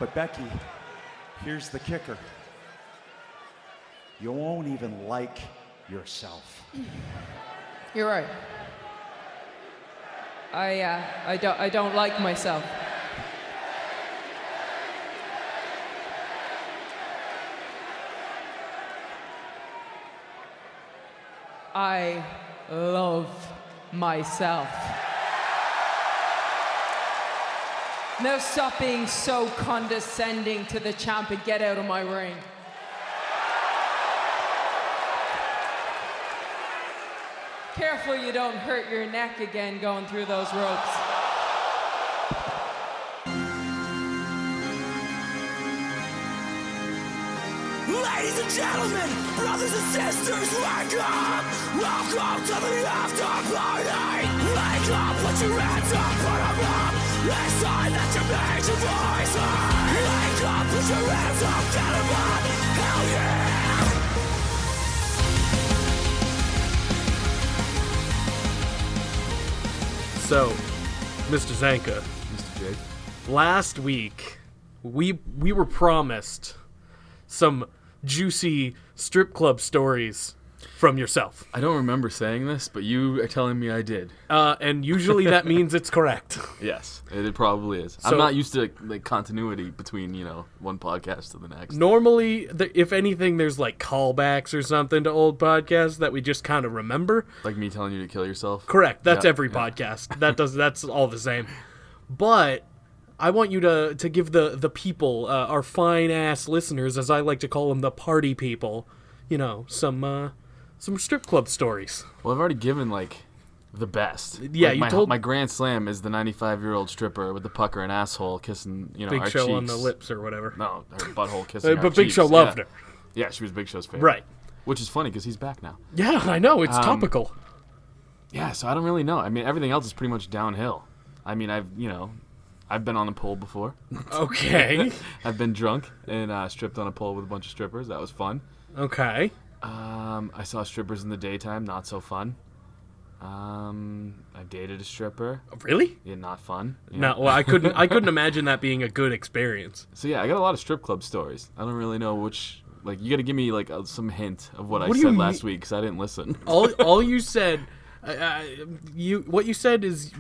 But Becky, here's the kicker. You won't even like yourself. You're right. I don't like myself. I love myself. Now stop being so condescending to the champ and get out of my ring. Careful you don't hurt your neck again going through those ropes. Ladies and gentlemen, brothers and sisters, wake up! Welcome to the after party! Wake up, put your hands up, put them up! It's time that you make your voice heard! Wake up, put your hands up, get them up! Hell yeah! So, Mr. Zanca, Mr. Jake. last week we were promised some juicy strip club stories from yourself. I don't remember saying this, but you are telling me I did. And usually that means it's correct. Yes, it probably is. So- I'm not used to like continuity between, one podcast to the next. Normally, if anything, there's like callbacks or something to old podcasts that we just kind of remember. Like me telling you to kill yourself? Correct. That's Yeah, every yeah. podcast. That's all the same. But I want you to give the people, our fine ass listeners, as I like to call them, the party people, some strip club stories. Well, I've already given, the best. Yeah, Like, you told- my grand slam is the 95-year-old stripper with the pucker and asshole kissing, Big our Show cheeks. on the lips or whatever. No, her butthole kissing our But Big cheeks. Show loved her. Yeah, she was Big Show's favorite. Right. Which is funny because he's back now. Yeah, I know. It's topical. Yeah, so I don't really know. I mean, everything else is pretty much downhill. I mean, I've been on a pole before. Okay. I've been drunk and stripped on a pole with a bunch of strippers. That was fun. Okay. I saw strippers in the daytime. Not so fun. I dated a stripper. Really? Yeah, not fun. Yeah. No, well, I couldn't imagine that being a good experience. So yeah, I got a lot of strip club stories. I don't really know which. Like, you got to give me some hint of what I What do you said last mean? week because I didn't listen. All you said, what you said is,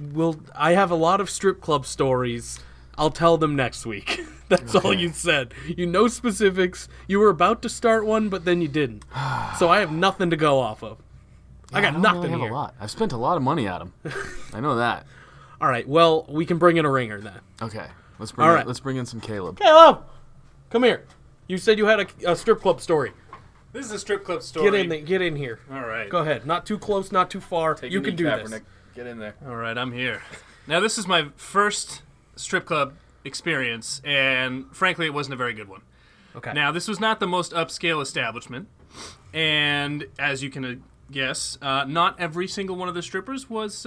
I have a lot of strip club stories. I'll tell them next week. That's all you said. No specifics. You were about to start one, but then you didn't. So I have nothing to go off of. I got don't nothing really have here. a lot. I've spent a lot of money at them. I know that. All right. Well, we can bring in a ringer then. Okay, let's bring in some Caleb. Caleb, come here. You said you had a strip club story. This is a strip club story. Get in here. All right. Go ahead. Not too close, not too far. You can do this. Get in there. All right, I'm here. Now, this is my first strip club experience, and frankly, it wasn't a very good one. Okay. Now, this was not the most upscale establishment, and as you can guess, not every single one of the strippers was,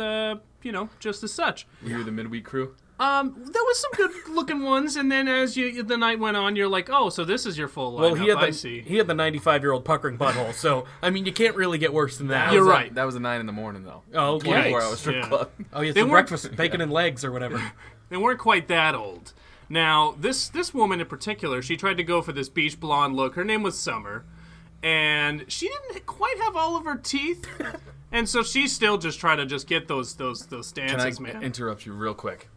just as such. Were you the midweek crew? There was some good-looking ones, and then as the night went on, you're like, oh, so this is your full lineup. Well, I see. he had the 95-year-old puckering butthole, so I mean, you can't really get worse than that. You're right. That was a 9 in the morning though. Oh, okay. 24-hour strip Yeah. club. Oh, yeah, They some weren't- breakfast, bacon and legs or whatever. They weren't quite that old. Now, this woman in particular, she tried to go for this beach blonde look. Her name was Summer, and she didn't quite have all of her teeth, and so she still just tried to just get those Can dances, I man. interrupt you real quick?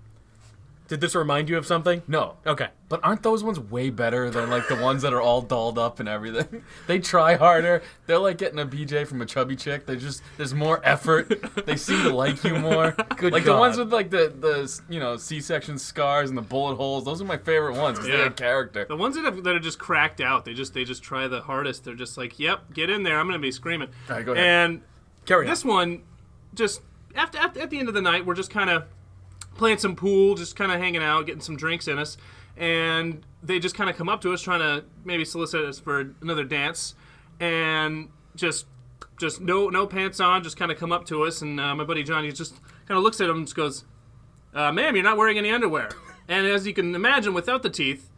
Did this remind you of something? No. Okay. But aren't those ones way better than the ones that are all dolled up and everything? They try harder. They're like getting a BJ from a chubby chick. There's more effort. They seem to like you more. Good the God. ones with the C-section scars and the bullet holes. Those are my favorite ones because they Yeah. had character. The ones that are just cracked out, they just try the hardest. They're just like, yep, get in there. I'm gonna be screaming. All right, go ahead. And Carry on. this one, just at the end of the night, we're just kind of playing some pool, just kind of hanging out, getting some drinks in us, and they just kind of come up to us trying to maybe solicit us for another dance, and just no pants on, just kind of come up to us, and my buddy Johnny just kind of looks at him and just goes, ma'am, you're not wearing any underwear. And as you can imagine, without the teeth,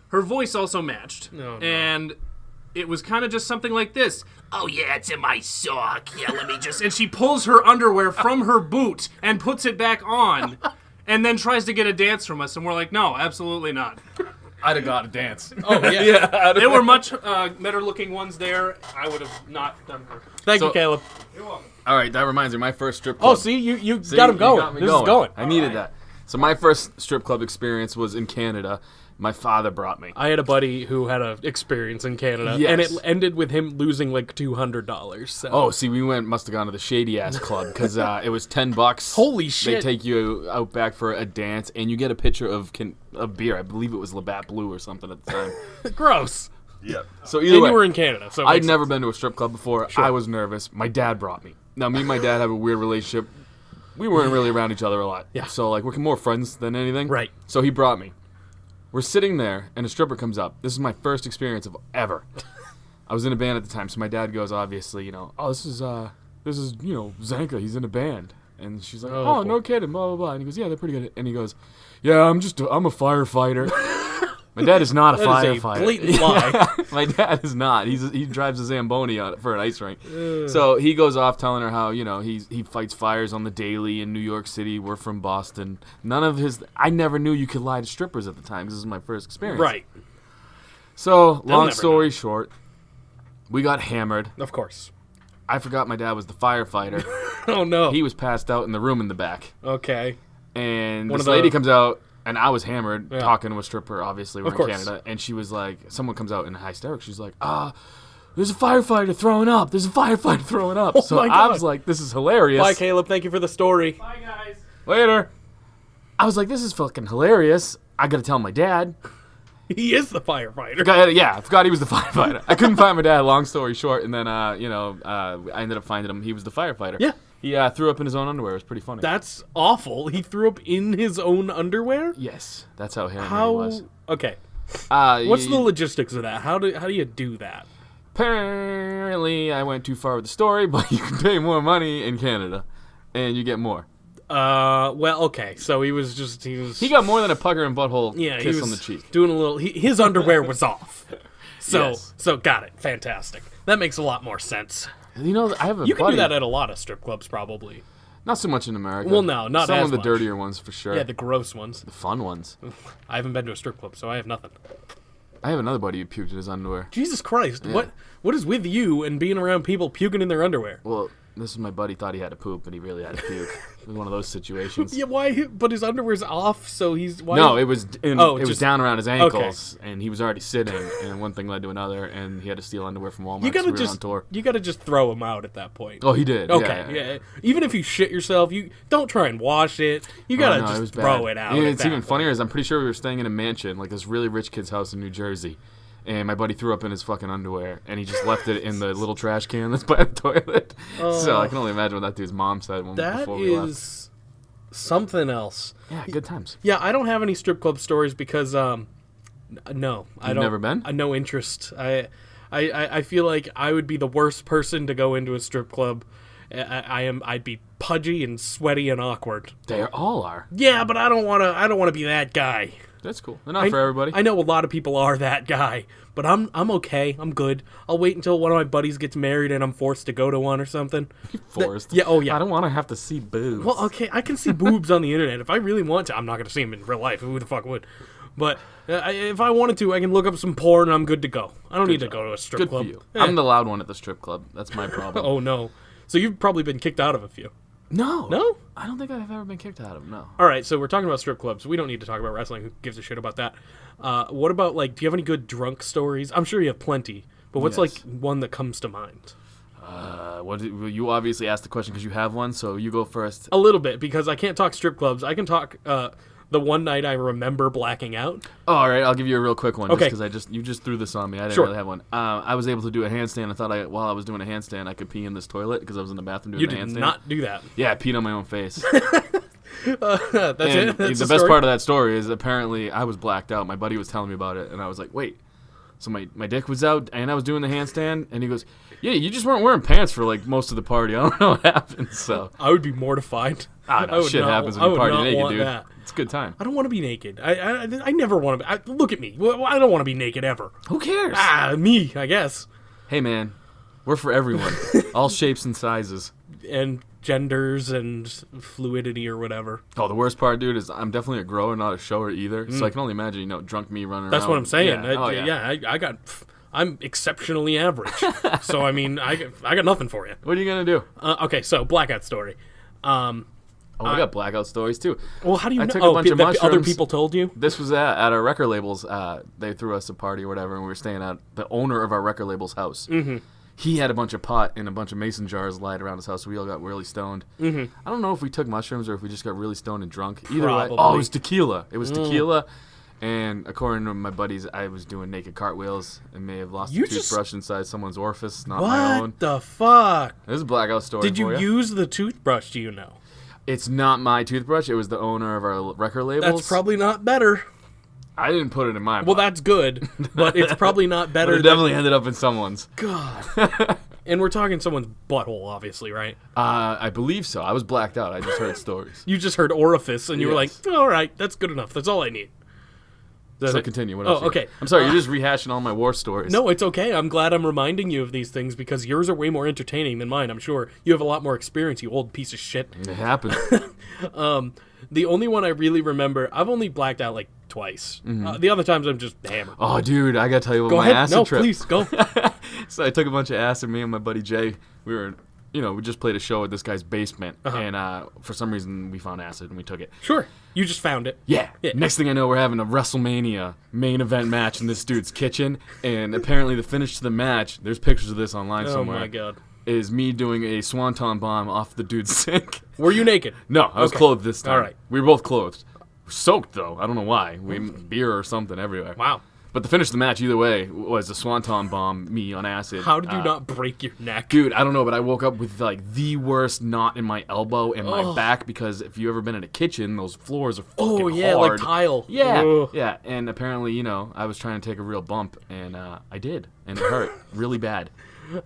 her voice also matched. Oh, no. And it was kind of just something like this. Oh, yeah, it's in my sock. Yeah, let me just... And she pulls her underwear from her boot and puts it back on and then tries to get a dance from us. And we're like, no, absolutely not. I'd have got to dance. Oh yeah. There were much better looking ones there. I would have not done her. Thank you, So- Caleb. You're welcome. All right, that reminds me. My first strip club. Oh, see, you See, got him you going. got me This is going. I needed that. So my first strip club experience was in Canada. My father brought me. I had a buddy who had an experience in Canada, Yes. and it ended with him losing like $200. So. Oh, see, we must have gone to the shady ass club because it was $10. Holy They shit. take you out back for a dance, and you get a picture of beer. I believe it was Labatt Blue or something at the time. Gross. So either And way, you were in Canada, so it I'd makes never been to a strip club before. I was nervous. My dad brought me. Now, me and my dad have a weird relationship. We weren't really around each other a lot. Yeah. So, like, we're more friends than anything. Right. So he brought me. We're sitting there, and a stripper comes up. This is my first experience of ever. I was in a band at the time, so my dad goes, obviously, oh, this is Zanca. He's in a band. And she's like, oh, no kidding, blah, blah, blah. And he goes, yeah, they're pretty good. And he goes, yeah, I'm a firefighter. My dad is not a That is a firefighter. blatant lie. My dad is not. He drives a Zamboni for an ice rink. So he goes off telling her how he fights fires on the daily in New York City. We're from Boston. I never knew you could lie to strippers at the time because this is my first experience. Right. So long never story short, we got hammered. Of course. I forgot my dad was the firefighter. Oh no. He was passed out in the room in the back, Okay. and One this of the- lady comes out. And I was hammered, Yeah. talking to a stripper, obviously, we're Of in course. Canada. And she was like, someone comes out in hysterics. She's like, there's a firefighter throwing up. There's a firefighter throwing up. So my I God. was like, this is hilarious. Bye, Caleb. Thank you for the story. Bye, guys. Later. I was like, this is fucking hilarious. I got to tell my dad. He is the firefighter. I forgot he was the firefighter. I couldn't find my dad, long story short. And then, I ended up finding him. He was the firefighter. Yeah. He threw up in his own underwear. It was pretty funny. That's awful. He threw up in his own underwear? Yes. That's how hammered he How? was. Okay. What's He- the logistics of that? How do you do that? Apparently, I went too far with the story, but you can pay more money in Canada, and you get more. Well, okay. So he was. He got more than a pucker and butthole Yeah, he kiss was on the cheek. doing a little. His underwear was off. So Yes. so got it. Fantastic. That makes a lot more sense. I have a You can buddy. do that at a lot of strip clubs, probably. Not so much in America. Well, no, not Some as of the much. dirtier ones for sure. Yeah, the gross ones. the fun ones. I haven't been to a strip club, so I have nothing. I have another buddy who puked in his underwear. Jesus Christ! Yeah. What is with you and being around people puking in their underwear? Well, this is my buddy thought he had to poop, but he really had to puke. It was one of those situations. Yeah, why? But his underwear's off, so he's why? No, it was it was just- down around his ankles, and he was already sitting, and one thing led to another, and he had to steal underwear from Walmart. you 'cause gotta we were on tour. you gotta just throw him out at that point. Oh, he did. Okay, Yeah. Even if you shit yourself, you don't try and wash it. You Oh, gotta no, it was just throw bad. it out. Yeah, at it's that even point. funnier is I'm pretty sure we were staying in a mansion, like this really rich kid's house in New Jersey, and my buddy threw up in his fucking underwear, and he just left it in the little trash can that's by the toilet. So I can only imagine what that dude's mom said That before we left. is something else. Yeah, good times. Yeah, I don't have any strip club stories because no, I You've don't. never been? No interest. I feel like I would be the worst person to go into a strip club. I'd be pudgy and sweaty and awkward. They all are. Yeah, but I don't want to be that guy. That's cool. They're not for everybody. I know a lot of people are that guy, but I'm okay. I'm good. I'll wait until one of my buddies gets married and I'm forced to go to one or something. Forced. Yeah. Oh yeah. I don't want to have to see boobs. Well, okay, I can see boobs on the internet if I really want to. I'm not going to see them in real life. Who the fuck would? But if I wanted to, I can look up some porn and I'm good to go. I don't need to go to a strip Good club. for you. Yeah. I'm the loud one at the strip club. That's my problem. Oh no. So you've probably been kicked out of a few. No. No? I don't think I've ever been kicked out of them, no. All right, so we're talking about strip clubs. We don't need to talk about wrestling. Who gives a shit about that? What about, like, do you have any good drunk stories? I'm sure you have plenty, but what's, Yes. like, one that comes to mind? You obviously asked the question because you have one, so you go first. A little bit, because I can't talk strip clubs. I can talk the one night I remember blacking out. Oh, all right, I'll give you a real quick one. Okay. Because you just threw this on me. I didn't Sure. really have one. I was able to do a handstand. I thought while I was doing a handstand, I could pee in this toilet because I was in the bathroom doing You the did handstand. not do that. Yeah, I peed on my own face. That's And it? That's the best part of that story is apparently I was blacked out. My buddy was telling me about it, and I was like, wait. So my dick was out, and I was doing the handstand, and he goes, yeah, you just weren't wearing pants for, like, most of the party. I don't know what happened, so. I would be mortified. I I know, would shit not- happens I when you would party not naked, want dude. that. It's a good time. I don't want to be naked. I never want to be. Look at me. I don't want to be naked ever. Who cares? Me, I guess. Hey, man, we're for everyone. All shapes and sizes. genders and fluidity or whatever. Oh, the worst part, dude, is I'm definitely a grower, not a shower either. So I can only imagine, drunk me running That's around. what I'm saying. Yeah. I'm exceptionally average. So I mean, I got nothing for you. What are you gonna do? Okay, so blackout story. Oh, we got blackout stories too. Well, how do you I know? took a bunch of that other mushrooms. people told you? This was at our record labels. They threw us a party or whatever, and we were staying at the owner of our record label's house. Mm-hmm. He had a bunch of pot and a bunch of mason jars lying around his house, so we all got really stoned. Mm-hmm. I don't know if we took mushrooms or if we just got really stoned and drunk. Either way. Probably. Oh, it was tequila. It was tequila. And according to my buddies, I was doing naked cartwheels and may have lost a toothbrush inside someone's orifice, not my own. What the fuck? This is a blackout story. Did you use the toothbrush? Do you know? It's not my toothbrush. It was the owner of our record labels. That's probably not better. I didn't put it in my Well, butt. that's good, but it's probably not better. But it definitely ended up in someone's. God. And we're talking someone's butthole, obviously, right? I believe so. I was blacked out. I just heard stories. You just heard orifice, and you were like, Yes. all right, that's good enough. That's all I need. So continue. What else? Oh, okay. I'm sorry. You're just rehashing all my war stories. No, it's okay. I'm glad I'm reminding you of these things because yours are way more entertaining than mine, I'm sure. You have a lot more experience, you old piece of shit. It happened. The only one I really remember, I've only blacked out like twice. The other times I'm just hammered. Oh, dude, I gotta tell you about Go my ahead. acid No, trip. please, go. So I took a bunch of acid. Me and my buddy Jay, we were, we just played a show at this guy's basement, and for some reason we found acid and we took it. Sure. You just found it. Yeah. Next thing I know, we're having a WrestleMania main event match in this dude's kitchen, and apparently the finish to the match, there's pictures of this online somewhere. Oh, my God. Is me doing a swanton bomb off the dude's sink. Were you naked? No, I was Okay. clothed this time. All right. We were both clothed. Soaked, though. I don't know why. Beer or something everywhere. Wow. But the finish of the match, either way, was a swanton bomb, me on acid. How did you not break your neck? Dude, I don't know, but I woke up with, the worst knot in my elbow and my back, because if you ever been in a kitchen, those floors are fucking Oh, yeah, hard. like tile. Yeah, Ugh. yeah, and apparently, I was trying to take a real bump, and I did, and it hurt really bad.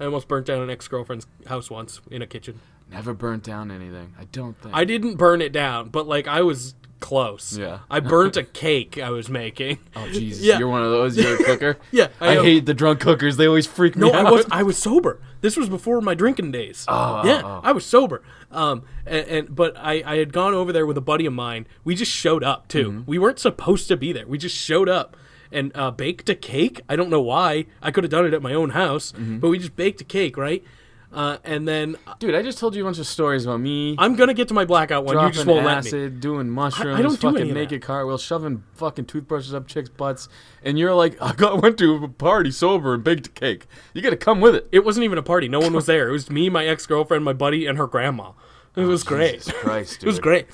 I almost burnt down an ex-girlfriend's house once in a kitchen. Never burnt down anything, I don't think. I didn't burn it down, but, I was close. Yeah. I burnt a cake I was making. Oh, Jesus, Yeah. you're one of those, you're a cooker? Yeah, I am. hate the drunk cookers, they always freak me No, out. I was sober. This was before my drinking days. I was sober. But I had gone over there with a buddy of mine. We just showed up too. Mm-hmm. We weren't supposed to be there. We just showed up and baked a cake. I don't know why. I could have done it at my own house, Mm-hmm. but we just baked a cake, right? And then Dude, I just told you a bunch of stories about me. I'm gonna get to my blackout one. You just dropping won't acid, let me. doing mushrooms, I don't do any fucking of that. naked cartwheels, shoving fucking toothbrushes up chicks' butts, and you're like, went to a party sober and baked a cake. You gotta come with it. It wasn't even a party. No one was there. It was me, my ex-girlfriend, my buddy, and her grandma. It was great. Jesus Christ, dude. It was great.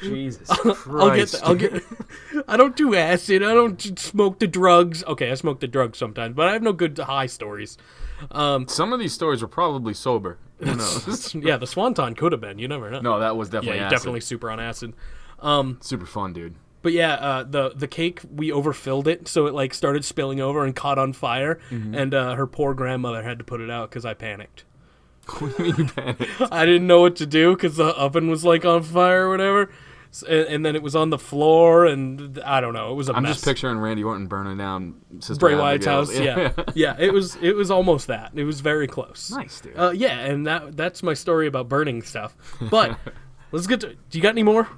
Jesus I'll get. I don't do acid. I don't smoke the drugs. Okay, I smoke the drugs sometimes, but I have no good high stories. Some of these stories were probably sober. Who knows? Yeah, the Swanton could have been. You never know. No, that was yeah, definitely you're acid. definitely super on acid. Super fun, dude. But yeah, the cake, we overfilled it, so it started spilling over and caught on fire, and her poor grandmother had to put it out because I panicked. What do you mean you panicked? I didn't know what to do because the oven was on fire or whatever, and then it was on the floor, and I don't know. It was a I'm mess. just picturing Randy Orton burning down Sister Bray Wyatt's Abigail's. house. Yeah, it was almost that. It was very close. Nice, dude. Yeah, and that's my story about burning stuff. But let's get to. Do you got any more?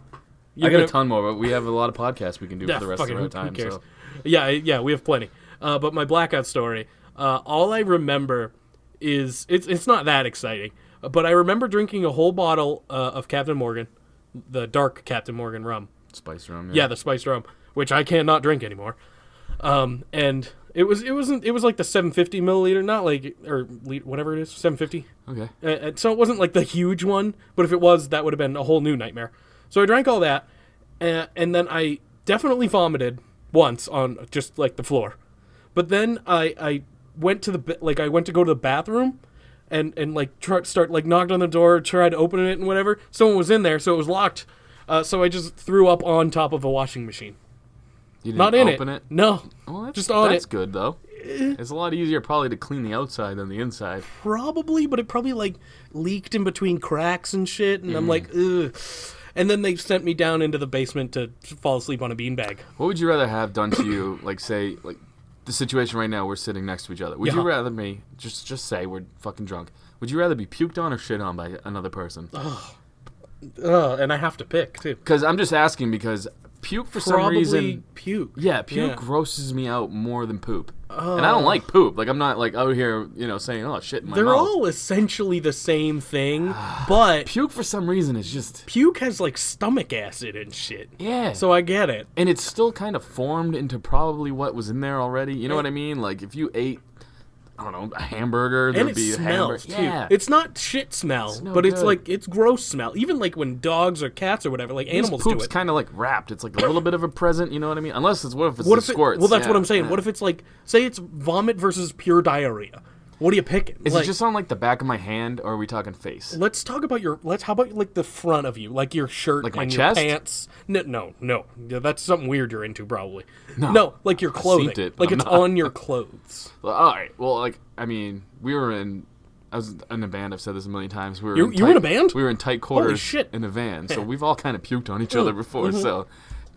I got a ton more, but we have a lot of podcasts we can do Yeah, for the rest fucking of our who time. cares? So. Yeah, we have plenty. But my blackout story, all I remember is it's not that exciting. But I remember drinking a whole bottle of Captain Morgan, the dark Captain Morgan rum. Spice rum. Yeah, the spiced rum, which I cannot drink anymore. And it was like the 750 milliliter, not whatever it is, 750. Okay. And so it wasn't like the huge one, but if it was, that would have been a whole new nightmare. So I drank all that, and then I definitely vomited once on just the floor. But then I went to I went to go to the bathroom, and start knocked on the door, tried to open it and whatever. Someone was in there, so it was locked. So I just threw up on top of a washing machine. You didn't Not in open it? No. Well, just on that's it. good, though. It's a lot easier probably to clean the outside than the inside. Probably, but it probably leaked in between cracks and shit, and I'm like, ugh. And then they sent me down into the basement to fall asleep on a beanbag. What would you rather have done to you, the situation right now, we're sitting next to each other. Would Yeah. you rather me, just say we're fucking drunk, would you rather be puked on or shit on by another person? And I have to pick, too. Because I'm just asking because puke for some reason... puke. Yeah, puke Yeah. grosses me out more than poop. And I don't like poop. Like, I'm not, like, out here, saying, oh, shit in my They're mouth. all essentially the same thing, but Puke, for some reason, is just... puke has, like, stomach acid and shit. Yeah. So I get it. And it's still kind of formed into probably what was in there already. You know what I mean? Like, if you ate, I don't know, a hamburger, And there'd it be a smells, hamburger. too. Yeah. It's not shit smell, no but it's, good. like, it's gross smell. Even, like, when dogs or cats or whatever, like, animals do poop's it. kind of like wrapped. It's like a little bit of a present, you know what I mean? Unless it's, what if it's What the if it, squirts? well, that's Yeah, what I'm saying. yeah. What if it's, like, say it's vomit versus pure diarrhea? What are you picking? Is like, it just on, like, the back of my hand, or are we talking face? Let's talk about how about, like, the front of you? Like, your shirt Like my and chest? your pants. No. Yeah, that's something weird you're into, probably. No, like your clothing. seen it, like, I'm it's not. on your clothes. Well, all right. Well, like, I mean, I was in a band. I've said this a million times. We were You were in a band? We were in tight quarters shit. in a van, so we've all kind of puked on each other before. So,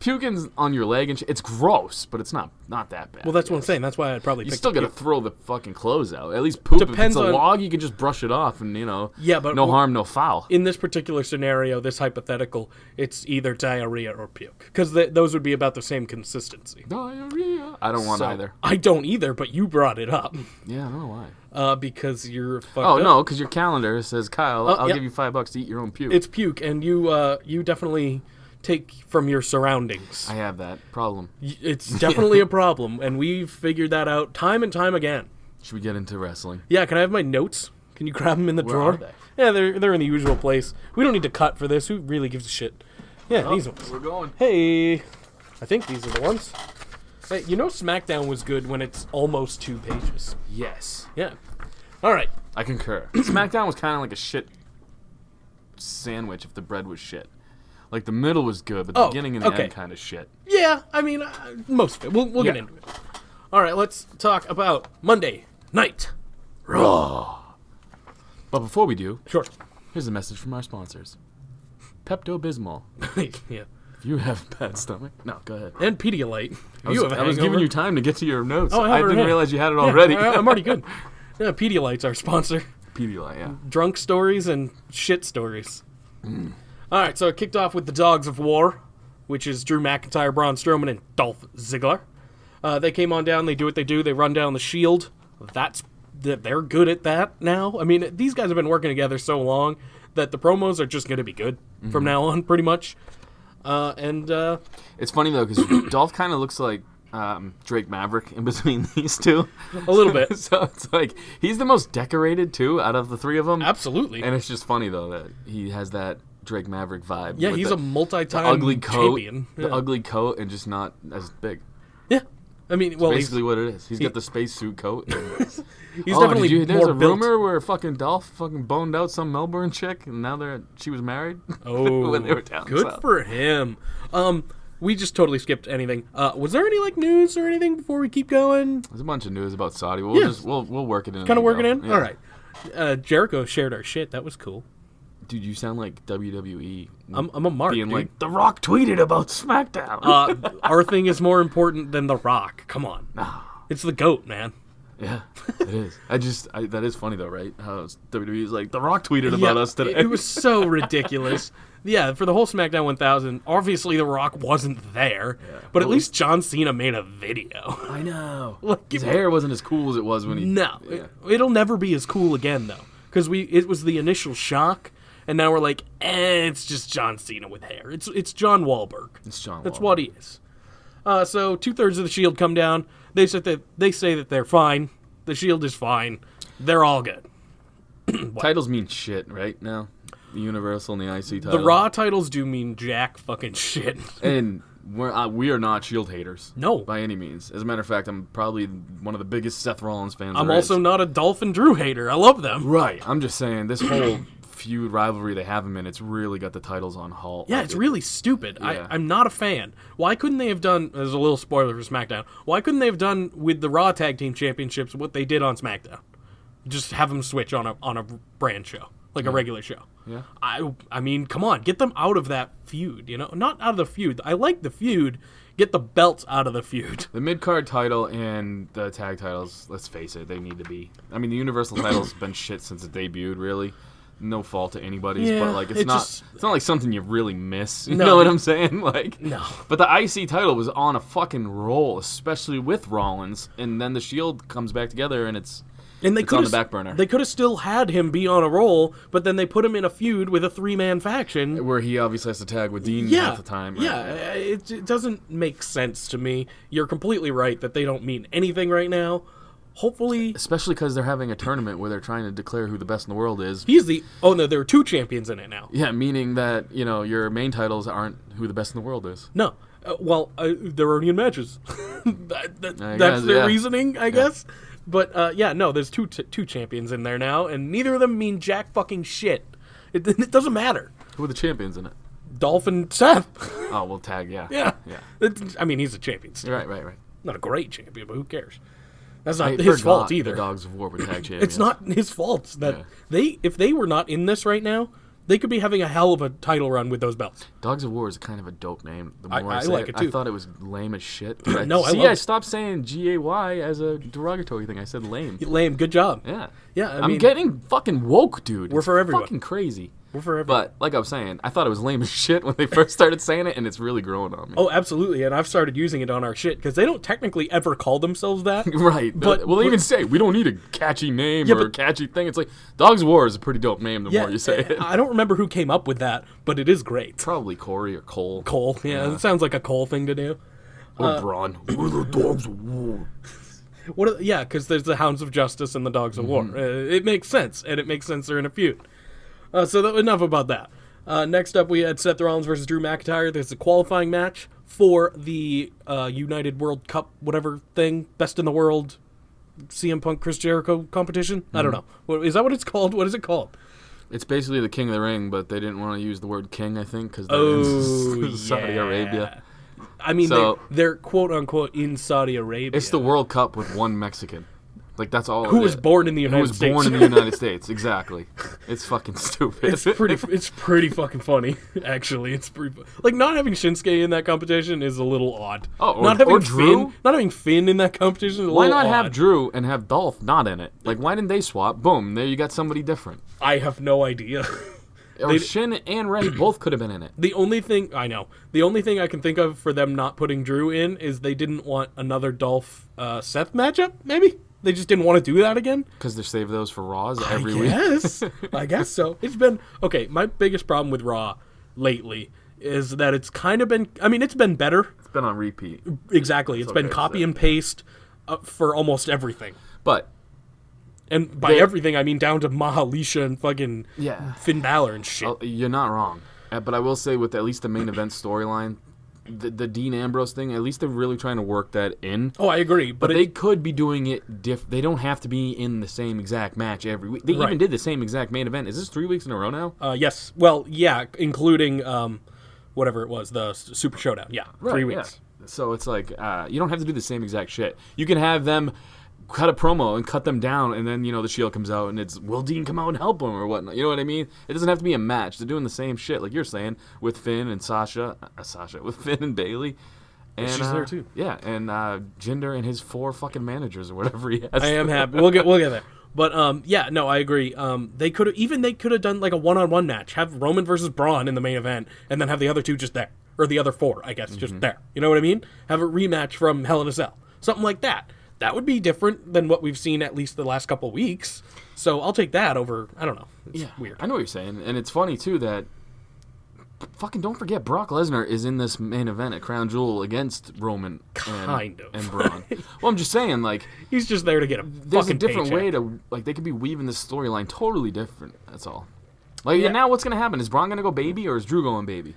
puking's on your leg and shit. It's gross, but it's not that bad. Well, that's what I'm saying. That's why I'd probably You pick still the gotta puke. throw the fucking clothes out. At least poop. If Depends it's a on- log, you can just brush it off, and Yeah, but no harm, no foul. In this particular scenario, this hypothetical, it's either diarrhea or puke. Because those would be about the same consistency. Diarrhea. I don't want So, either. I don't either, but you brought it up. Yeah, I don't know why. Because you're fucked Oh up. no, because your calendar says, Kyle, I'll yeah. give you $5 to eat your own puke. It's puke, and you definitely take from your surroundings. I have that problem. It's definitely a problem, and we've figured that out time and time again. Should we get into wrestling? Yeah, can I have my notes? Can you grab them in the Where drawer? are they? Yeah, they're in the usual place. We don't need to cut for this. Who really gives a shit? Yeah, these ones. We're going. Hey, I think these are the ones. Hey, SmackDown was good when it's almost 2 pages. Yes. Yeah. All right. I concur. SmackDown was kind of like a shit sandwich if the bread was shit. Like, the middle was good, but the beginning and the okay. end kind of shit. Yeah, I mean, most of it. We'll get Yeah. into it. All right, let's talk about Monday Night Raw. But before we do, Sure. here's a message from our sponsors. Pepto-Bismol. Yeah. If you have a bad stomach... No, go ahead. And Pedialyte. I was giving you time to get to your notes. Oh, I have it didn't right. realize you had it already. I'm already good. Yeah, Pedialyte's our sponsor. Pedialyte, yeah. Drunk stories and shit stories. All right, so it kicked off with the Dogs of War, which is Drew McIntyre, Braun Strowman, and Dolph Ziggler. They came on down. They do what they do. They run down the Shield. They're good at that now. I mean, these guys have been working together so long that the promos are just going to be good from now on, pretty much. It's funny, though, because Dolph kind of looks like Drake Maverick in between these two. A little bit. So it's like, he's the most decorated, too, out of the three of them. Absolutely. And it's just funny, though, that he has that Drake Maverick vibe. Yeah, with he's the a multi-time ugly coat, champion. The Yeah. ugly coat, and just not as big. Yeah. I mean, well, he's Basically what it is. He's got the spacesuit coat. And definitely there's more a built. rumor where fucking Dolph fucking boned out some Melbourne chick, and now she was married. Oh, when they were down good south. for him. We just totally skipped anything. Was there any news or anything before we keep going? There's a bunch of news about Saudi. Yeah. We'll work it in. Kind of as we working go. in. Yeah. All right. Jericho shared our shit. That was cool. Dude, you sound like WWE. I'm a mark, being dude. like, The Rock tweeted about SmackDown. Our thing is more important than The Rock. Come on. It's the GOAT, man. Yeah, it is. That is funny though, right? How WWE is like, The Rock tweeted about us today. It was so ridiculous. Yeah, for the whole SmackDown 1000, obviously The Rock wasn't there, but at least John Cena made a video. I know. Like, His hair wasn't as cool as it was when he. No, Yeah. it'll never be as cool again though, because it was the initial shock, and now we're like, it's just John Cena with hair. It's John Wahlberg. It's John. That's Wahlberg. what he is. So 2/3 of the Shield come down. They say that they're fine. The Shield is fine. They're all good. Titles mean shit right now. The Universal and the IC title. The Raw titles do mean jack fucking shit. And we are not Shield haters. No. By any means. As a matter of fact, I'm probably one of the biggest Seth Rollins fans. I'm there also is. not a Dolph and Drew hater. I love them. Right. I'm just saying, this whole feud rivalry they have them in, it's really got the titles on halt. Yeah, Like, it's really stupid. Yeah. I'm not a fan. Why couldn't they have done, as a little spoiler for SmackDown, why couldn't they have done with the Raw Tag Team Championships what they did on SmackDown? Just have them switch on a brand show, like a regular show. Yeah. I mean, come on, get them out of that feud, Not out of the feud. I like the feud. Get the belts out of the feud. The mid-card title and the tag titles, let's face it, they need to be. I mean, the Universal title's been shit since it debuted, really. No fault to anybody's, Yeah, but like it's not like something you really miss. You No. know what I'm saying? Like No. But the IC title was on a fucking roll, especially with Rollins, and then the Shield comes back together and it's on the back burner. They could have still had him be on a roll, but then they put him in a feud with a 3-man faction. Where he obviously has to tag with Dean Yeah, half the time. Right? yeah, it doesn't make sense to me. You're completely right that they don't mean anything right now. Hopefully, Especially because they're having a tournament where they're trying to declare who the best in the world is. oh no, there are 2 champions in it now. Yeah, meaning that, your main titles aren't who the best in the world is. No, they're already in matches. That's guess, their yeah. reasoning, I guess. But no, there's two champions in there now, and neither of them mean jack fucking shit. It doesn't matter. Who are the champions in it? Dolph and Seth. Oh, we'll tag, yeah. Yeah. Yeah. I mean, he's a champion. Still. Right. Not a great champion, but who cares? That's not I his forgot fault either. The Dogs of War were tag champions. It's not his fault that if they were not in this right now, they could be having a hell of a title run with those belts. Dogs of War is kind of a dope name. The more I say like it too. I thought it was lame as shit. No, I love I it. stopped saying GAY as a derogatory thing. I said lame. Lame, good job. Yeah. Yeah, I I'm mean, getting fucking woke, dude. We're It's for everyone. fucking crazy. We're for everyone. But like I was saying, I thought it was lame as shit when they first started saying it, and it's really growing on me. Oh, absolutely, and I've started using it on our shit because they don't technically ever call themselves that. Right. But- Well, they but- even say, we don't need a catchy name Yeah, or a but- catchy thing. It's like, Dogs of War is a pretty dope name the Yeah, more you say it. I don't remember who came up with that, but it is great. Probably Corey or Cole. Cole, yeah, it sounds like a Cole thing to do. Or Braun. We're the Dogs of War. Yeah, because there's the Hounds of Justice and the Dogs of War. It makes sense, and it makes sense they're in a feud. Enough about that. Next up, we had Seth Rollins versus Drew McIntyre. There's a qualifying match for the United World Cup, whatever thing, Best in the World, CM Punk, Chris Jericho competition. I don't know. Is that what it's called? What is it called? It's basically the King of the Ring, but they didn't want to use the word king, I think, because Oh, in Saudi yeah. Arabia. I mean, So- they're quote unquote in Saudi Arabia. It's the World Cup with one Mexican. Like, that's all. Who was born in the United Who was States. born in the United States, exactly. It's fucking stupid. It's pretty fucking funny, actually. It's pretty like not having Shinsuke in that competition is a little odd. Oh, or- not having or Drew? Finn, not having Finn in that competition is a Why little not odd. have Drew and have Dolph not in it? Like, why didn't they swap? Boom, there you got somebody different. I have no idea. Or Shin and Ray both could have been in it. The only thing I can think of for them not putting Drew in is they didn't want another Dolph Seth matchup. Maybe they just didn't want to do that again. Because they save those for Raws every week. Yes, I guess so. It's been okay. My biggest problem with Raw lately is that it's kind of been. I mean, it's been better. It's been on repeat. Exactly. It's been okay to copy say. and paste for almost everything. But And by everything, I mean down to Mahalisha and fucking Yeah. Finn Balor and shit. you're not wrong. But I will say, with at least the main event storyline, the Dean Ambrose thing, at least they're really trying to work that in. Oh, I agree. But they could be doing it They don't have to be in the same exact match every week. They Right. even did the same exact main event. Is this 3 weeks in a row now? yes. Well, yeah, including whatever it was, the Super Showdown. Yeah, 3 weeks. Yeah. So it's like, you don't have to do the same exact shit. You can have them cut a promo and cut them down, and then, the Shield comes out, and it's, will Dean come out and help him or whatnot? You know what I mean? It doesn't have to be a match. They're doing the same shit, like you're saying, with Finn and with Finn and Bailey. And, She's there too. Yeah, and Jinder and his 4 fucking managers or whatever he has. I am happy. We'll get there. But yeah, no, I agree. They could have done like a one-on-one match. Have Roman versus Braun in the main event, and then have the other 2 just there, or the other 4, I guess, just there. You know what I mean? Have a rematch from Hell in a Cell, something like that. That would be different than what we've seen at least the last couple weeks. So I'll take that over. I don't know. It's weird. I know what you're saying, and it's funny too that fucking don't forget Brock Lesnar is in this main event at Crown Jewel against Roman and Braun. Well, I'm just saying, like, He's just there to get a there's fucking a different paycheck. way to, like, they could be weaving this storyline totally different. That's all. Like, Yeah. now what's gonna happen? Is Braun gonna go baby or is Drew going baby?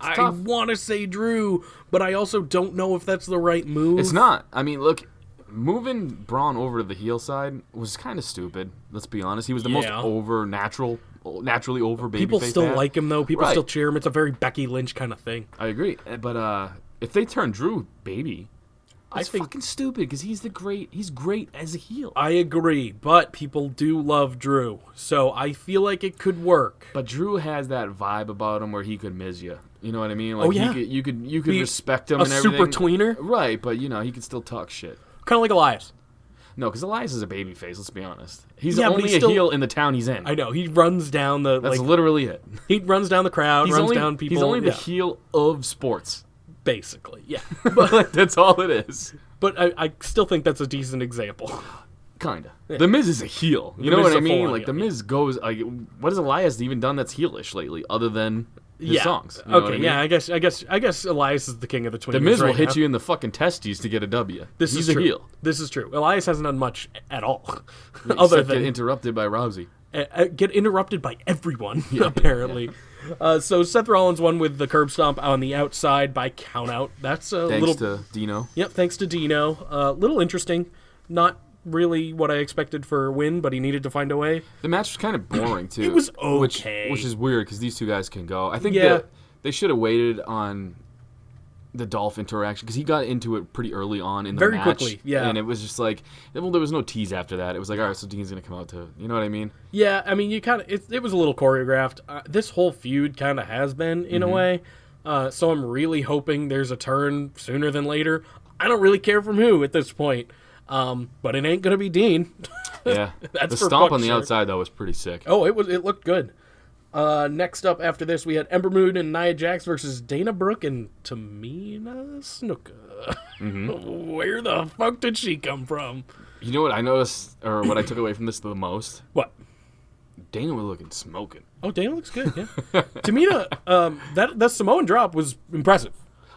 I tough. want to say Drew, but I also don't know if that's the right move. It's not. I mean, look, moving Braun over to the heel side was kind of stupid. Let's be honest. He was the most naturally over baby. People still like him, though. People Right. still cheer him. It's a very Becky Lynch kind of thing. I agree, but if they turn Drew baby, that's think- fucking stupid because he's great as a heel. I agree, but people do love Drew, so I feel like it could work. But Drew has that vibe about him where he could miss you. You know what I mean? Like, Oh, yeah. you could Be respect him a and everything. super tweener? Right, but, you know, he could still talk shit. Kind of like Elias. No, because Elias is a babyface, let's be honest. He's Yeah, but only he's a still- heel in the town he's in. I know. He runs down the... That's like, literally it. he runs down the crowd, runs down people. He's only the yeah, heel of sports. basically, yeah. But that's all it is. But I still think that's a decent example. Kinda. The Miz is a heel. You The know Miz what I is a mean? full-on Like, heel, the Miz goes... Like, what has Elias even done that's heelish lately, other than his songs? You know what I mean? Yeah, I guess Elias is the king of the tweeners. The Miz will right hit now. you in the fucking testes to get a W. This He's is a true. heel. This is true. Elias hasn't done much at all, Other other get than interrupted by Rousey. get interrupted by everyone. Apparently, so Seth Rollins won with the curb stomp on the outside by countout. That's a Thanks little. to Dino. Yep, thanks to Dino. Little interesting. Not really what I expected for a win, but he needed to find a way. The match was kind of boring, too. It was okay. Which is weird, because these two guys can go. I think Yeah. that they should have waited on the Dolph interaction, because he got into it pretty early on in the Very match. quickly, yeah. And it was just like, well, there was no tease after that. It was like, all right, so Dean's going to come out to, you know what I mean? Yeah, I mean, you kind of it was a little choreographed. This whole feud kind of has been in a way. So I'm really hoping there's a turn sooner than later. I don't really care from who at this point. But it ain't gonna be Dean. Yeah. That's The for stomp fuck's on the sure. outside, though, was pretty sick. Oh, it looked good. Next up after this, we had Ember Moon and Nia Jax versus Dana Brooke and Tamina Snuka. Where the fuck did she come from? You know what I noticed, or what I took away from this the most? What? Dana was looking smoking. Oh, Dana looks good. Yeah. Tamina, that Samoan drop was impressive.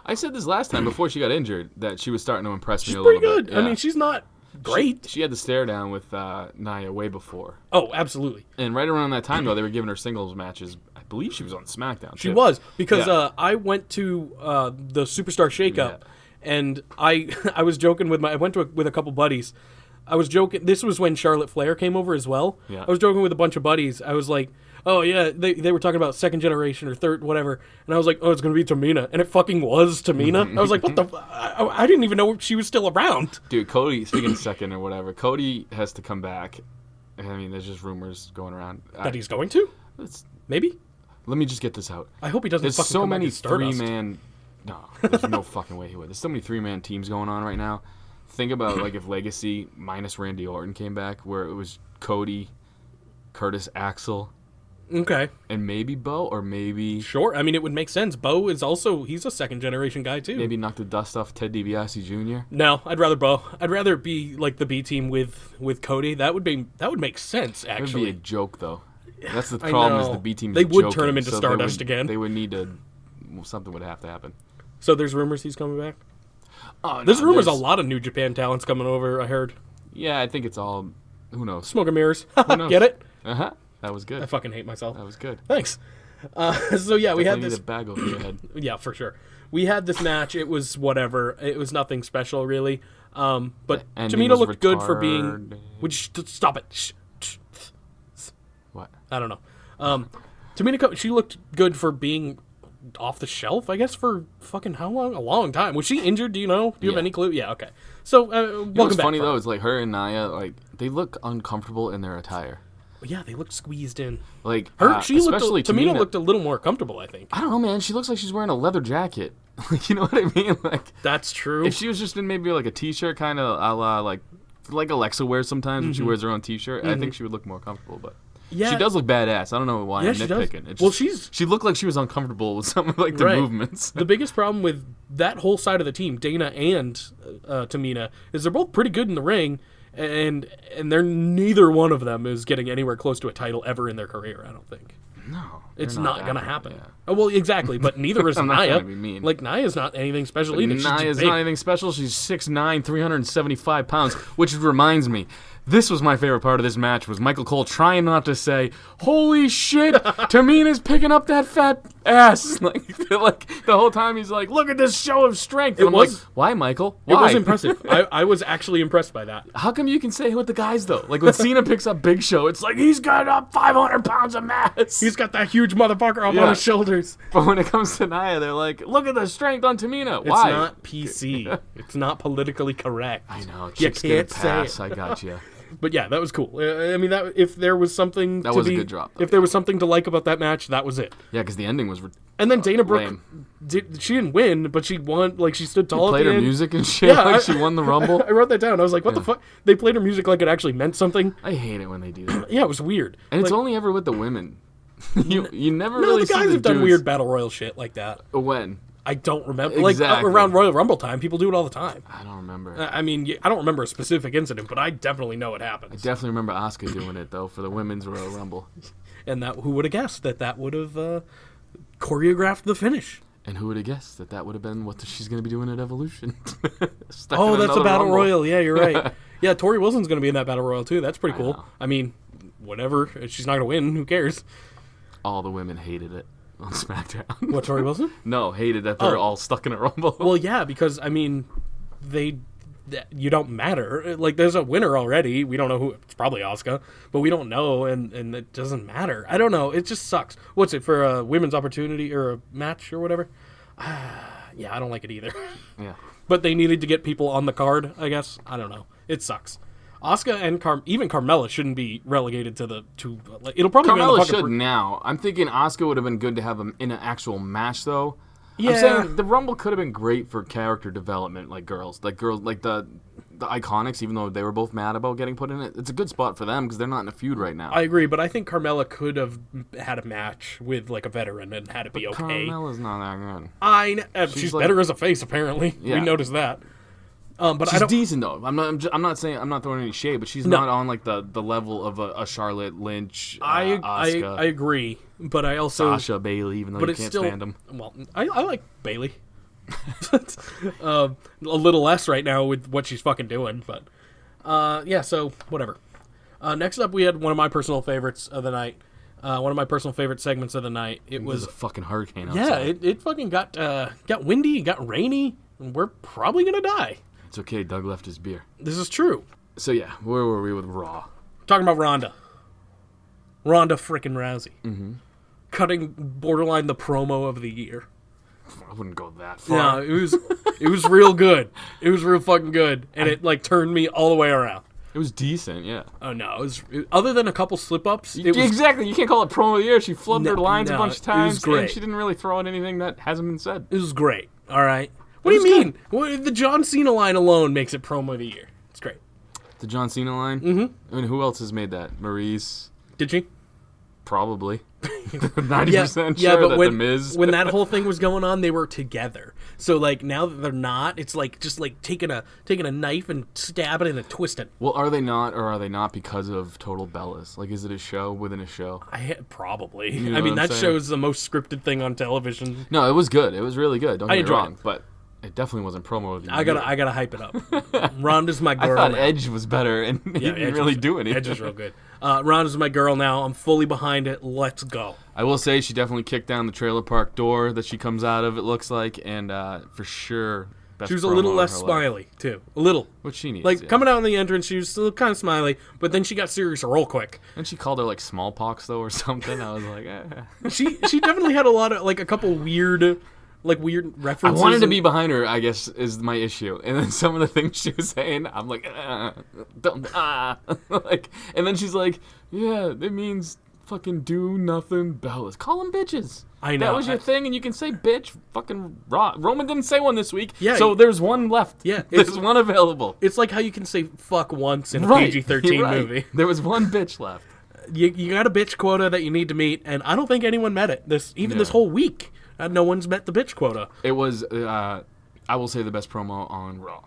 I said this last time before she got injured, that she was starting to impress She's me a little pretty good. bit. I Yeah. mean, she's not great. She had the stare down with Nia way before. Oh, absolutely. And right around that time, though, they were giving her singles matches. I believe she was on SmackDown. She too. was, because Yeah. I went to the Superstar Shakeup, Yeah. and I was joking with I went to with a couple buddies. I was joking. This was when Charlotte Flair came over as well. Yeah. I was joking with a bunch of buddies. I was like, oh, yeah, they were talking about second generation or third, whatever. And I was like, oh, it's going to be Tamina. And it fucking was Tamina. I was like, what the... I didn't even know she was still around. Dude, Cody, speaking of second or whatever, Cody has to come back. I mean, there's just rumors going around. That he's going to? Maybe? Let me just get this out. I hope he doesn't There's fucking so come many back as Stardust. three-man... No, there's no fucking way he would. There's so many three-man teams going on right now. Think about, like, if Legacy minus Randy Orton came back, where it was Cody, Curtis Axel, Okay. and maybe Bo, or maybe Sure. I mean, it would make sense. Bo is also... He's a second generation guy, too. maybe knock the dust off Ted DiBiase Jr. No, I'd rather Bo. I'd rather be like the B team with Cody. That would make sense It would actually. be a joke, though. That's the I problem, is know. the B team. They would joking, turn him into so Stardust again. They would need to. Something would have to happen. So there's rumors he's coming back. Oh, There's rumors a lot of New Japan talents coming over. I heard. Yeah, I think it's all. Who knows? Smoke and mirrors. knows? Get it? Uh huh. That was good. I fucking hate myself. That was good. Thanks. So yeah, we had Definitely need this. a bag over your head. Yeah, for sure. We had this match. It was whatever. It was nothing special really. But The ending Tamina was looked good for being. retarded. Would you stop it? Shh. What? I don't know. Tamina, she looked good for being off the shelf, I guess, for fucking how long? A long time. Was she injured? Do you know? Do you have Yeah. any clue? Yeah, okay. So, You know welcome what's back. funny Fran. though is like her and Nia, like they look uncomfortable in their attire. Yeah, they looked squeezed in. Like Her, she looked. especially Tamina looked a little more comfortable, I think. I don't know, man. She looks like she's wearing a leather jacket. You know what I mean? Like That's true. if she was just in maybe like a t-shirt, kind of a la like Alexa wears sometimes when she wears her own t-shirt, I think she would look more comfortable. But yeah, she does look badass. I don't know why Yeah, I'm she does. nitpicking. It's Well, just- she looked like she was uncomfortable with some of like the Right. movements. The biggest problem with that whole side of the team, Dana and Tamina, is they're both pretty good in the ring, and they're neither one of them is getting anywhere close to a title ever in their career. I don't think. No, It's they're not that gonna good, happen. yeah. Oh, well, exactly, but neither is I'm not Nia. trying to be mean. Like Nia's not anything special either. She's just Nia's big. not anything special. She's 6'9", 375 pounds, which reminds me, this was my favorite part of this match, was Michael Cole trying not to say, holy shit, Tamina's picking up that fat ass. Like the whole time he's like, look at this show of strength. And I'm was- like, why, Michael? It Why? was impressive. I was actually impressed by that. How come you can say it with the guys, though? Like when Cena picks up Big Show, it's like, he's got up 500 pounds of mass. He's got that huge motherfucker up Yeah. on his shoulders. But when it comes to Nia, they're like, look at the strength on Tamina. It's Why? not PC. It's not politically correct. I know. You Chicks get a can't say pass. it. I got you. But yeah, that was cool. I mean, that if there was something That to was a be, good drop, though, if there was something to like about that match, that was it. Yeah, because the ending was And then Dana Brooke, lame. she didn't win, but she won. Like she stood tall. Played at the her end. music and shit Yeah, like she won the Rumble. I wrote that down. I was like, what the fuck? They played her music like it actually meant something. I hate it when they do that. Yeah, it was weird. And it's Like, only ever with the women. you never no, really the see guys the have done dudes. weird battle royal shit like that. When? I don't remember. Like Exactly. around Royal Rumble time, people do it all the time. I don't remember. I mean, I don't remember a specific incident, but I definitely know it happens. Definitely remember Asuka doing it though for the women's Royal Rumble. And that who would have guessed that would have choreographed the finish? And who would have guessed that would have been what she's going to be doing at Evolution? Stuck Oh, in that's a another battle Rumble. royal. Yeah, you're right. Yeah, Tori Wilson's going to be in that battle royal too. That's pretty cool. know. I mean, whatever. She's not going to win. Who cares? All the women hated it on SmackDown. What, Tori Wilson? No, hated that they're Oh. all stuck in a Rumble. Well, yeah, because I mean, you don't matter. Like, there's a winner already. We don't know who. It's probably Asuka, but we don't know, and it doesn't matter. I don't know. It just sucks. What's it for a women's opportunity or a match or whatever? Yeah, I don't like it either. yeah. But they needed to get people on the card, I guess. I don't know. It sucks. Asuka and even Carmella shouldn't be relegated to the two. Like, it'll probably be on Carmella the should fucking now. I'm thinking Asuka would have been good to have him in an actual match, though. Yeah. I'm saying the Rumble could have been great for character development, like girls, like the Iconics. Even though they were both mad about getting put in it, it's a good spot for them because they're not in a feud right now. I agree, but I think Carmella could have had a match with like a veteran and had it be okay. Carmella's not that good. She's like- better as a face, apparently. We Yeah. noticed that. But I She's don't. decent though. I'm not saying I'm not throwing any shade, but she's No. not on like the level of a Charlotte Lynch, I Asuka, agree, but I also. Sasha, Bailey. Even though But you it's can't still. stand them. Well, I like Bailey. A little less right now with what she's fucking doing, but yeah. So whatever. Next up, we had one of my personal favorites of the night. One of my personal favorite segments of the night. It There's was a fucking hurricane yeah. outside. It fucking got windy, got rainy, and we're probably gonna die. It's okay. Doug left his beer. This is true. So yeah, where were we with Raw? Talking about Ronda frickin' Rousey, cutting borderline the promo of the year. I wouldn't go that far. No, it was real good. It was real fucking good, and it like turned me all the way around. It was decent, yeah. Oh no, other than a couple slip ups. It was Exactly. You can't call it promo of the year. She flubbed No, her lines no, a bunch of it times, was great. and she didn't really throw out anything that hasn't been said. it was great. All right. What do you was mean? What, the John Cena line alone makes it promo of the year. It's great. The John Cena line? Mm-hmm. I mean, who else has made that? Maurice? Did she? Probably. 90% Yeah, sure but that when The Miz... when that whole thing was going on, they were together. So like now that they're not, it's like just like taking a knife and stabbing it and twisting. Well, are they not, or are they not because of Total Bellas? Like, is it a show within a show? Probably. know I mean, what I'm that saying? show's the most scripted thing on television. No, it was good. It was really good. Don't I get me enjoyed wrong. it. But it definitely wasn't promo of the I year. gotta hype it up. Ronda's my I girl. thought now. Edge was better, and he Yeah, didn't Edge really was- do anything. Edge is real good. Ronda's my girl now. I'm fully behind it. Let's go. I will say she definitely kicked down the trailer park door that she comes out of, it looks like, and for sure, best She was a promo little of less her life. smiley too. A little. Which she needs. Like yeah. coming out in the entrance, she was still kind of smiley, but then she got serious real quick. And she called her like smallpox though or something. I was like, She definitely had a couple weird I references. wanted to and- be behind her, I guess, is my issue. And then some of the things she was saying, I'm like, don't, like, and then she's like, yeah, it means fucking do nothing, Bellas. Call them bitches. I know. That was your thing, and you can say bitch, fucking raw. Roman didn't say one this week, Yeah, so there's one left. Yeah, there's one available. It's like how you can say fuck once in a Right, PG-13 you're right. movie. There was one bitch left. You got a bitch quota that you need to meet, and I don't think anyone met it. This whole week, no one's met the bitch quota. It was, I will say, the best promo on Raw.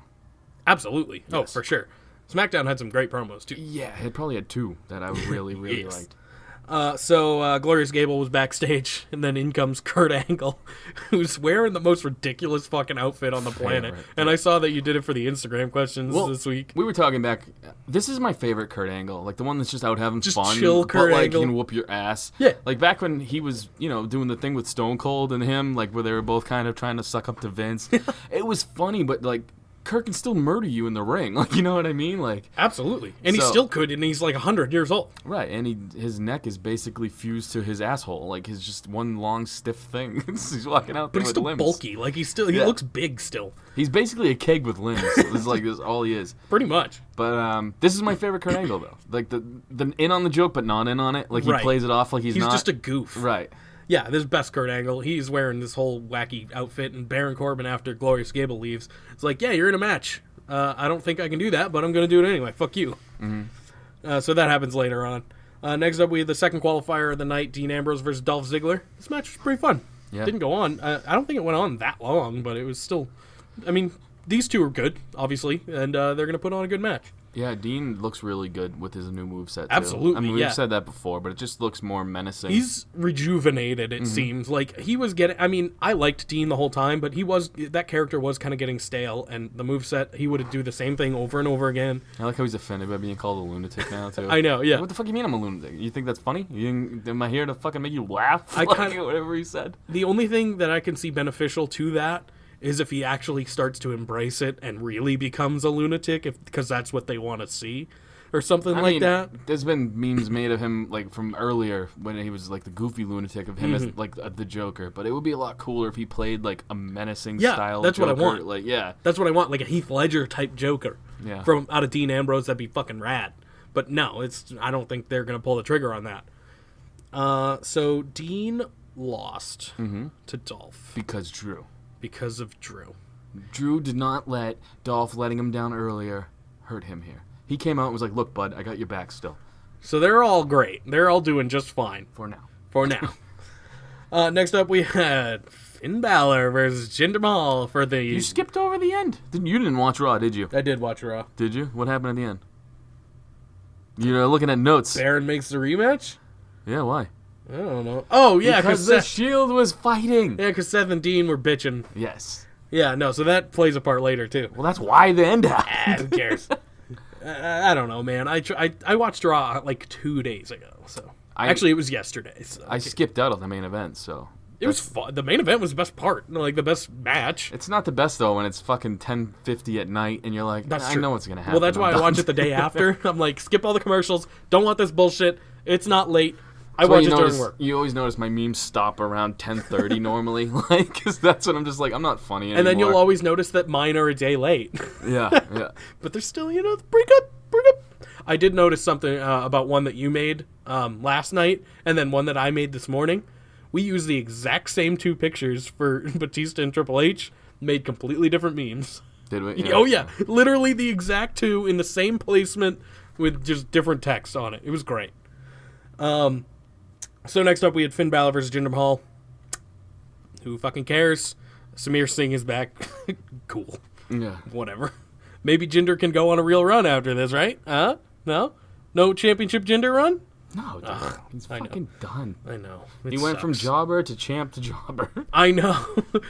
Absolutely. Oh, Yes. for sure. SmackDown had some great promos too. Yeah, it probably had two that I really, really Yes. liked. So Glorious Gable was backstage, and then in comes Kurt Angle, who's wearing the most ridiculous fucking outfit on the planet. Favorite. And I saw that you did it for the Instagram questions this week. We were talking back. This is my favorite Kurt Angle, like the one that's just out having Just fun, chill Kurt but like Angle. he can whoop your ass. Yeah. like back when he was, doing the thing with Stone Cold and him, like where they were both kind of trying to suck up to Vince. It was funny, but like Kurt can still murder you in the ring. Like, you know what I mean? Like, Absolutely. And he So- still could, and he's like 100 years old. right, and his neck is basically fused to his asshole. Like, he's just one long stiff thing. He's walking out there But he's with still limbs. bulky. Like, he Yeah. looks big still. He's basically a keg with limbs. This all he is. Pretty much. But this is my favorite Kurt Angle, though. Like, the in on the joke, but not in on it. Like, he Right. plays it off like he's not. Just a goof. Right. Yeah, this is best Kurt Angle. He's wearing this whole wacky outfit, and Baron Corbin, after Glorious Gable leaves, it's like, yeah, you're in a match. I don't think I can do that, but I'm going to do it anyway. Fuck you. So that happens later on. Next up, we have the second qualifier of the night, Dean Ambrose versus Dolph Ziggler. This match was pretty fun. Yeah. Didn't go on. I don't think it went on that long, but it was still... I mean, these two are good, obviously, and they're going to put on a good match. Yeah, Dean looks really good with his new moveset, too. Absolutely, I mean, yeah. we've said that before, but it just looks more menacing. He's rejuvenated, it seems. Like, he was getting... I mean, I liked Dean the whole time, but that character was kind of getting stale, and the moveset, he would do the same thing over and over again. I like how he's offended by being called a lunatic now, too. I know, yeah. What the fuck you mean I'm a lunatic? You think that's funny? Am I here to fucking make you laugh? I Like, kinda- whatever he said. The only thing that I can see beneficial to that is if he actually starts to embrace it and really becomes a lunatic, because that's what they want to see, or something I like mean, that. There's been memes made of him, like, from earlier, when he was, like, the goofy lunatic of him Mm-hmm. as, like, the Joker. But it would be a lot cooler if he played, like, a menacing Yeah, style that's what I Joker. want. Like, yeah. That's what I want, like a Heath Ledger type Joker. Yeah. From out of Dean Ambrose, that'd be fucking rad. But no, I don't think they're gonna pull the trigger on that. So Dean lost to Dolph Because Drew. because of Drew. Drew did not let Dolph letting him down earlier hurt him here. He came out and was like, look, bud, I got your back still. So they're all great. They're all doing just fine For now. for now. Next up, we had Finn Balor versus Jinder Mahal for the... You skipped over the end. You didn't watch Raw, did you? I did watch Raw. Did you? What happened at the end? You're looking at notes. Baron makes the rematch? Yeah, why? I don't know. Oh, yeah, Because because the Shield was fighting. Seth and Dean were bitching. Yes. Yeah, no, so that plays a part later, too. Well, that's why the end happened. Who cares? I don't know, man. I watched Raw like 2 days ago, so... Actually, it was yesterday. So. I skipped out on the main event, so... It was fun. The main event was the best part. Like, the best match. It's not the best, though, when it's fucking 10:50 at night, and you're like, That's I true. know what's going to happen. Well, that's why I'm I done. watch it the day after. I'm like, skip all the commercials. Don't want this bullshit. It's not late. I That's why watch it during work. You always notice my memes stop around 10:30 normally, like, because that's when I'm just like, I'm not funny anymore. And then you'll always notice that mine are a day late. Yeah, yeah. But they're still, pretty good. Pretty good. I did notice something about one that you made last night, and then one that I made this morning. We used the exact same two pictures for Batista and Triple H, made completely different memes. Did we? Oh, yeah. Literally the exact two in the same placement with just different text on it. It was great. So next up, we had Finn Balor versus Jinder Mahal. Who fucking cares? Samir Singh is back. Cool. Yeah. Whatever. Maybe Jinder can go on a real run after this, right? Huh? No? No championship Jinder run? No, dude. He's I know. fucking done. I know. He went from jobber to champ to jobber. I know.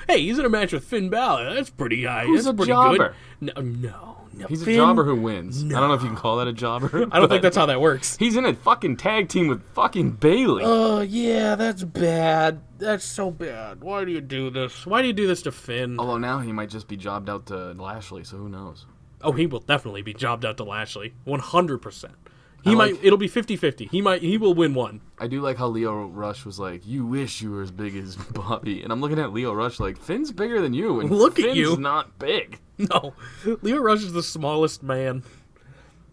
Hey, he's in a match with Finn Balor. That's pretty high. Who's That's a pretty jobber? good. No. He's Finn- a jobber who wins. I don't know if you can call that a jobber. I don't think that's how that works. He's in a fucking tag team with fucking Bailey. Oh, yeah, that's bad. That's so bad. Why do you do this? Why do you do this to Finn? Although now he might just be jobbed out to Lashley, so who knows? Oh, he will definitely be jobbed out to Lashley. 100%. I like- It'll be 50-50. He will win one. I do like how Leo Rush was like, "You wish you were as big as Bobby," and I'm looking at Leo Rush like, "Finn's bigger than you," and Look at Finn's you. not big. No. Leo Rush is the smallest man.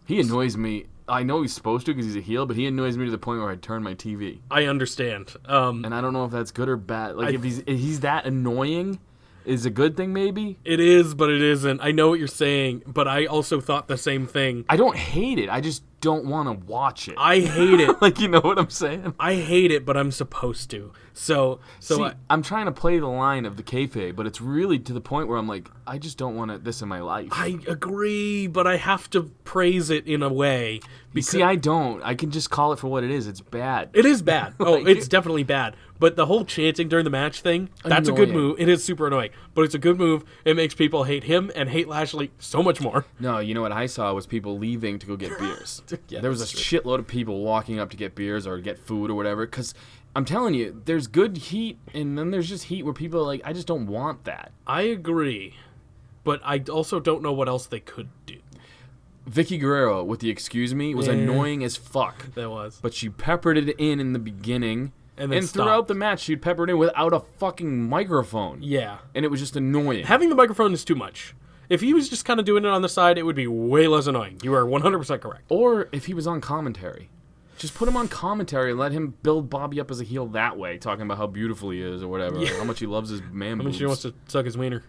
He annoys me. I know he's supposed to because he's a heel, but he annoys me to the point where I turn my TV, I understand. and I don't know if that's good or bad. Like if he's that annoying, is a good thing maybe. It is, but it isn't. I know what you're saying, but I also thought the same thing. I don't hate it. I just don't want to watch it. I hate it. Like, you know what I'm saying? I hate it, but I'm supposed to. So See, I'm trying to play the line of the kayfabe, but it's really to the point where I'm like, I just don't want this in my life. I agree, but I have to praise it in a way. Because See, I don't. I can just call it for what it is. It's bad. it is bad. Oh, Like- it's definitely bad. But the whole chanting during the match thing, that's a good Annoying. move. It is super annoying, but it's a good move. It makes people hate him and hate Lashley so much more. No, you know what I saw was people leaving to go get beers. Yeah, there was a that's shitload of people walking up to get beers or get food or whatever. Because I'm telling you, there's good heat, and then there's just heat where people are like, I just don't want that. I agree. but I also don't know what else they could do. Vicky Guerrero with the excuse me was annoying as fuck. That was. But she peppered it in the beginning. And then throughout stopped. the match, she'd pepper it in without a fucking microphone. Yeah. And it was just annoying. Having the microphone is too much. If he was just kind of doing it on the side, it would be way less annoying. You are 100% correct. Or if he was on commentary. Just put him on commentary and let him build Bobby up as a heel that way, talking about how beautiful he is or whatever, or how much he loves his man I mean, boobs. she wants to suck his wiener.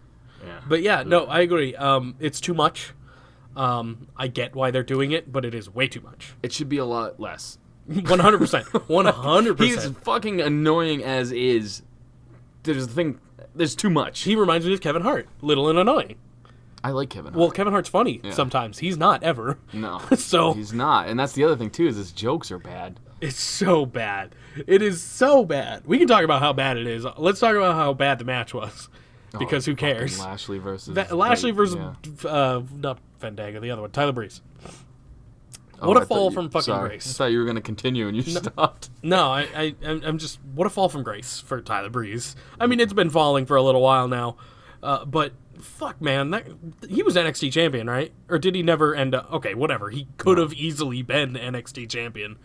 Yeah. But yeah, no, I agree. It's too much. I get why they're doing it, but it is way too much. It should be a lot less. 100%. 100%. He's fucking annoying as is. There's too much. He reminds me of Kevin Hart. Little and annoying. I like Kevin Hart. Well, Kevin Hart's funny sometimes. He's not ever. No. So he's not. And that's the other thing, too, is his jokes are bad. it's so bad. It is so bad. We can talk about how bad it is. Let's talk about how bad the match was. Because who cares? Lashley versus... Lashley versus... yeah. not Fandango, the other one. Tyler Breeze. Oh, What a I thought fall you- from fucking sorry. grace. I thought you were going to continue and you stopped. No, I'm just... What a fall from grace for Tyler Breeze. I mean, it's been falling for a little while now. But, fuck, man. He was NXT champion, right? Or did he never end up... Okay, whatever. He could have easily been NXT champion.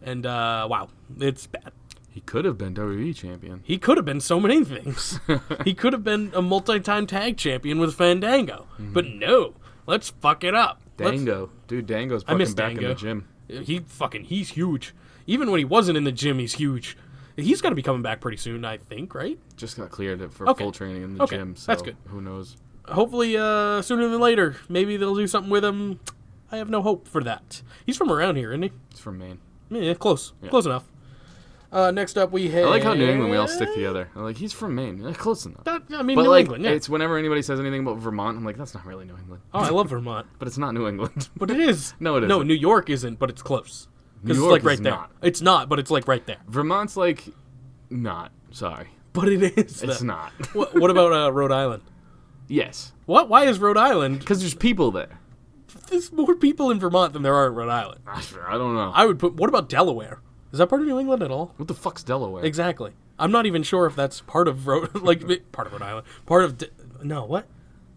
And, wow. It's bad. He could have been WWE champion. He could have been so many things. He could have been a multi-time tag champion with Fandango. But no. Let's fuck it up. Dango. Dude, Dango's I miss fucking back in Dango. the gym. He's huge. Even when he wasn't in the gym, he's huge. He's got to be coming back pretty soon, I think, right? Just got cleared for Okay. full training in the Okay, gym. So that's good. Who knows? Hopefully sooner than later. Maybe they'll do something with him. I have no hope for that. He's from around here, isn't he? It's from Maine. Yeah, close. Yeah. Close enough. Next up, we have... I like how New England, we all stick together. I'm like, he's from Maine. Yeah, close enough. I mean, But, New like, England, yeah. it's whenever anybody says anything about Vermont, I'm like, that's not really New England. Oh, I love Vermont. But it's not New England. But it is. No, it No, isn't. New York isn't, but it's close. New Because it's York like right is there. not. It's not, but it's like right there. Vermont's like, not. Sorry. But it is. It's though. not. What about Rhode Island? Yes. What? Why is Rhode Island? Because there's people there. There's more people in Vermont than there are in Rhode Island. I don't know. I would put... What about Delaware? Is that part of New England at all? What the fuck's Delaware? Exactly. I'm not even sure if that's part of Rhode... part of Rhode Island. Part of... No, what?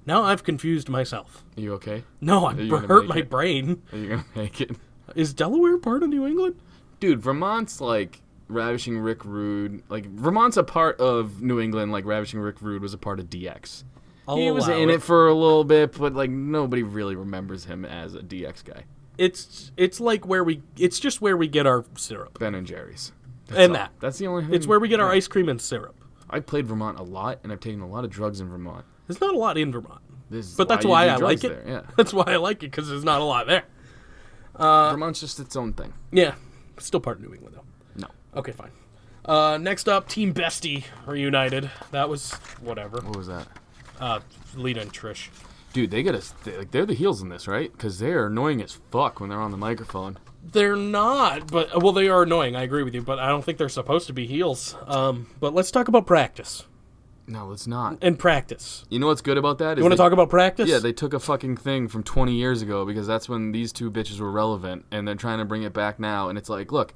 Now I've confused myself. Are you okay? No, Are I've you gonna hurt make my it? brain. Are you gonna make it? Is Delaware part of New England? Dude, Vermont's like Ravishing Rick Rude. Like, Vermont's a part of New England like Ravishing Rick Rude was a part of DX. He was in it for a little bit, but like nobody really remembers him as a DX guy. It's like where we... It's just where we get our syrup. Ben and Jerry's. And that. That's the only thing. It's where we get our ice cream and syrup. I played Vermont a lot, and I've taken a lot of drugs in Vermont. There's not a lot in Vermont. But That's why you I do like drugs it. there, yeah. That's why I like it, because there's not a lot there. Vermont's just its own thing. Yeah. Still part of New England, though. No. Okay, fine. Next up, Team Bestie reunited. That was whatever. What was that? Lita and Trish. Dude, they're the heels in this, right? Because they're annoying as fuck when they're on the microphone. They're not, but well, they are annoying. I agree with you, but I don't think they're supposed to be heels. But let's talk about practice No, it's not. and practice. You know what's good about that? You want to talk about practice? Yeah, they took a fucking thing from 20 years ago because that's when these two bitches were relevant, and they're trying to bring it back now. And it's like, look,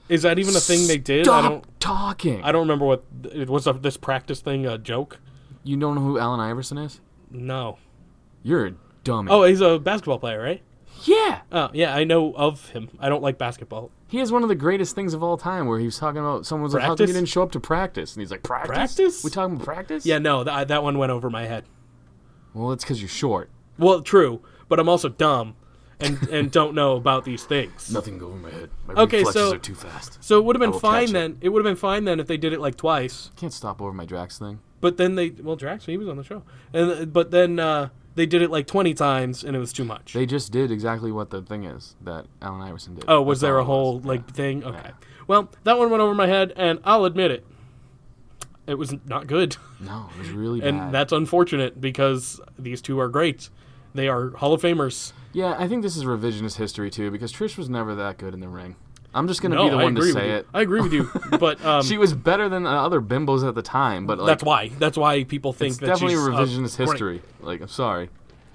Is that even a thing they did? stop talking. I don't remember what it was. This practice thing a joke? You don't know who Allen Iverson is? No. You're a dummy. Oh, he's a basketball player, right? yeah. Oh, yeah, I know of him. I don't like basketball. He has one of the greatest things of all time where he was talking about someone was like, how come Practice? you didn't show up to practice? And he's like, practice? Practice? We talking about practice? Yeah, no, that one went over my head. Well, it's because you're short. Well, true, but I'm also dumb and don't know about these things. Nothing go over my head. My Okay, reflexes so- are too fast. So it would have I been will fine catch it. then. It would have been fine then if they did it like twice. Can't stop over my Drax thing. But then Drax, he was on the show. But then they did it like 20 times and it was too much. They just did exactly what the thing is that Allen Iverson did. Oh, was That's there all a it whole was. like Yeah. thing? Okay. Yeah. Well, that one went over my head and I'll admit it. It was not good. No, it was really bad. And that's unfortunate because these two are great. They are Hall of Famers. Yeah, I think this is revisionist history too because Trish was never that good in the ring. I'm just gonna No, be the I one to agree with say you. it. I agree with you. But She was better than the other bimbos at the time, but like that's why. That's why people think it's that definitely she's revisionist great. history. Like, I'm sorry,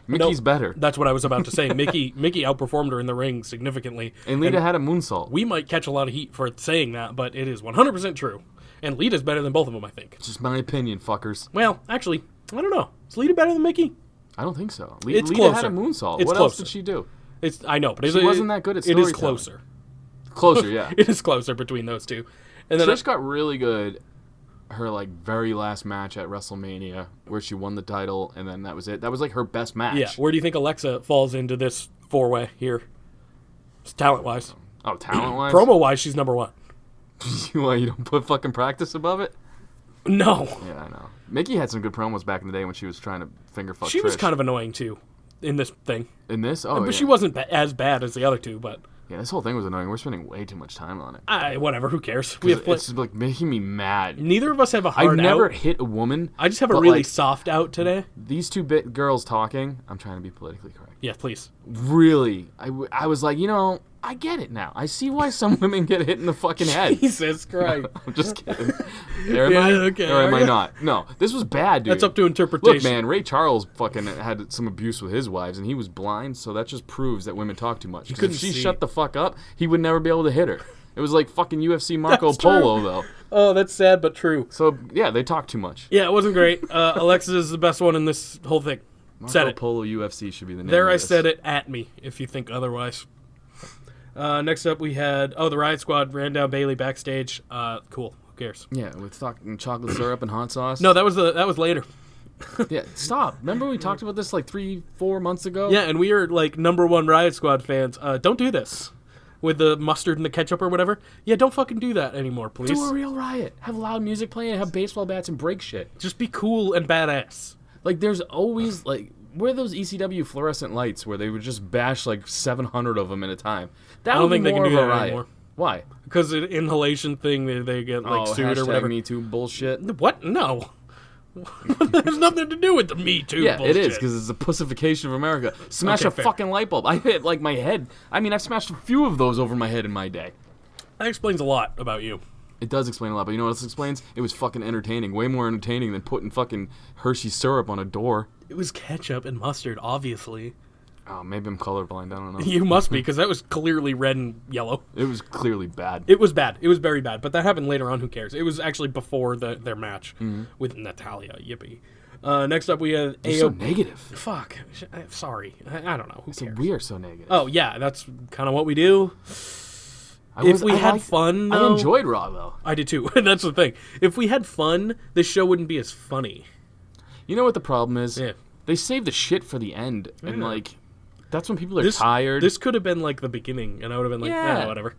Mickey's better, That's what I was about to say. Mickey outperformed her in the ring significantly. and Lita had a moonsault. We might catch a lot of heat for saying that, but it is 100% true. And Lita's better than both of them, I think. It's just my opinion, fuckers. Well, actually, I don't know. Is Lita better than Mickey? I don't think so. It's Lita had closer. a moonsault. It's What else closer. did she do? I know, but She wasn't that good at It is storytelling. closer. Closer, yeah. It is closer between those two. And then Trish got really good her like very last match at WrestleMania where she won the title and then that was it. That was like her best match. yeah, where do you think Alexa falls into this four-way here? Talent-wise. Oh, talent-wise? Promo-wise, she's number one. Why, you don't put fucking practice above it? No. Yeah, I know. Mickey had some good promos back in the day when she was trying to finger fuck She Trish. was kind of annoying, too, in this thing. In this? Oh, But yeah. she wasn't as bad as the other two, but Yeah, this whole thing was annoying. We're spending way too much time on it. whatever, who cares? We have It's like making me mad. Neither of us have a I've hard never out. hit a woman. I just have a but, really like, soft out today. These two girls talking. I'm trying to be politically correct. Yeah, please. Really, I was like, I get it now. I see why some women get hit in the fucking head. Jesus Christ. I'm just kidding. Am Yeah, I? okay, Or am I yeah. not? No, this was bad, dude. That's up to interpretation. Look, man, Ray Charles fucking had some abuse with his wives, and he was blind, so that just proves that women talk too much. 'Cause couldn't if she see. shut the fuck up, he would never be able to hit her. It was like fucking UFC Marco That's true. Polo, though. Oh, that's sad but true. So, yeah, they talk too much. Yeah, it wasn't great. Alexa is the best one in this whole thing. Said Marco it. Polo UFC should be the name There of I this. said it at me, if you think otherwise. Next up we had, the Riot Squad ran down Bailey backstage. Cool. Who cares? Yeah, with fucking chocolate syrup and hot sauce. No, that was later. Yeah, stop. Remember we talked about this like 3-4 months ago? Yeah, and we are like number one Riot Squad fans. Don't do this with the mustard and the ketchup or whatever. Yeah, don't fucking do that anymore, please. Do a real riot. Have loud music playing, have baseball bats and break shit. Just be cool and badass. Like, there's always, like, where are those ECW fluorescent lights where they would just bash, like, 700 of them at a time? That I don't would think be they can more do of a that riot. anymore. Why? Because the inhalation thing, they get like sued or hashtag whatever. Me Too bullshit. What? No. There's nothing to do with the Me Too Yeah, bullshit. it is, because it's a pussification of America. Smash Okay, a fair. fucking light bulb. I hit, like, my head. I mean, I've smashed a few of those over my head in my day. That explains a lot about you. It does explain a lot, but you know what else explains? It was fucking entertaining. Way more entertaining than putting fucking Hershey syrup on a door. It was ketchup and mustard, obviously. Oh, maybe I'm colorblind. I don't know. You must be, because that was clearly red and yellow. It was clearly bad. It was bad. It was very bad. But that happened later on. Who cares? It was actually before their match with Natalia. Yippee. Next up, we had You're so negative. Fuck. Sorry. I don't know. Who So cares? we are so negative. Oh, yeah. That's kind of what we do. If we had fun, I though- enjoyed Raw though. I did too. That's the thing. If we had fun, this show wouldn't be as funny. You know what the problem is? Yeah. They save the shit for the end, and Yeah. like, that's when people are tired. This could have been like the beginning, and I would have been like, Yeah. whatever.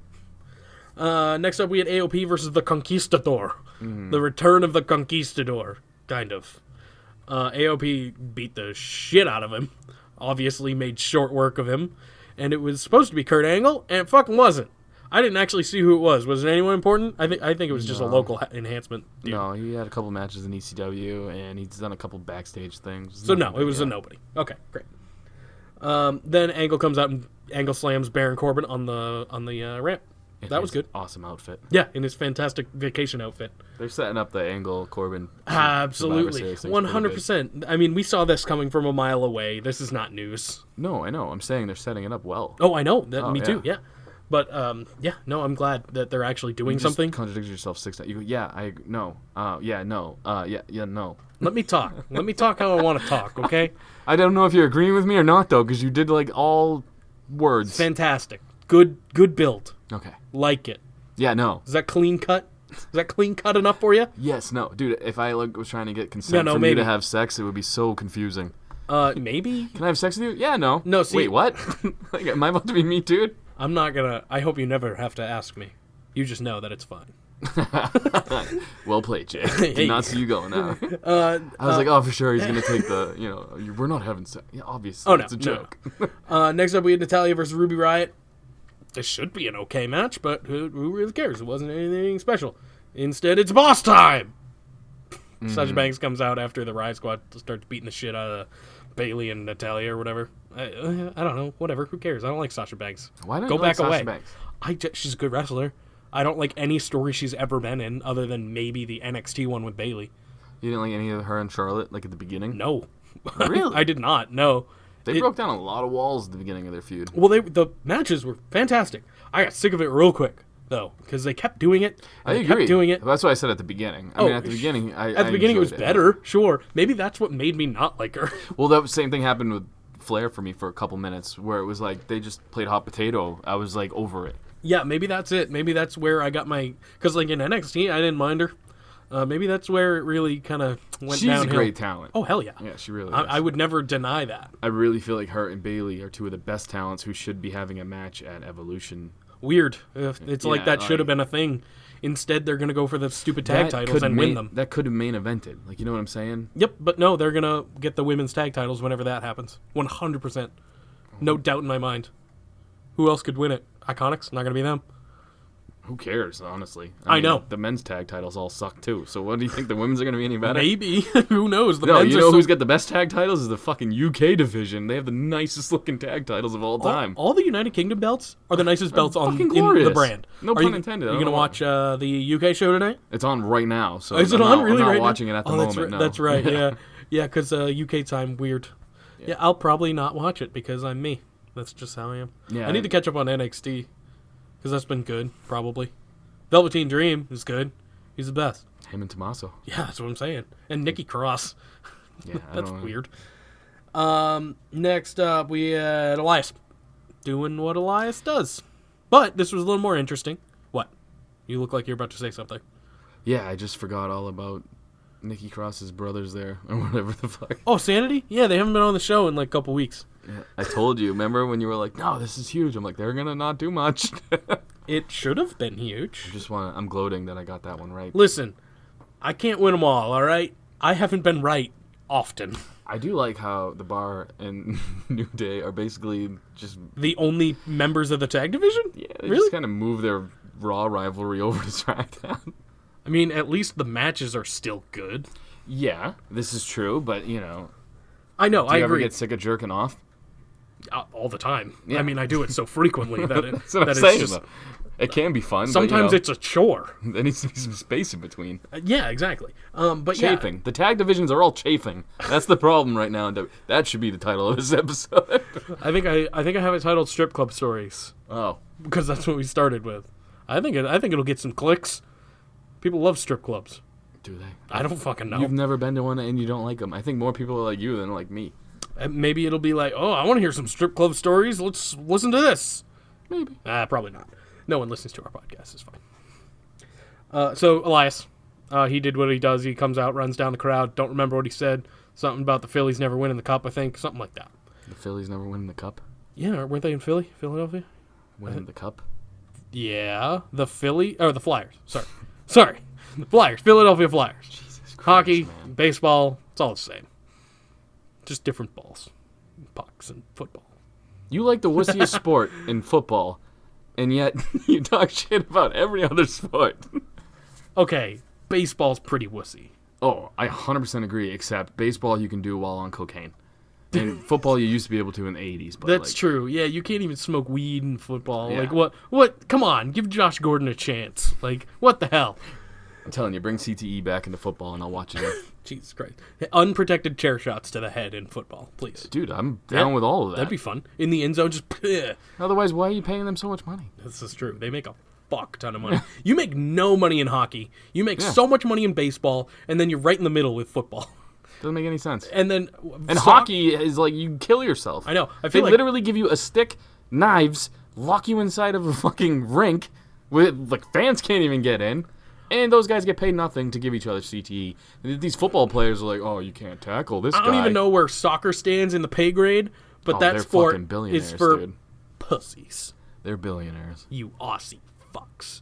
Next up, we had AOP versus the Conquistador. The return of the Conquistador, kind of. AOP beat the shit out of him. Obviously made short work of him. And it was supposed to be Kurt Angle, and it fucking wasn't. I didn't actually see who it was. Was it anyone important? I think it was just a local enhancement. deal. No, he had a couple matches in ECW, and he's done a couple backstage things. So no, it was a nobody. Okay, great. Then Angle comes out and Angle slams Baron Corbin on the ramp. That was good. Awesome outfit. Yeah, in his fantastic vacation outfit. They're setting up the Angle Corbin. Absolutely, Survivor Series thing's pretty 100%. I mean, we saw this coming from a mile away. This is not news. good. No, I know. I'm saying they're setting it up well. Oh, I know that. Oh, Me yeah. too. Yeah, but yeah, no, I'm glad that they're actually doing You just something. contradicted yourself 6 times. You go, yeah, no. Yeah, no. Yeah, no. Let me talk. Let me talk how I want to talk. Okay. I don't know if you're agreeing with me or not, though, because you did, like, all words. Fantastic. Good build. Okay. Like it. Yeah, no. Is that clean cut? Is that clean cut enough for you? Yes, no. Dude, if I like, was trying to get consent no, from you maybe. to have sex, it would be so confusing. Maybe. Can I have sex with you? Yeah, no. No, see- Wait, what? Like, am I about to be me too? I'm not gonna. I hope you never have to ask me. You just know that it's fun. Well played, Jay. Hey. Did not see you going now. I was like, oh, for sure, he's going to take the, we're not having sex. Yeah, obviously, Oh, no, it's a no. joke. Next up, we had Natalia versus Ruby Riott. This should be an okay match, but who really cares? It wasn't anything special. Instead, it's boss time! Sasha Banks comes out after the Riot Squad starts beating the shit out of Bailey and Natalia or whatever. I don't know. Whatever. Who cares? I don't like Sasha Banks. Why don't Go you like back away. Sasha Banks? She's a good wrestler. I don't like any story she's ever been in other than maybe the NXT one with Bailey. You didn't like any of her and Charlotte, like, at the beginning? No. Really? I did not. No. They broke down a lot of walls at the beginning of their feud. Well, the matches were fantastic. I got sick of it real quick. though, because they kept doing it. I They agree. kept doing it. That's what I said at the beginning. I mean, at the beginning, At the beginning, it was enjoyed better. Sure, maybe that's what made me not like her. Well, that same thing happened with Flair for me for a couple minutes, where it was like they just played hot potato. I was like over it. Yeah, maybe that's it. Maybe that's where I got my... Because, like, in NXT, I didn't mind her. Maybe that's where it really kind of went She's downhill. a great talent. Oh, hell yeah. Yeah, she really is. I would never deny that. I really feel like her and Bailey are two of the best talents who should be having a match at Evolution. Weird. It's like Yeah, that should have like- been a thing. Instead, they're going to go for the stupid tag titles and win them. That could have main evented. Like, you know what I'm saying? Yep, but no, they're going to get the women's tag titles whenever that happens. 100%. No doubt in my mind. Who else could win it? Iconics? Not going to be them. Who cares, honestly? I mean, know. The men's tag titles all suck, too. So what do you think, the women's are going to be any better? Maybe. Who knows? The No, men's you are know so- who's got the best tag titles is the fucking UK division. They have the nicest looking tag titles of all time. All the United Kingdom belts are the nicest belts on fucking in the glorious. brand. No Are pun you, intended. I Are you don't going to know. watch the UK show tonight? It's on right now. So Is it I'm on not, really I'm not right watching now? it at the That's moment. right, No. That's right. Yeah, yeah, because UK time weird. Yeah, I'll probably not watch it because I'm me. That's just how I am. Yeah, I need to catch up on NXT because that's been good. Probably Velveteen Dream is good. He's the best. Him and Tommaso. Yeah, that's what I'm saying. And Nikki Cross. Yeah, That's I don't know. weird. Next up, we had Elias doing what Elias does. But this was a little more interesting. What? You look like you're about to say something. Yeah, I just forgot all about Nikki Cross's brothers there, or whatever the fuck. Oh, Sanity? Yeah, they haven't been on the show in like a couple weeks. Yeah, I told you. Remember when you were like, "No, this is huge." I'm like, "They're gonna not do much." It should have been huge. I'm gloating that I got that one right. Listen, I can't win them all right? I haven't been right often. I do like how the Bar and New Day are basically just The only members of the tag division? they Really? just kind of move their Raw rivalry over to SmackDown. I mean, at least the matches are still good. Yeah, this is true, but you know, I know, do I you ever agree. get sick of jerking off? All the time. Yeah. I mean, I do it so frequently that, That's what I'm it's saying. just... Though. It can be fun. Sometimes but, it's a chore. there needs to be some space in between. Yeah, exactly. But Chafing. The tag divisions are all chafing. That's the problem right now. That should be the title of this episode. yeah, I think I have it titled "Strip Club Stories" Oh, because that's what we started with. I think it'll get some clicks. People love strip clubs. do they? I don't fucking know. You've never been to one and you don't like them. I think more people are like you than like me. Maybe it'll be like, oh, I want to hear some strip club stories. Let's listen to this. Maybe. Probably not. No one listens to our podcast. It's fine. So Elias, he did what he does. He comes out, runs down the crowd. Don't remember what he said. Something about the Phillies never winning the cup. I think something like that. The Phillies never winning the cup. Yeah, weren't they in Philadelphia? Winning the cup. Yeah, the Flyers. Sorry, the Flyers, Philadelphia Flyers. Jesus Christ, Hockey, man. baseball, it's all the same. Just different balls, pucks, and football. You like the wussiest sport in football, and yet you talk shit about every other sport. Okay, baseball's pretty wussy. Oh, I 100% agree, except baseball you can do while on cocaine. And football you used to be able to in the 80s. But That's like, true. Yeah, you can't even smoke weed in football. Yeah. Like, what? Come on, give Josh Gordon a chance. Like, what the hell? I'm telling you, bring CTE back into football and I'll watch it. Jesus Christ. Unprotected chair shots to the head in football, please. Dude, I'm down with all of that. That'd be fun. In the end zone, just... Otherwise, why are you paying them so much money? This is true. They make a fuck ton of money. You make no money in hockey. You make Yeah. so much money in baseball, and then you're right in the middle with football. Doesn't make any sense. And then... And hockey is like you kill yourself. I know. I They feel like... literally give you a stick, knives, lock you inside of a fucking rink with like fans can't even get in. And those guys get paid nothing to give each other CTE. These football players are like, oh, you can't tackle this guy. I don't even know where soccer stands in the pay grade, but Oh, that's they're for... fucking billionaires, is for dude. pussies. They're billionaires. You Aussie fucks.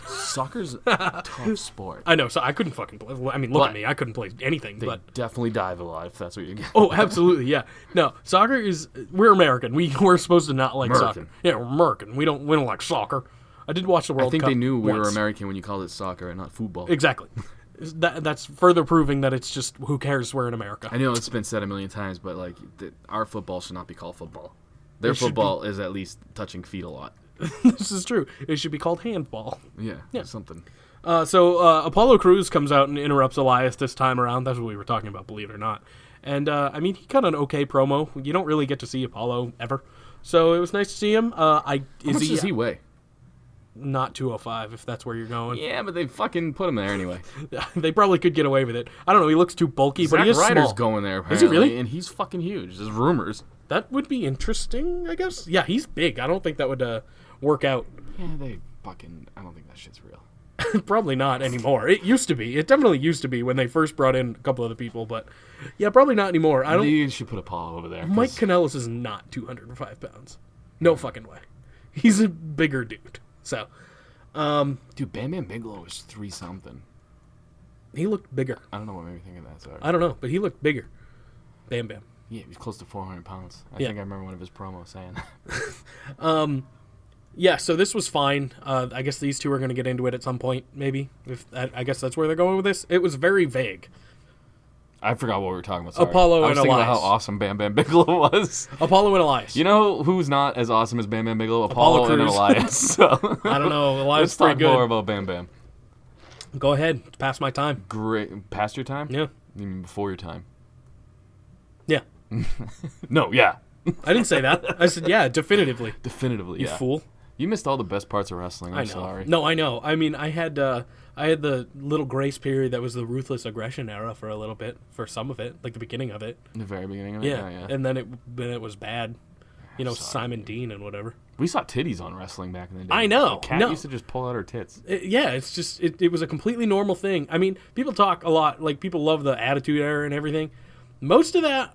Soccer's a tough sport. I know, so I couldn't fucking play. I mean, look But- at me. I couldn't play anything, They but... definitely dive a lot if that's what you get. Oh, absolutely, yeah. No, soccer is... We're American. We're supposed to not like American. soccer. Yeah, we're American. We don't like soccer. I did watch the World I think Cup they knew we were once. American when you called it soccer and not football. Exactly. That's further proving that it's just, who cares, we're in America. I know it's been said a million times, but like our football should not be called football. Their It should football is at least touching feet a lot. This is true. It should be called handball. Yeah, something. So Apollo Crews comes out and interrupts Elias this time around. That's what we were talking about, believe it or not. And, I mean, he cut an okay promo. You don't really get to see Apollo ever. So it was nice to see him. How much does he weigh? not 205 if that's where you're going. Yeah, but they fucking put him there anyway. They probably could get away with it. I don't know. He looks too bulky, but Zack he is Ryder's small. going there, apparently. Is he really? And he's fucking huge. There's rumors. That would be interesting, I guess. Yeah, he's big. I don't think that would work out. Yeah, I don't think that shit's real. Probably not anymore. It used to be. It definitely used to be when they first brought in a couple other people, but yeah, probably not anymore. I don't. You should put Apollo over there. Mike Kanellis is not 205 pounds. No fucking way. He's a bigger dude. So, Dude, Bam Bam Bigelow was 3 something. he looked bigger. I don't know what made me think of that. Sorry. I don't know, but he looked bigger. Bam Bam. Yeah, he was close to 400 pounds. I Yeah. think I remember one of his promos saying that. Yeah, so this was fine. I guess these two are going to get into it at some point, maybe. I guess that's where they're going with this. It was very vague. I forgot what we were talking about. Sorry. Apollo I was and thinking about Elias. how awesome Bam Bam Bigelow was. Apollo and Elias. You know who's not as awesome as Bam Bam Bigelow? Apollo and Crews. Elias. So I don't know. Elias let's is pretty talk good. more about Bam Bam. Go ahead. Pass my time. Great. Past your time? Yeah. You mean before your time? Yeah. No, yeah. I didn't say that. I said, yeah, definitively. Definitively, You yeah. fool. You missed all the best parts of wrestling. I'm I know. sorry. No, I know. I mean, I had the little grace period that was the ruthless aggression era for a little bit, for some of it, like the beginning of it. The very beginning of it? Yeah. Yeah. And then it was bad. You know, Simon Dean and whatever. We saw titties on wrestling back in the day. I know. Kat No. used to just pull out her tits. Yeah, it's just it was a completely normal thing. I mean, people talk a lot, like people love the Attitude Era and everything. Most of that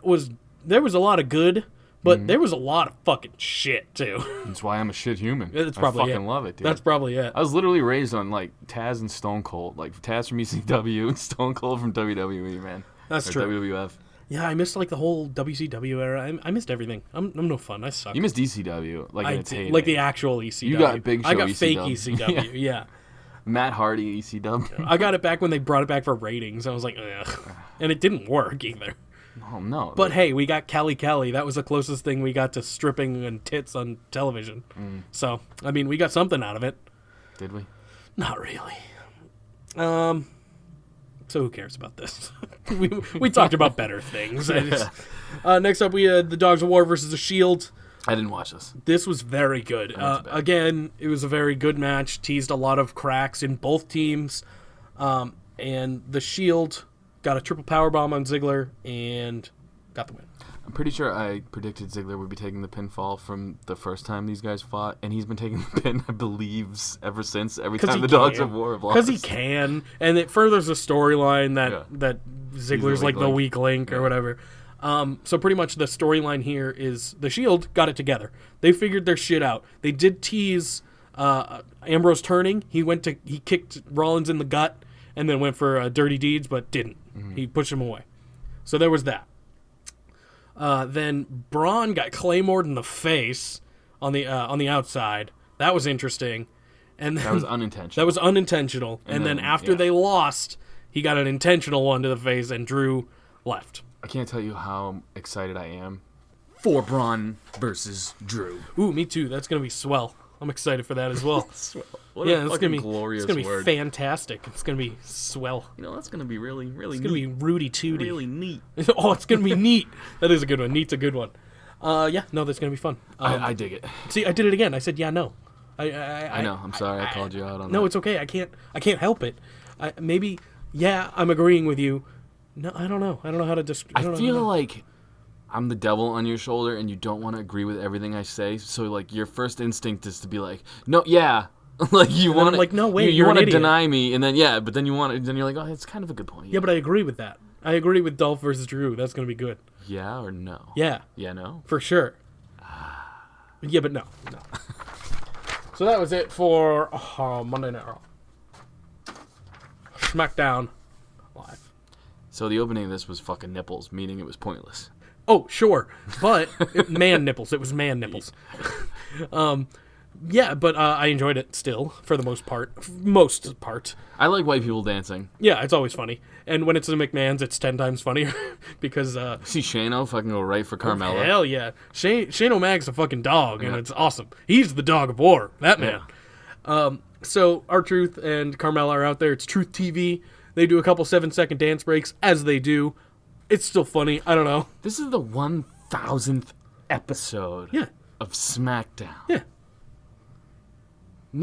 there was a lot of good, but there was a lot of fucking shit too. That's why I'm a shit human. That's probably I fucking love it, dude. That's probably it. I was literally raised on like Taz and Stone Cold, like Taz from ECW and Stone Cold from WWE, man. That's Or true. WWF. Yeah, I missed like the whole WCW era. I missed everything. I'm no fun. I suck. You missed ECW, like I in its did, heyday. like the actual ECW. You got Big I Show got fake ECW. ECW. Yeah. Matt Hardy ECW. I got it back when they brought it back for ratings. I was like, ugh. And it didn't work either. Oh no. But hey, we got Kelly Kelly. That was the closest thing we got to stripping and tits on television. So, I mean, we got something out of it. Did we? Not really. So who cares about this? we talked about better things. Next up, we had the Dogs of War versus the Shield. I didn't watch this. This was very good. Again, it was a very good match. Teased a lot of cracks in both teams. And the Shield got a triple powerbomb on Ziggler and got the win. I'm pretty sure I predicted Ziggler would be taking the pinfall from the first time these guys fought, and he's been taking the pin, I believe, ever since. Every time the Dogs of War have lost. Because he can, and it furthers the storyline Yeah. that Ziggler's like the link. weak link or whatever. So pretty much the storyline here is the Shield got it together. They figured their shit out. They did tease Ambrose turning. He kicked Rollins in the gut and then went for dirty deeds, but didn't. He pushed him away. So there was that. Then Braun got Claymored in the face on the outside. That was interesting. And then, That was unintentional. That was unintentional. And then after they lost, he got an intentional one to the face, and Drew left. I can't tell you how excited I am for Braun versus Drew. Ooh, me too. That's gonna be swell. I'm excited for that as well. What yeah, a it's fucking gonna be glorious It's gonna be word. fantastic. It's gonna be swell. You know, that's going to be really, really It's gonna be Rudy Tooty. really neat. Oh, it's gonna be neat. That is a good one. Neat's a good one. Yeah, no, that's gonna be fun. I dig it. See, I did it again. I said, yeah, no. I know. I'm sorry. I called you out on that. No, it's okay. I can't help it. Maybe, yeah, I'm agreeing with you. No, I don't know. I don't know how to describe. I feel like I'm the devil on your shoulder, and you don't want to agree with everything I say. So, like, your first instinct is to be like, no, yeah. Like, you want to. like, no, wait, You you're an want to idiot. deny me, and then, yeah, but then you want to. Then you're like, oh, it's kind of a good point. Yeah, but I agree with that. I agree with Dolph versus Drew. That's gonna be good. Yeah or no? Yeah, Yeah, no? for sure. Yeah, but no. So that was it for Monday Night Raw. Smackdown live. So the opening of this was fucking nipples, meaning it was pointless. Oh, sure, but man nipples. It was man nipples. Yeah, but I enjoyed it still for the most part. I like white people dancing. Yeah, it's always funny, and when it's the McMahons, it's 10 times funnier because See Shano fucking go right for Carmella. hell yeah, Shane O'Mac's a fucking dog, and it's awesome. He's the dog of war. That man. So R-Truth and Carmella are out there. It's Truth TV. They do a couple 7-second dance breaks, as they do. It's still funny. I don't know. This is the 1000th episode Yeah. of SmackDown. Yeah.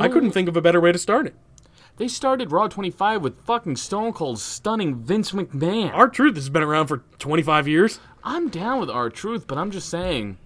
I couldn't think of a better way to start it. They started Raw 25 with fucking Stone Cold stunning Vince McMahon. R-Truth has been around for 25 years. I'm down with R-Truth, but I'm just saying,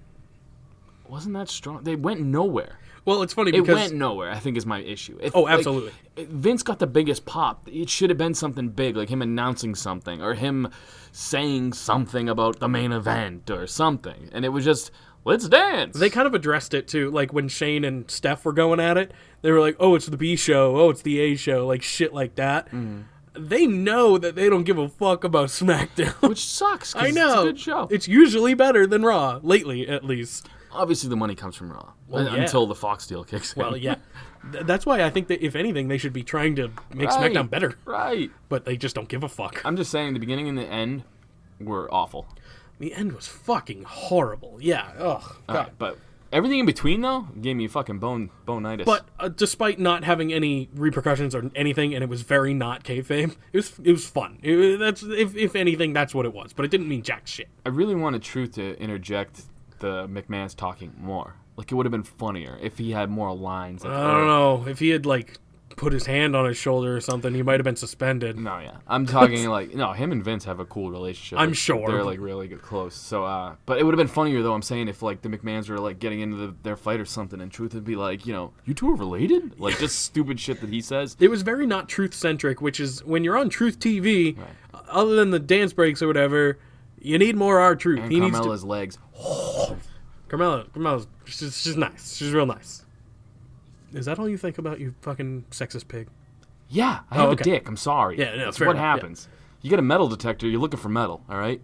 wasn't that strong? They went nowhere. Well, it's funny It because... went nowhere, I think, is my issue. Oh, absolutely. Vince got the biggest pop. It should have been something big, like him announcing something, or him saying something about the main event, or something. And it was just, let's dance. They kind of addressed it, too. Like, when Shane and Steph were going at it, they were like, oh, it's the B show, oh, it's the A show, like, shit like that. Mm-hmm. They know that they don't give a fuck about SmackDown. Which sucks, 'cause I know. it's a good show. It's usually better than Raw, lately, at least. Obviously, the money comes from Raw. Well, yeah. Until the Fox deal kicks in. Well, yeah. That's why I think that, if anything, they should be trying to make SmackDown better. Right. But they just don't give a fuck. I'm just saying, the beginning and the end were awful. The end was fucking horrible. Yeah. Ugh. God. But everything in between, though, gave me fucking bone-itis. But despite not having any repercussions or anything, and it was very not kayfabe, it was fun. If anything, that's what it was. But it didn't mean jack shit. I really wanted Truth to interject the McMahon's talking more. Like, it would have been funnier if he had more lines. Like, I don't know. If he had, like, put his hand on his shoulder or something, he might have been suspended. No, yeah. I'm talking, like, no, him and Vince have a cool relationship. I'm sure. They're, like, really good close. So, but it would have been funnier, though, I'm saying, if, like, the McMahons were, like, getting into their fight or something, and Truth would be like, you know, you two are related? Like, just stupid shit that he says. It was very not Truth-centric, which is, when you're on Truth TV, other than the dance breaks or whatever, you need more R-Truth. And he Carmella's legs. Carmella's she's nice. She's real nice. Is that all you think about, you fucking sexist pig? Yeah, I have okay. a dick. I'm sorry. Yeah, no, that's fair what enough, happens. You get a metal detector, you're looking for metal, all right?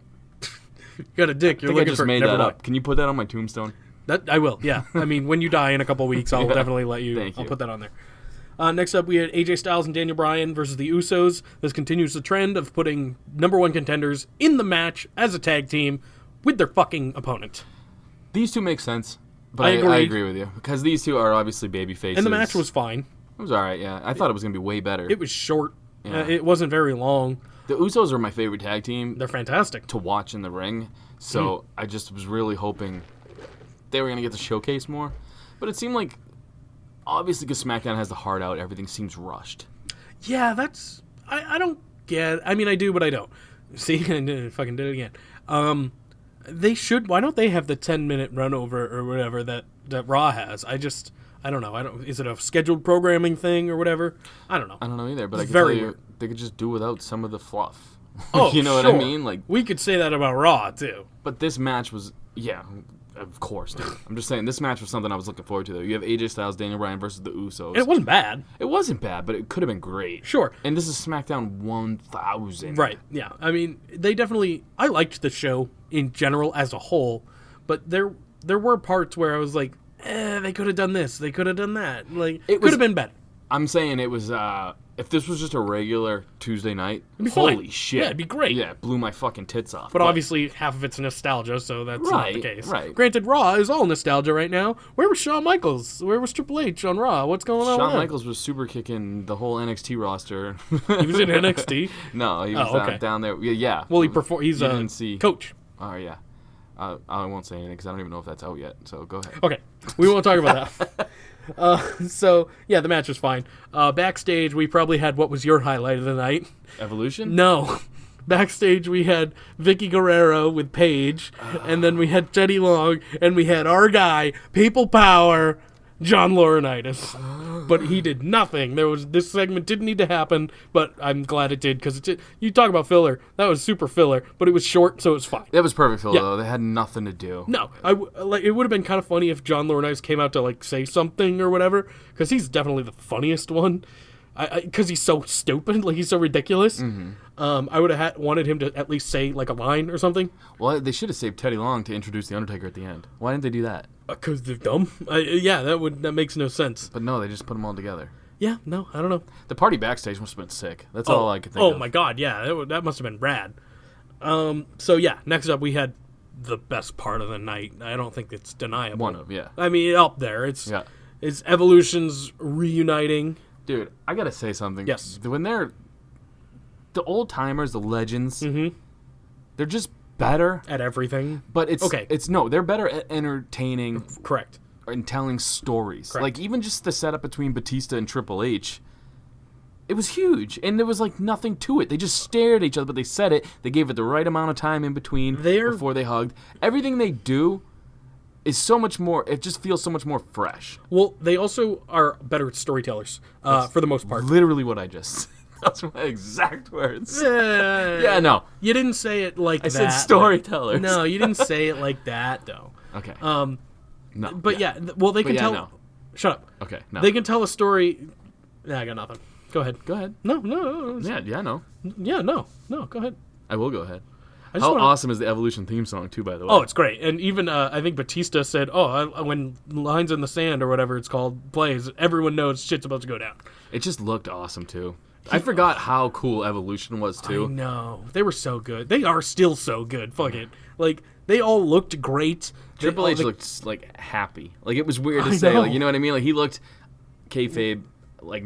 You got a dick. You're I think I looking just for. made Never that mind. up. Can you put that on my tombstone? That I will. Yeah. I mean, when you die in a couple weeks, I'll definitely let you. Thank I'll you. put that on there. Next up, we had AJ Styles and Daniel Bryan versus the Usos. This continues the trend of putting number one contenders in the match as a tag team with their fucking opponent. These two make sense, but I agree. I agree with you because these two are obviously baby faces. And the match was fine. It was all right. Yeah, I thought it was gonna be way better. It was short. Yeah. It wasn't very long. The Usos are my favorite tag team They're fantastic. to watch in the ring, so I just was really hoping they were gonna get to showcase more. But it seemed like, obviously, because SmackDown has the heart out, everything seems rushed. Yeah, that's. I don't get. I mean, I do, but I don't. See, I fucking did it again. They should. Why don't they have the 10-minute run over or whatever that Raw has? I don't know. Is it a scheduled programming thing or whatever? I don't know. I don't know either, but It's I can tell very you weird. they could just do without some of the fluff. Oh, you know sure. what I mean? Like, we could say that about Raw too. but this match was, yeah, of course, dude. I'm just saying this match was something I was looking forward to. Though you have AJ Styles, Daniel Bryan versus the Usos. And it wasn't bad. It wasn't bad, but it could have been great. Sure. And this is SmackDown 1000. Right. Yeah. I mean, they definitely. I liked the show in general as a whole, but there were parts where I was like, they could have done this. They could have done that. Like, it could have been better. I'm saying it was, if this was just a regular Tuesday night, be holy fine. shit. Yeah, it'd be great. Yeah, it blew my fucking tits off. But obviously, half of it's nostalgia, so that's not the Right, case. right. Granted, Raw is all nostalgia right now. Where was Shawn Michaels? Where was Triple H on Raw? What's going on? Shawn with him? Michaels was super kicking the whole NXT roster. He was in NXT. No, he was okay. down there. Yeah. Well, he's You a didn't see. coach. Oh, yeah. I won't say anything because I don't even know if that's out yet. So go ahead. Okay, we won't talk about that. So yeah, the match was fine. Backstage, we probably had what was your highlight of the night? Evolution? No. Backstage, we had Vicky Guerrero with Paige, and then we had Teddy Long, and we had our guy, People Power, John Laurinaitis. But he did nothing. This segment didn't need to happen, but I'm glad it did because you talk about filler. That was super filler, but it was short, so it was fine. That was perfect, Phil, Yeah. though. They had nothing to do. No, it would have been kind of funny if John Laurinaitis came out to like say something or whatever, because he's definitely the funniest one. Because he's so stupid, like he's so ridiculous. Mm-hmm. I would have wanted him to at least say like a line or something. Well, they should have saved Teddy Long to introduce The Undertaker at the end. Why didn't they do that? Because they're dumb. Yeah, that makes no sense. But no, they just put them all together. Yeah, no, I don't know. The party backstage must have been sick. That's all I could think of. Oh my god, yeah, that must have been rad. So yeah, next up we had the best part of the night. I don't think it's deniable. One of, yeah. I mean, up there. It's Yeah. Evolution's reuniting. Dude, I gotta say something. Yes. When they're the old timers, the legends, Mm-hmm. they're just better. At everything. But Okay. they're better at entertaining Correct. in telling stories. Correct. Like, even just the setup between Batista and Triple H, it was huge. And there was, like, nothing to it. They just stared at each other, but they said it. They gave it the right amount of time in between before they hugged. Everything they do is so much more, it just feels so much more fresh. Well, they also are better storytellers, for the most part. Literally what I just said. Those are my exact words. Yeah, no. You didn't say it like I that. said storytellers. No, you didn't say it like that, though. Okay. No. But well, they can tell. no. Shut up. Okay, no. They can tell a story. Nah, I got nothing. Go ahead. Go ahead. No. No. Yeah, no. Go ahead. I will go ahead. I just How wanna- awesome is the Evolution theme song, too, by the way? Oh, it's great. And even I think Batista said, when Lines in the Sand or whatever it's called plays, everyone knows shit's about to go down. It just looked awesome, too. I forgot how cool Evolution was, too. I know. They were so good. They are still so good. Fuck it. Like, they all looked great. Triple H looked, like, happy. Like, it was weird to I say. know. Like, you know what I mean? Like, he looked kayfabe, like...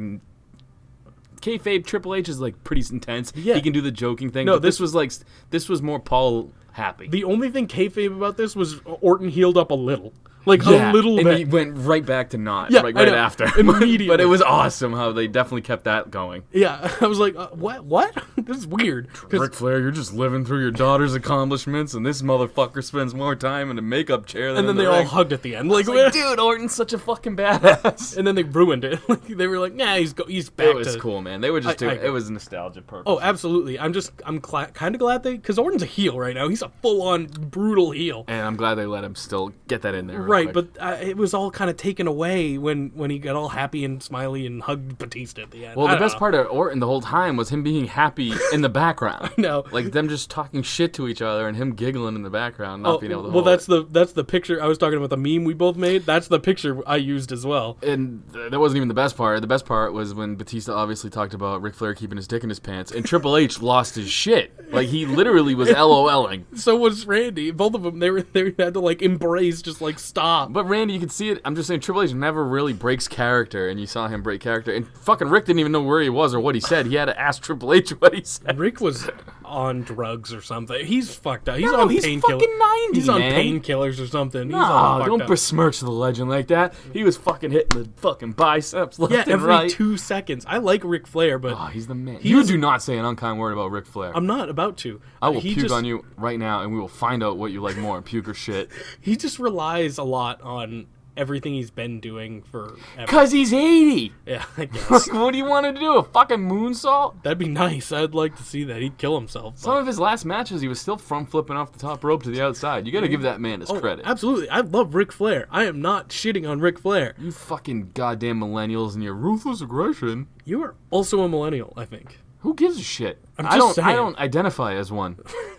Kayfabe Triple H is, like, pretty intense. Yeah. He can do the joking thing. No, but this was, like... This was more Paul happy. The only thing kayfabe about this was Orton healed up a little. Like, Yeah, a little and bit. he went right back to not, Yeah, right I know. after. Immediately. But it was awesome how they definitely kept that going. Yeah, I was like, what? This is weird. 'Cause- Ric Flair, you're just living through your daughter's accomplishments, and this motherfucker spends more time in a makeup chair than and then in they the all ring. hugged at the end. Like, Like, dude, Orton's such a fucking badass. and then they ruined it. Like, they were like, nah, he's back It was to... cool, man. They were just doing I agree. it was nostalgia purpose. Oh, absolutely. I'm kind of glad because Orton's a heel right now. He's a full-on brutal heel. And I'm glad they let him still get that in there. real Right, quick. but it was all kind of taken away when he got all happy and smiley and hugged Batista at the end. Well, I the don't best know. part of Orton the whole time was him being happy in the background. No. Like them just talking shit to each other and him giggling in the background, not being able to well, hold that's the picture I was talking about. The meme we both made. That's the picture I used as well. And that wasn't even the best part. The best part was when Batista obviously talked about Ric Flair keeping his dick in his pants, and Triple H lost his shit. Like he literally was LOLing. So was Randy. Both of them, they had to like embrace, just like stop. But Randy, you could see it. I'm just saying, Triple H never really breaks character, and you saw him break character. And fucking Rick didn't even know where he was or what he said. He had to ask Triple H what he said. Rick was on drugs or something. He's fucked up. He's No, on he's painkillers. fucking 90, He's on man. painkillers or something. He's all No, fucked don't up. besmirch the legend like that. He was fucking hitting the fucking biceps left Yeah, and every right. 2 seconds. I like Ric Flair, but Oh, he's the man. He You was- do not say an unkind word about Ric Flair. I'm not about to. I will He puke just- on you right now, and we will find out what you like more, puke or shit. He just relies a lot on everything he's been doing forever. Cause he's 80. Yeah, I guess. Like, what do you want to do? A fucking moonsault? That'd be nice. I'd like to see that. He'd kill himself. Some of his last matches, he was still front flipping off the top rope to the outside. You got to give that man his credit. Absolutely. I love Ric Flair. I am not shitting on Ric Flair. You fucking goddamn millennials and your ruthless aggression. You are also a millennial, I think. Who gives a shit? I'm I just don't. I saying. don't identify as one.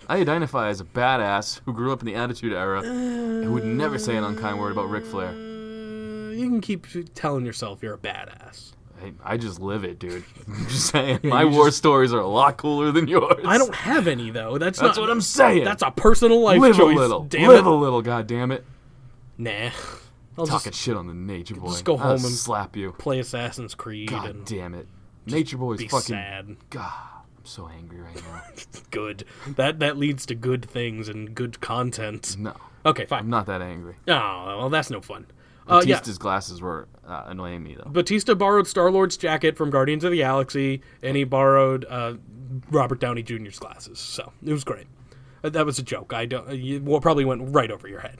I identify as a badass who grew up in the Attitude Era and who would never say an unkind word about Ric Flair. You can keep telling yourself you're a badass. I just live it, dude. I'm just saying. My you war just- stories are a lot cooler than yours. I don't have any, though. That's That's not, what I'm saying. That's a personal life live choice. a little. Damn Live it. a little, goddammit. Nah. I'll Talking just shit on the Nature Boy. just go I'll home and slap you. play Assassin's Creed God and damn it. Nature Boy's be fucking. sad. God, I'm so angry right now. Good. That leads to good things and good content. No, Okay, I'm fine. not that angry. Oh, well, that's no fun. Yeah. Batista's glasses were annoying me though. Batista borrowed Star-Lord's jacket from Guardians of the Galaxy, and he borrowed Robert Downey Jr.'s glasses. So it was great. That was a joke. Probably went right over your head.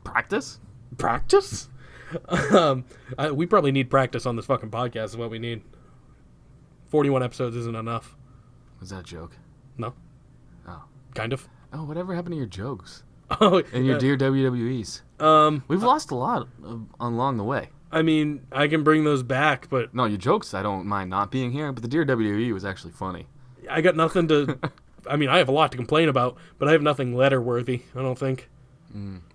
Practice? Practice? We probably need practice on this fucking podcast. Is what we need. 41 episodes isn't enough. Was that a joke? No. Oh. Kind of. Oh, whatever happened to your jokes Oh, and your yeah. dear WWEs? We've lost a lot along the way. I mean, I can bring those back, but No, your jokes I don't mind not being here, but the dear WWE was actually funny. I got nothing to. I mean, I have a lot to complain about, but I have nothing letter worthy. I don't think.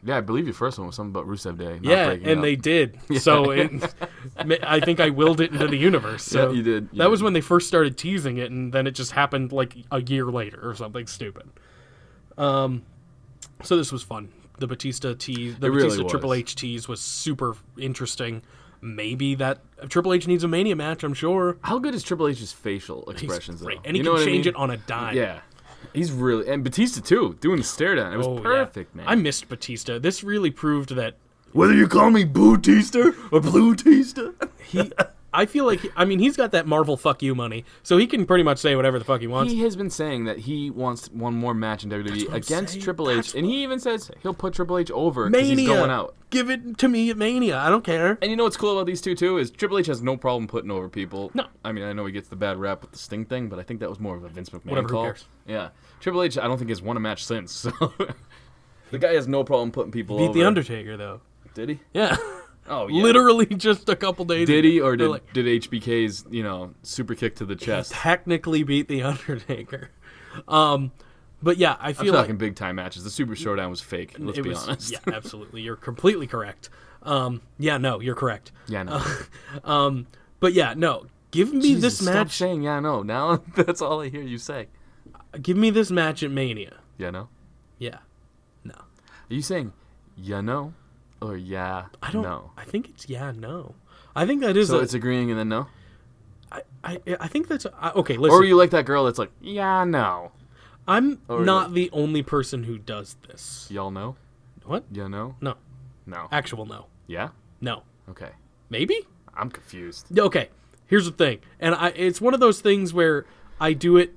Yeah, I believe your first one was something about Rusev Day. Not Yeah, breaking and up. they did. So I think I willed it into the universe. So Yeah, you did. You that was did. when they first started teasing it, and then it just happened like a year later or something stupid. So this was fun. The Batista tease, the It really Batista was. Triple H tease was super interesting. Maybe that Triple H needs a Mania match. I'm sure. How good is Triple H's facial He's expressions great, though? and he You know can what I change mean? it on a dime. Yeah. He's really and Batista too, doing the stare down. It was Oh, yeah. perfect, man. I missed Batista. This really proved that Whether you call me Bootista or Bluetista. I feel like, he's got that Marvel fuck you money, so he can pretty much say whatever the fuck he wants. He has been saying that he wants one more match in WWE against Triple H, and he even says he'll put Triple H over because he's going out. Give it to me at Mania. I don't care. And you know what's cool about these two, too, is Triple H has no problem putting over people. No. I mean, I know he gets the bad rap with the Sting thing, but I think that was more of a Vince McMahon Whatever, who call. cares? Yeah. Triple H, I don't think has won a match since, so... The guy has no problem putting people over. Beat The Undertaker, though. Did he? Yeah. Oh, yeah. Literally just a couple days Did he, or ago. did HBK's, super kick to the chest? Technically beat The Undertaker. But yeah, I I'm feel talking like big time matches. The Super Showdown was fake. Let's be honest. Yeah, absolutely. You're completely correct. Yeah, no, you're correct. Yeah, no. But yeah, no. Give me Jesus, this stop match. saying yeah, no. Now that's all I hear you say. Give me this match at Mania. Yeah, no. Yeah. No. Are you saying yeah, no, or yeah, I don't. no? I think it's yeah, no. I think that is. So it's agreeing and then no. I think that's okay. Listen, Or are you like that girl that's like yeah, no? I'm or not like- the only person who does this. Y'all know? What? Yeah, no, No. no. Actual no. Yeah. No. Okay. Maybe. I'm confused. Okay. Here's the thing, and it's one of those things where I do it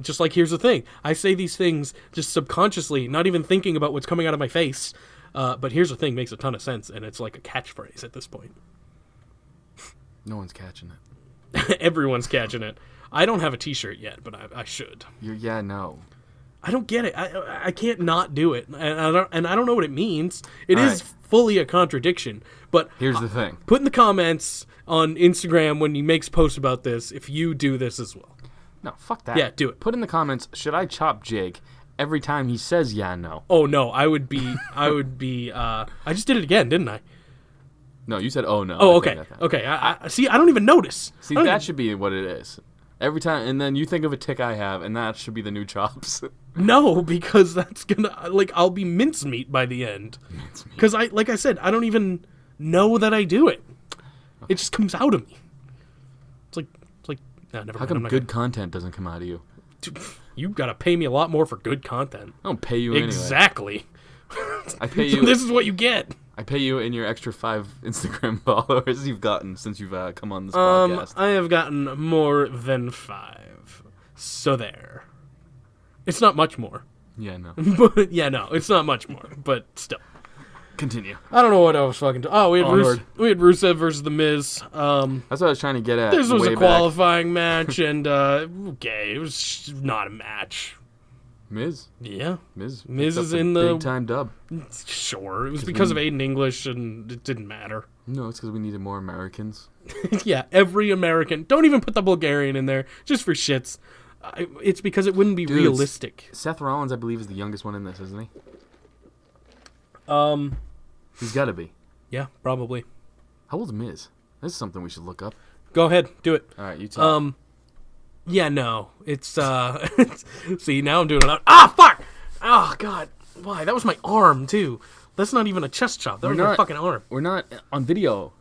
just like here's the thing. I say these things just subconsciously, not even thinking about what's coming out of my face. But here's the thing makes a ton of sense, and it's like a catchphrase at this point. No one's catching it. Everyone's catching it. I don't have a T-shirt yet, but I should. You're yeah, no. I don't get it. I can't not do it, and I don't know what it means. It All is right. fully a contradiction. But Here's the thing. put in the comments on Instagram when he makes posts about this if you do this as well. No, fuck that. Yeah, do it. Put in the comments, should I chop Jake every time he says yeah, no? Oh no, I would be. I just did it again, didn't I? No, you said oh no. Oh, I okay, think that- okay. I see. I don't even notice. See, I don't that even- should be what it is. Every time, and then you think of a tick I have, and that should be the new chops. No, because that's gonna I'll be mincemeat by the end. Because like I said, I don't even know that I do it. It just comes out of me. It's like no, never How mind. come I'm not good content doesn't come out of you? gonna- You gotta pay me a lot more for good content. I don't pay you anyway. Exactly. I pay you. This is what you get. I pay you in your extra 5 Instagram followers you've gotten since you've come on this podcast. I have gotten more than 5. So there. It's not much more. Yeah, no. But yeah, no, it's not much more. But still. Continue. I don't know what I was fucking. We had Onward. Rusev versus The Miz. That's what I was trying to get at. This was way a back. qualifying match, and okay, it was not a match. Miz Yeah, Miz Miz picked is up in the- big time dub. sure. It was because of Aiden English, and it didn't matter. No, it's because we needed more Americans. Yeah, every American. Don't even put the Bulgarian in there, just for shits. It's because it wouldn't be Dude, realistic. Seth Rollins, I believe, is the youngest one in this, isn't he? Um, He's got to be. yeah, probably. How old's Miz? This is something we should look up. Go ahead, do it. All right, you talk. Yeah, no, it's see, now I'm doing it. Ah, fuck! Oh God, why? That was my arm too. That's not even a chest chop. That was my fucking arm. We're not on video.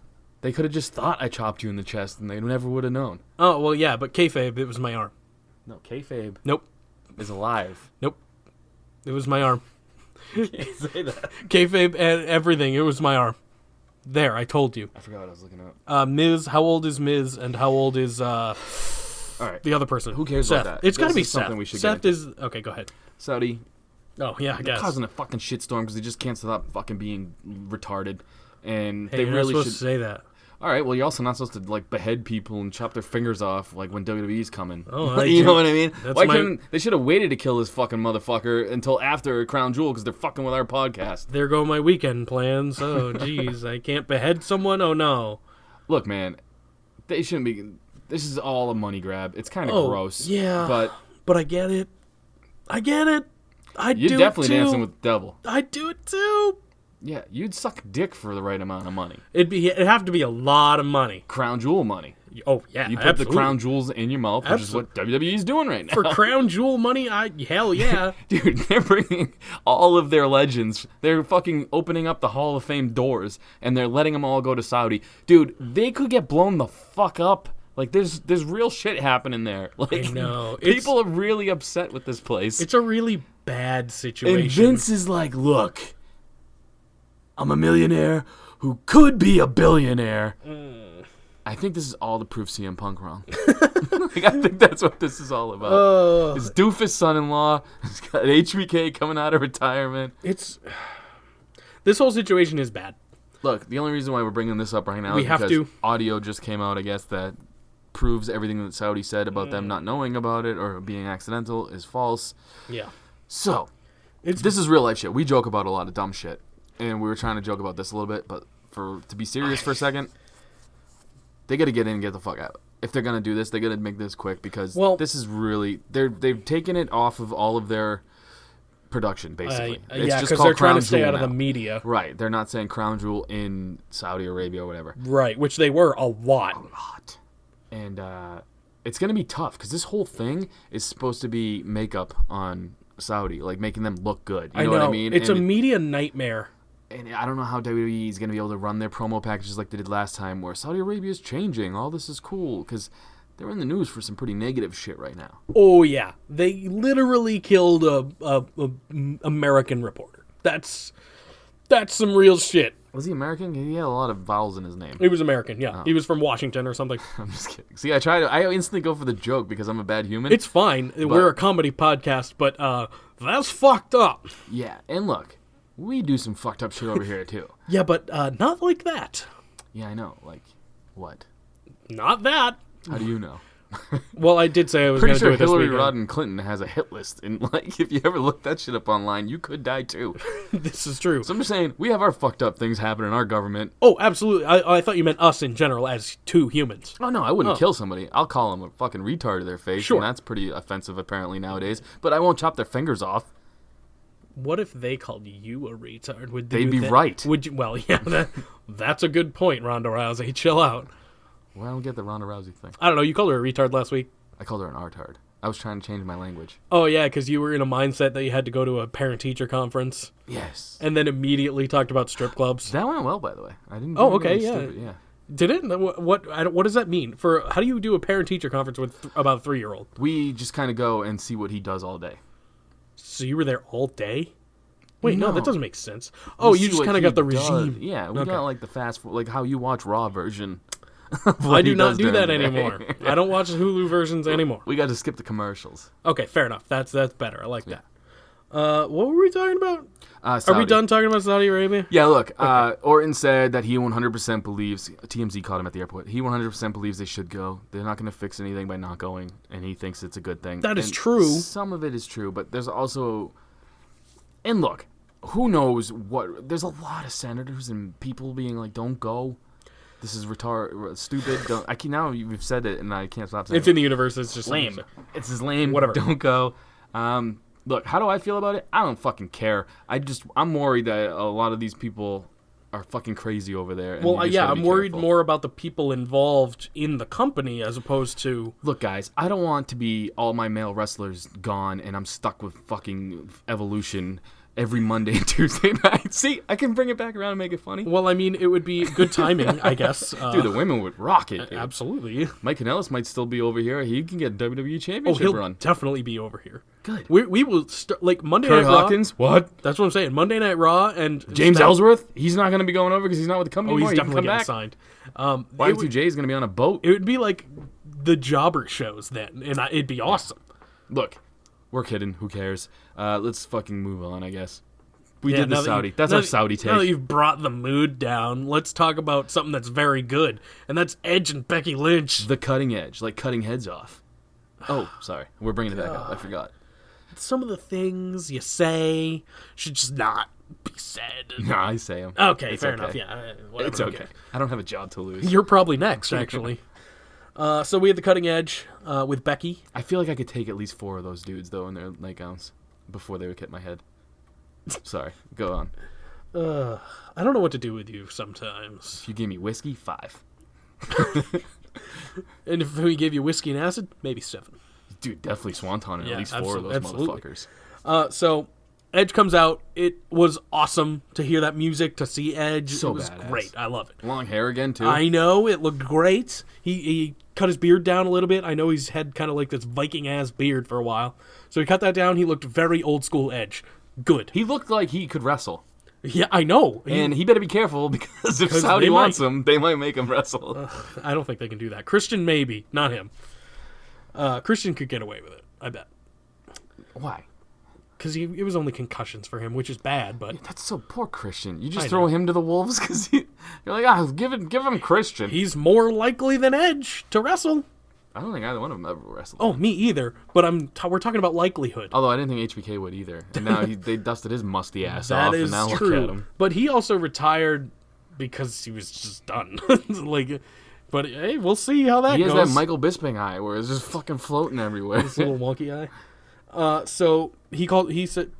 They could have just thought I chopped you in the chest, and they never would have known. Oh well, yeah, but kayfabe, it was my arm. No, kayfabe Nope, is alive. nope, it was my arm. Can't say that. Kayfabe and everything, it was my arm. There, I told you. I forgot what I was looking up. Miz, how old is Miz, and how old is All right, the other person? Who cares Seth. about that? It's got to This be is something Seth. we should Seth get is okay. Go ahead. Saudi. Oh yeah, I They're guess. causing a fucking shitstorm because they just can't stop fucking being retarded, and Hey, they you're not really supposed should. to say that. All right, well, you're also not supposed to like behead people and chop their fingers off like when WWE's coming. Oh, you know what I mean? That's Why my- couldn't they should have waited to kill this fucking motherfucker until after Crown Jewel because they're fucking with our podcast. There go my weekend plans. Oh jeez, I can't behead someone. Oh no. Look, man, they shouldn't be. This is all a money grab. It's kind of gross. Yeah, but I get it. I get it. I you're do definitely it too. dancing with the devil. I do it too. Yeah, you'd suck dick for the right amount of money. It'd have to be a lot of money. Crown Jewel money. Oh yeah, You put absolutely. the crown jewels in your mouth, which is what WWE's doing right now. For crown jewel money. Hell yeah. Dude, they're bringing all of their legends. They're fucking opening up the Hall of Fame doors, and they're letting them all go to Saudi. Dude, they could get blown the fuck up. Like, there's real shit happening there. Like, I know. People are really upset with this place. It's a really bad situation. And Vince is like, look, I'm a millionaire who could be a billionaire. I think this is all to prove CM Punk wrong. Like, I think that's what this is all about. His doofus son-in-law has got HBK coming out of retirement. This whole situation is bad. Look, the only reason why we're bringing this up right now We is have because to. audio just came out, I guess, that proves everything that Saudi said about them not knowing about it or being accidental is false. Yeah. So, this is real life shit. We joke about a lot of dumb shit, and we were trying to joke about this a little bit, but to be serious for a second, they got to get in and get the fuck out. If they're gonna do this, they got to make this quick because this is really they've taken it off of all of their production basically. Yeah, because they're trying to stay out of the media. Right, they're not saying Crown Jewel in Saudi Arabia or whatever. Right, which they were a lot. And it's gonna be tough because this whole thing is supposed to be makeup on Saudi, like making them look good. You know what I mean? It's a media nightmare. And I don't know how WWE is going to be able to run their promo packages like they did last time, where Saudi Arabia is changing. All this is cool, because they're in the news for some pretty negative shit right now. Oh, yeah. They literally killed a American reporter. That's some real shit. Was he American? He had a lot of vowels in his name. He was American, yeah. Oh. He was from Washington or something. I'm just kidding. See, I instantly go for the joke because I'm a bad human. It's fine. We're a comedy podcast, but that's fucked up. Yeah, and look. We do some fucked up shit over here, too. Yeah, but not like that. Yeah, I know. Like, what? Not that. How do you know? Well, I did say I was going to do it this Hillary weekend. Rodham Clinton has a hit list. And, like, if you ever look that shit up online, you could die, too. This is true. So I'm just saying, we have our fucked up things happen in our government. Oh, absolutely. I thought you meant us in general as two humans. Oh, no, I wouldn't kill somebody. I'll call them a fucking retard to their face. Sure. And that's pretty offensive, apparently, nowadays. But I won't chop their fingers off. What if they called you a retard? They'd be right. Would you? Well, yeah, that's a good point, Ronda Rousey. Chill out. Well, I don't get the Ronda Rousey thing. I don't know. You called her a retard last week. I called her an artard. I was trying to change my language. Oh, yeah, because you were in a mindset that you had to go to a parent-teacher conference. Yes. And then immediately talked about strip clubs. That went well, by the way. I didn't. Oh, okay, really yeah. stupid, yeah. Did it? What does that mean? How do you do a parent-teacher conference with about a 3-year-old? We just kind of go and see what he does all day. So you were there all day? Wait, no, that doesn't make sense. We Oh, you see just what kind of he got the does. regime. Yeah, we got like the fast, like how you watch Raw version. I do not do that anymore. I don't watch Hulu versions anymore. We got to skip the commercials. Okay, fair enough. That's better. I like that. What were we talking about? Saudi. Are we done talking about Saudi Arabia? Yeah, look, Orton said that he 100% believes, TMZ caught him at the airport, he 100% believes they should go. They're not going to fix anything by not going, and he thinks it's a good thing. That is true. Some of it is true, but there's also... And look, who knows what... There's a lot of senators and people being like, don't go. This is stupid. Don't. Now you've said it, and I can't stop saying it. It's in the universe. It's just lame. It's just lame. Whatever. Don't go. Look, how do I feel about it? I don't fucking care. I'm worried that a lot of these people are fucking crazy over there. And well, yeah, I'm worried more about the people involved in the company as opposed to... Look, guys, I don't want to be all my male wrestlers gone, and I'm stuck with fucking Evolution every Monday and Tuesday night. See, I can bring it back around and make it funny. Well, I mean, it would be good timing, I guess. Dude, the women would rock it. Dude. Absolutely. Mike Kanellis might still be over here. He can get a WWE Championship he'll run. Definitely be over here. Good. We will start, like, Monday Kurt Night Hawkins? Raw. What? That's what I'm saying. Monday Night Raw and... James Ellsworth? He's not going to be going over because he's not with the company anymore. He's definitely getting back. signed. Y2J is going to be on a boat. It would be like the jobber shows then, and it'd be awesome. Look, we're kidding. Who cares? Let's fucking move on, I guess. We did the Saudi. That's our Saudi take. Now that you've brought the mood down, let's talk about something that's very good, and that's Edge and Becky Lynch. The cutting edge, like cutting heads off. Oh, sorry. We're bringing it back up. I forgot. Some of the things you say should just not be said. No, I say them. Okay, fair enough. Yeah, whatever. It's okay. I don't have a job to lose. You're probably next, actually. So we had the cutting edge with Becky. I feel like I could take at least 4 of those dudes, though, in their nightgowns before they would hit my head. Sorry, go on. I don't know what to do with you sometimes. If you gave me whiskey, 5. And if we gave you whiskey and acid, maybe 7. Dude, definitely Swanton and at least 4 of those motherfuckers. So Edge comes out. It was awesome to hear that music, to see Edge. So it was badass. Great. I love it. Long hair again, too. I know. It looked great. He cut his beard down a little bit. I know he's had kind of like this Viking-ass beard for a while. So he cut that down. He looked very old-school Edge. Good. He looked like he could wrestle. Yeah, I know. And he better be careful because if 'Cause Saudi they wants might. him, they might make him wrestle. I don't think they can do that. Christian, maybe. Not him. Christian could get away with it, I bet. Why? Because it was only concussions for him, which is bad, but That's so poor Christian. You I just know. throw him to the wolves because you're like, give him Christian. he's more likely than Edge to wrestle. I don't think either one of them ever wrestled. Oh, me either. But we're talking about likelihood. Although I didn't think HBK would either. And now they dusted his musty ass That off, is and now look at true. him. But he also retired because he was just done. But hey, we'll see how that He has goes. that Michael Bisping eye where it's just fucking floating everywhere. This little wonky eye. So he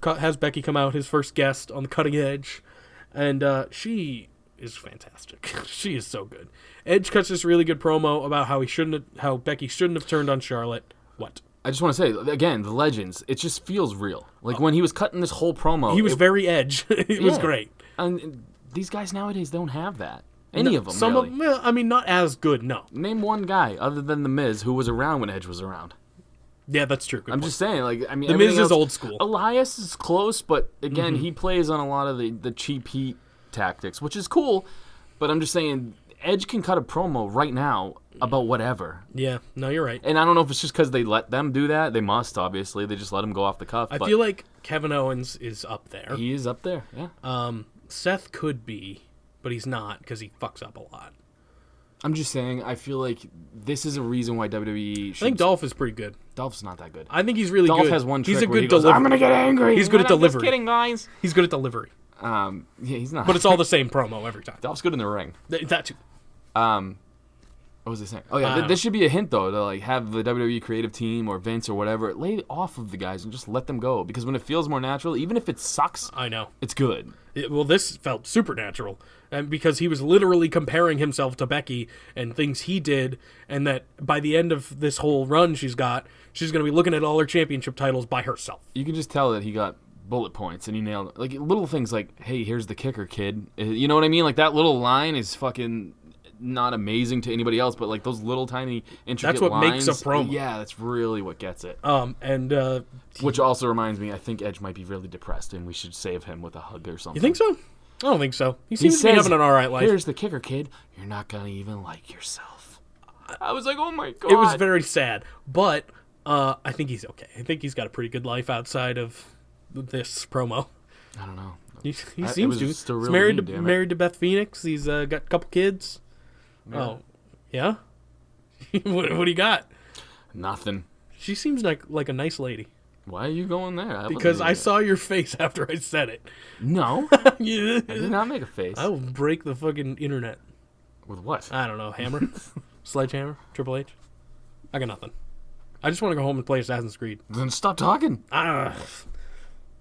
has Becky come out, his first guest on the Cutting Edge, and she is fantastic. She is so good. Edge cuts this really good promo about how Becky shouldn't have turned on Charlotte. What? I just want to say again, the legends. It just feels real. Like when he was cutting this whole promo, He was very Edge. It was Yeah. great. And these guys nowadays don't have that. Any of them, Some really. of them, I mean, not as good. No. Name one guy other than the Miz who was around when Edge was around. Yeah, that's true. Good I'm point. just saying, like, I mean, The Miz everything is else- old school. Elias is close, but again, Mm-hmm. he plays on a lot of the cheap heat tactics, which is cool. But I'm just saying, Edge can cut a promo right now about whatever. Yeah. No, you're right. And I don't know if it's just because they let them do that. They must, obviously. They just let him go off the cuff. I but feel like Kevin Owens is up there. he is up there. Yeah. Seth could be, but he's not because he fucks up a lot. I'm just saying, I feel like this is a reason why WWE should... I think Dolph is pretty good. Dolph's not that good. I think he's really Dolph good. has one trick He's a where good he goes, delivery. I'm going to get angry. He's good at I'm just delivery. kidding, guys. He's good at delivery, Yeah, he's not. but it's all the same promo every time. Dolph's good in the ring. That too. What was I saying? Oh yeah, this should be a hint though to like have the WWE creative team or Vince or whatever lay it off of the guys and just let them go because when it feels more natural, even if it sucks, I know. it's good. Well, this felt supernatural, and because he was literally comparing himself to Becky and things he did, and that by the end of this whole run she's going to be looking at all her championship titles by herself. You can just tell that he got bullet points and he nailed it. Like little things like, "Hey, here's the kicker, kid." You know what I mean? Like that little line is fucking not amazing to anybody else, but like those little tiny intricate That's what lines, makes a promo. Yeah, that's really what gets it. And Which also reminds me, I think Edge might be really depressed, and we should save him with a hug or something. you think so? I don't think so. He seems to be having an all right life. Here's the kicker, kid. You're not gonna even like yourself. I was like, oh my god. It was very sad, but I think he's okay. I think he's got a pretty good life outside of this promo. I don't know. He it seems was to. still He's really married mean, to damn it. married to Beth Phoenix. He's got a couple kids. Oh, yeah. what do you got? Nothing. She seems like a nice lady. Why are you going there? That Because wasn't I it. saw your face after I said it. No. Yeah. I did not make a face. I will break the fucking internet. With what? I don't know. Hammer? Sledgehammer? Triple H? I got nothing. I just want to go home and play Assassin's Creed. Then stop talking.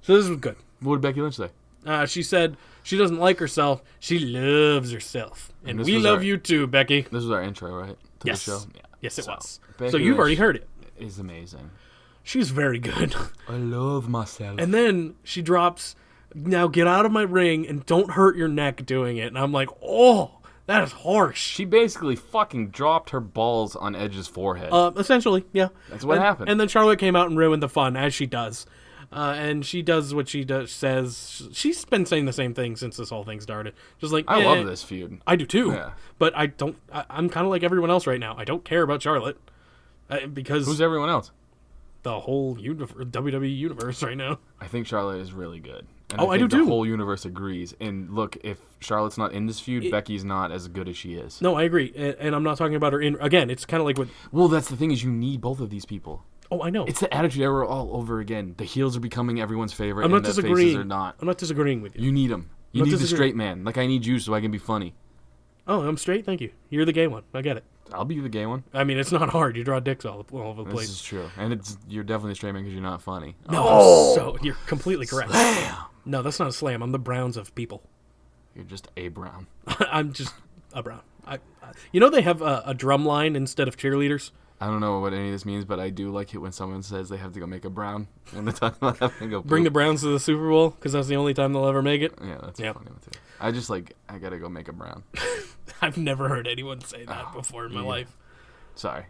So this was good. What did Becky Lynch say? She said she doesn't like herself. She loves herself. And this we was love our- you too, Becky. This was our intro, right? To Yes. the show? Yeah. Yes, it So, was. Becky So you've already Lynch heard it. is amazing. She's very good. I love myself. And then she drops, now get out of my ring and don't hurt your neck doing it. And I'm like, oh, that is harsh. She basically fucking dropped her balls on Edge's forehead. Essentially, yeah. That's what happened. And then Charlotte came out and ruined the fun, as she does. And she does what she says. She's been saying the same thing since this whole thing started. Just like, I love this feud. I do too. Yeah. But I'm kind of like everyone else right now. I don't care about Charlotte. Because Who's everyone else? the whole WWE universe right now. I think Charlotte is really good. And Oh, I think do the too. whole universe agrees. And look, if Charlotte's not in this feud, Becky's not as good as she is. No, I agree. And I'm not talking about her in... Again, it's kind of like what... Well, that's the thing is you need both of these people. Oh, I know. It's the Attitude Era all over again. The heels are becoming everyone's favorite, I'm not and the faces disagreeing. are not. I'm not disagreeing with you. You need them. You not need the disagreeing. straight man. Like I need you so I can be funny. Oh, I'm straight? Thank you. You're the gay one. I get it. I'll be the gay one. I mean, it's not hard. You draw dicks all over the This place. is true. And you're definitely a straight man because you're not funny. No, so you're completely correct. No, that's not a slam. I'm the Browns of people. You're just a Brown. I'm just a Brown. You know they have a drum line instead of cheerleaders? I don't know what any of this means, but I do like it when someone says they have to go make a Brown when they talk about having to go Bring the poop. Browns to the Super Bowl because that's the only time they'll ever make it. Yeah, that's Yeah. a funny one too. I just like I gotta go make a Brown. I've never heard anyone say that before in my life. Sorry.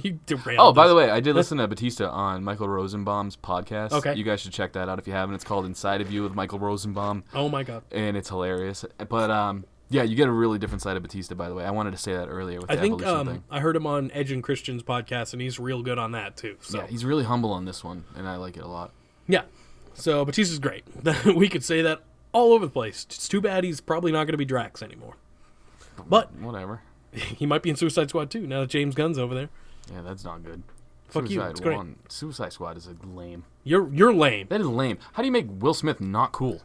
You derailed Oh, by us. the way, I did listen to Batista on Michael Rosenbaum's podcast. Okay. You guys should check that out if you haven't. It's called Inside of You with Michael Rosenbaum, Oh my god. and it's hilarious. But yeah, you get a really different side of Batista. By the way, I wanted to say that earlier with I the think evolution thing. I heard him on Edge and Christian's podcast, and he's real good on that too. So Yeah, he's really humble on this one, and I like it a lot. yeah. So Batista's great. We could say that all over the place. It's too bad he's probably not going to be Drax anymore. But Whatever. he might be in Suicide Squad too. Now that James Gunn's over there. Yeah, that's not good. Fuck you, it's great. Suicide Squad is lame. You're lame. That is lame. How do you make Will Smith not cool?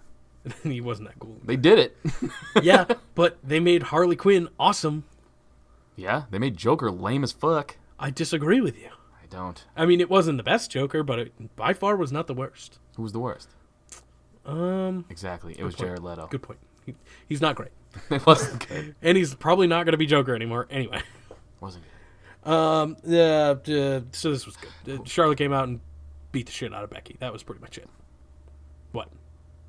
He wasn't that cool. They did it. Yeah, but they made Harley Quinn awesome. Yeah, they made Joker lame as fuck. I disagree with you. I don't. I mean, it wasn't the best Joker, but it by far was not the worst. Who was the worst? Exactly. It was point. Jared Leto. Good point. He's not great. It wasn't good. And he's probably not going to be Joker anymore anyway. Wasn't good. So this was good. Charlotte came out and beat the shit out of Becky. That was pretty much it. What?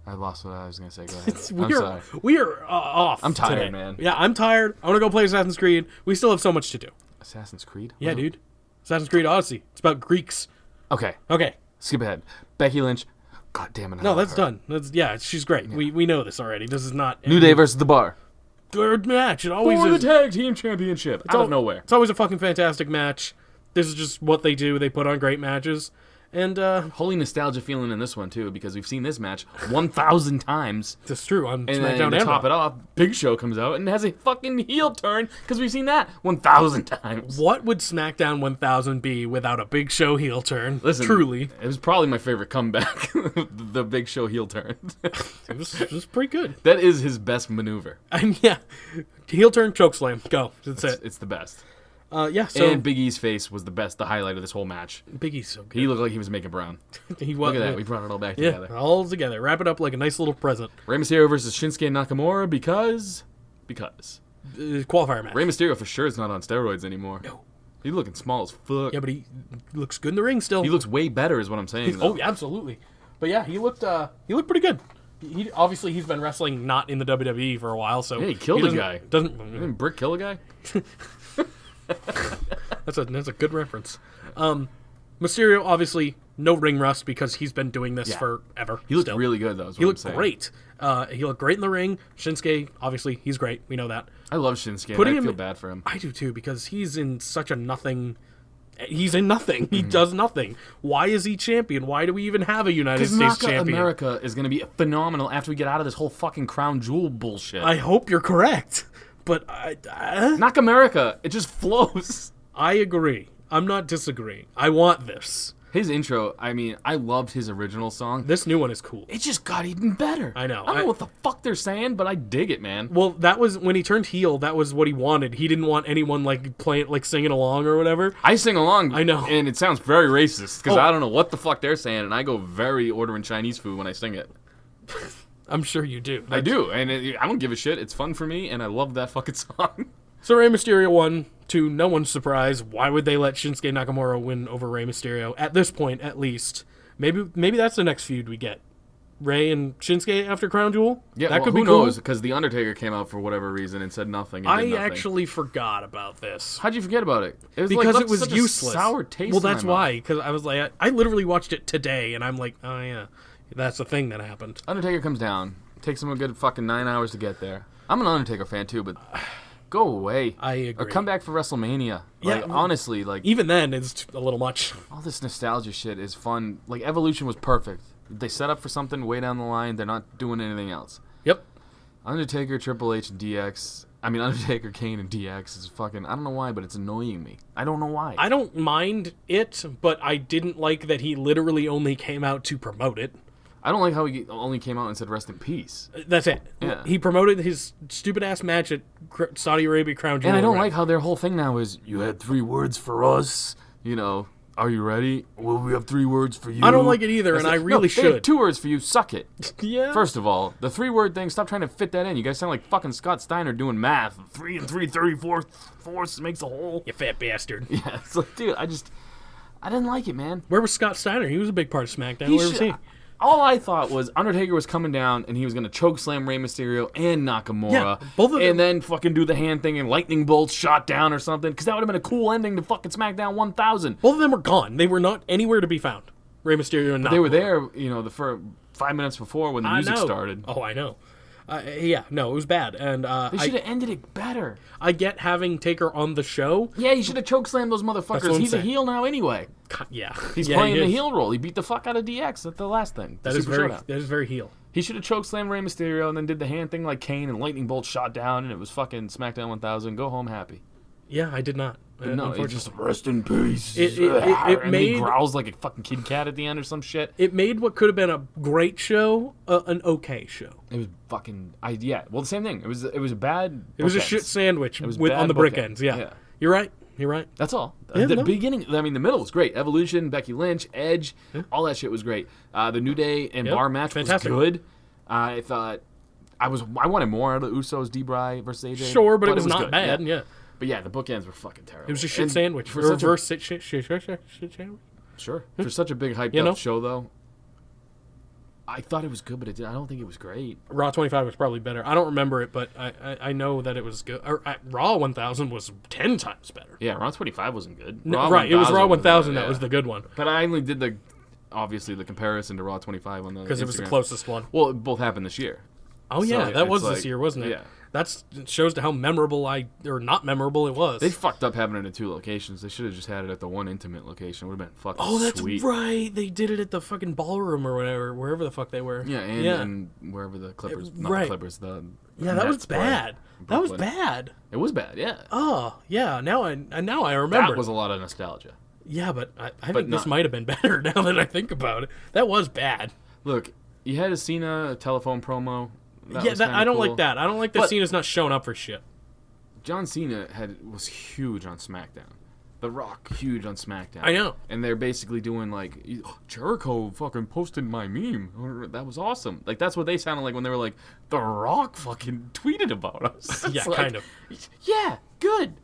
I lost what I was gonna say. Go ahead. I'm sorry. We are off. I'm tired, today. man. Yeah, I'm tired. I want to go play Assassin's Creed. We still have so much to do. Assassin's Creed? Yeah, dude. Assassin's Creed Odyssey. It's about Greeks. Okay. Okay. Skip ahead. Becky Lynch. God damn it. I No, love that's her. done. Yeah, she's great. We know this already. This is not New Day versus The Bar. good match. It always For the is. tag team championship. Out of nowhere. It's always a fucking fantastic match. This is just what they do. They put on great matches. And Holy nostalgia feeling in this one too, because we've seen this match 1,000 times. it's true on And then SmackDown to and top Raw. it off, Big Show comes out and has a fucking heel turn because we've seen that 1,000 times. What would SmackDown 1000 be without a Big Show heel turn? Listen, Truly. it was probably my favorite comeback, the Big Show heel turn. It was pretty good. That is his best maneuver. And yeah, heel turn, chokeslam. Go. That's it. It's the best. Yeah, so And Big E's face was the highlight of this whole match. Big E's so good. He looked like he was making brown. He was, Look at that, we brought it all back yeah, together. all together. Wrap it up like a nice little present. Rey Mysterio versus Shinsuke Nakamura because Qualifier match. Rey Mysterio for sure is not on steroids anymore. No. He's looking small as fuck. Yeah, but he looks good in the ring still. He looks way better, is what I'm saying. Oh, though. yeah, absolutely. But yeah, he looked pretty good. He obviously he's been wrestling not in the WWE for a while, so Yeah, he killed a guy. Didn't Brick kill a guy? That's a good reference. Mysterio obviously no ring rust because he's been doing this Yeah. forever. He looked still. really good, though. Is what He I'm looked saying. great. He looked great in the ring. Shinsuke, obviously, he's great. We know that. I love Shinsuke. Putting I him feel in- bad for him. I do too because he's in such a nothing. He's in nothing. Mm-hmm. He does nothing. Why is he champion? Why do we even have a United Because States Naka champion? America is going to be phenomenal after we get out of this whole fucking crown jewel bullshit. I hope you're correct, but Naka America, it just flows. I agree. I'm not disagreeing. I want this. His intro, I mean, I loved his original song. This new one is cool. It just got even better. I know. I don't know what the fuck they're saying, but I dig it, man. Well, that was when he turned heel. That was what he wanted. He didn't want anyone like playing, like singing along or whatever. I sing along. I know. And it sounds very racist because Oh. I don't know what the fuck they're saying, and I go very ordering Chinese food when I sing it. I'm sure you do. I do, and I don't give a shit. It's fun for me, and I love that fucking song. So Rey Mysterio won. To no one's surprise, why would they let Shinsuke Nakamura win over Rey Mysterio at this point? At least, maybe that's the next feud we get. Rey and Shinsuke after Crown Jewel. Yeah, that well, could who be cool. knows? Because the Undertaker came out for whatever reason and said nothing. And I did nothing. actually forgot about this. How'd you forget about it? It was Because like, it was such useless. A sour taste. Well, in my that's mouth. why. Because I was like, I literally watched it today, and I'm like, oh yeah, that's the thing that happened. Undertaker comes down. Takes him a good fucking 9 hours to get there. I'm an Undertaker fan too, but go away. I agree. Or come back for WrestleMania. Yeah, Like, honestly, like Even then, it's a little much. all this nostalgia shit is fun. Like Evolution was perfect. They set up for something way down the line. They're not doing anything else. Yep. Undertaker, Triple H, and DX. I mean, Undertaker, Kane, and DX is fucking. I don't know why, but it's annoying me. I don't know why. I don't mind it, but I didn't like that he literally only came out to promote it. I don't like how he only came out and said "Rest in peace." That's it. Yeah. He promoted his stupid ass match at Saudi Arabia Crown Jewel. And I don't right? like how their whole thing now is, "You had 3 words for us." You know, are you ready? Well, we have 3 words for you. I don't like it either, and like, I really no, they have should. 2 words for you. Suck it. Yeah. First of all, the 3-word thing. Stop trying to fit that in. You guys sound like fucking Scott Steiner doing math. 3 and 3, 34 fourths makes a whole. You fat bastard. Yeah, it's like, dude, I didn't like it, man. Where was Scott Steiner? He was a big part of SmackDown. Where was he? all I thought was Undertaker was coming down and he was gonna choke slam Rey Mysterio and Nakamura, Yeah, both of them. and then fucking do the hand thing and lightning bolts shot down or something, because that would have been a cool ending to fucking SmackDown 1000. Both of them were gone. They were not anywhere to be found. Rey Mysterio and Nakamura. They were there, the for 5 minutes before when the music started. Oh, I know. Yeah, no, it was bad, and They should have ended it better. I get having Taker on the show. Yeah, you should have chokeslammed those motherfuckers. what I'm He's a saying. heel now anyway. Yeah, He's yeah, playing he the is. heel role. He beat the fuck out of DX at the last thing. That is very heel. He should have chokeslammed Rey Mysterio and then did the hand thing like Kane and lightning bolt shot down, and it was fucking SmackDown 1000. Go home happy. Yeah, I did not. No, it just rest in peace. It and he made growls like a fucking kitty cat at the end or some shit. it made what could have been a great show an okay show. It was fucking well, the same thing. It was a bad. It was a bookends. shit sandwich It was with bad on the brick bookends. ends. Yeah. Yeah. You're right. You're right. That's all. Yeah, The no. beginning, the middle was great. Evolution, Becky Lynch, Edge, all that shit was great. The New Day and Yep, Bar match fantastic. was good. I thought I wanted more out of the Usos, D-Bry versus AJ. Sure, but it was not good. bad. Yeah. But yeah, the bookends were fucking terrible. It was a shit And sandwich. for such a, Reverse shit sandwich. sure for such a big hyped You know? up show though. I thought it was good, but I don't think it was great. Raw 25 was probably better. I don't remember it, but I know that it was good. Raw 1000 was 10 times better. Yeah, Raw 25 wasn't good. No, Raw right, it was Raw 1000 yeah. that was the good one But I only did the comparison to Raw 25 on the because it was the Instagram. closest one. Well, it both happened this year. Oh yeah, So that was it's this like- year, wasn't it? yeah. That shows to how memorable or not memorable it was. They fucked up having it in 2 locations. They should have just had it at the one intimate location. Would have been fucking Oh, that's sweet. right. They did it at the fucking ballroom or whatever, wherever the fuck they were. Yeah, and wherever the Clippers, not right. the Clippers, the Yeah, that was Nets play bad. in That was Brooklyn. bad. It was bad, yeah. Oh, yeah. Now I remember. That was a lot of nostalgia. Yeah, but I But think this not- might have been better now that I think about it. That was bad. Look, you had a Cena telephone promo. That yeah, was that, kinda I don't cool. like that. I don't like that But- Cena's not showing up for shit. John Cena was huge on SmackDown. The Rock, huge on SmackDown. I know. And they're basically doing like, Jericho fucking posted my meme. That was awesome. Like, that's what they sounded like when they were like, The Rock fucking tweeted about us. Yeah, It's like, kind of. Yeah, good.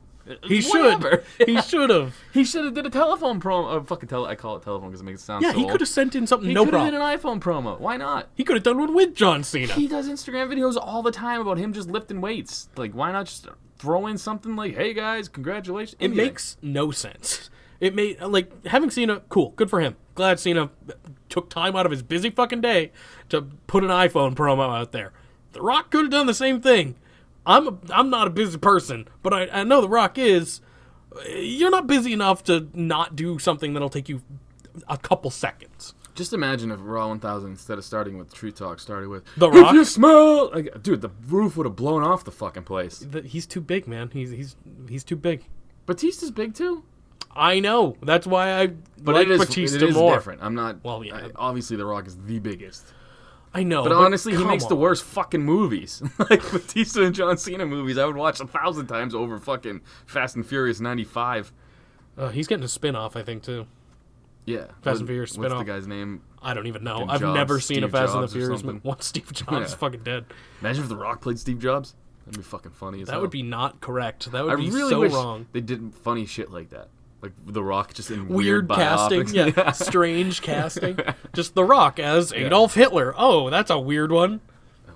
He Whatever. should. He should have. He should have did a telephone promo. I call it telephone because it makes it sound Yeah, so he old. could have sent in something. He No could have problem. did an iPhone promo. Why not? He could have done one with John Cena. He does Instagram videos all the time about him just lifting weights. Like, why not just throw in something like, "Hey guys, congratulations"? It Anything. makes no sense. It made like having Cena cool, good for him. Glad Cena took time out of his busy fucking day to put an iPhone promo out there. The Rock could have done the same thing. I'm not a busy person, but I know The Rock is. You're not busy enough to not do something that'll take you a couple seconds. Just imagine if Raw 1000, instead of starting with Tree Talk, started with The "If Rock?" you smell, like, dude, the roof would have blown off the fucking place. He's too big, man. He's too big. Batista's big too, I know. That's why I but like it is Batista more. different. I'm not. Well, yeah. Obviously, The Rock is the biggest. I know. But honestly, he come makes the on. worst fucking movies. Like Batista and John Cena movies, I would watch 1,000 times over fucking Fast and Furious 95. He's getting a spin-off, I think, too. Yeah. Fast and Furious What's spin-off. the guy's name? I don't even know. Fucking I've Jobs, never seen a Steve Fast and the Jobs or Furious something. movie. Once Steve Jobs is Yeah. fucking dead. Imagine if The Rock played Steve Jobs. That'd be fucking funny as That hell. would be not correct. That would I be really so wish wrong. they did funny shit like that. Like The Rock just in Weird casting. biopics. Yeah. Strange casting. Just The Rock as Adolf Hitler. Oh, that's a weird one.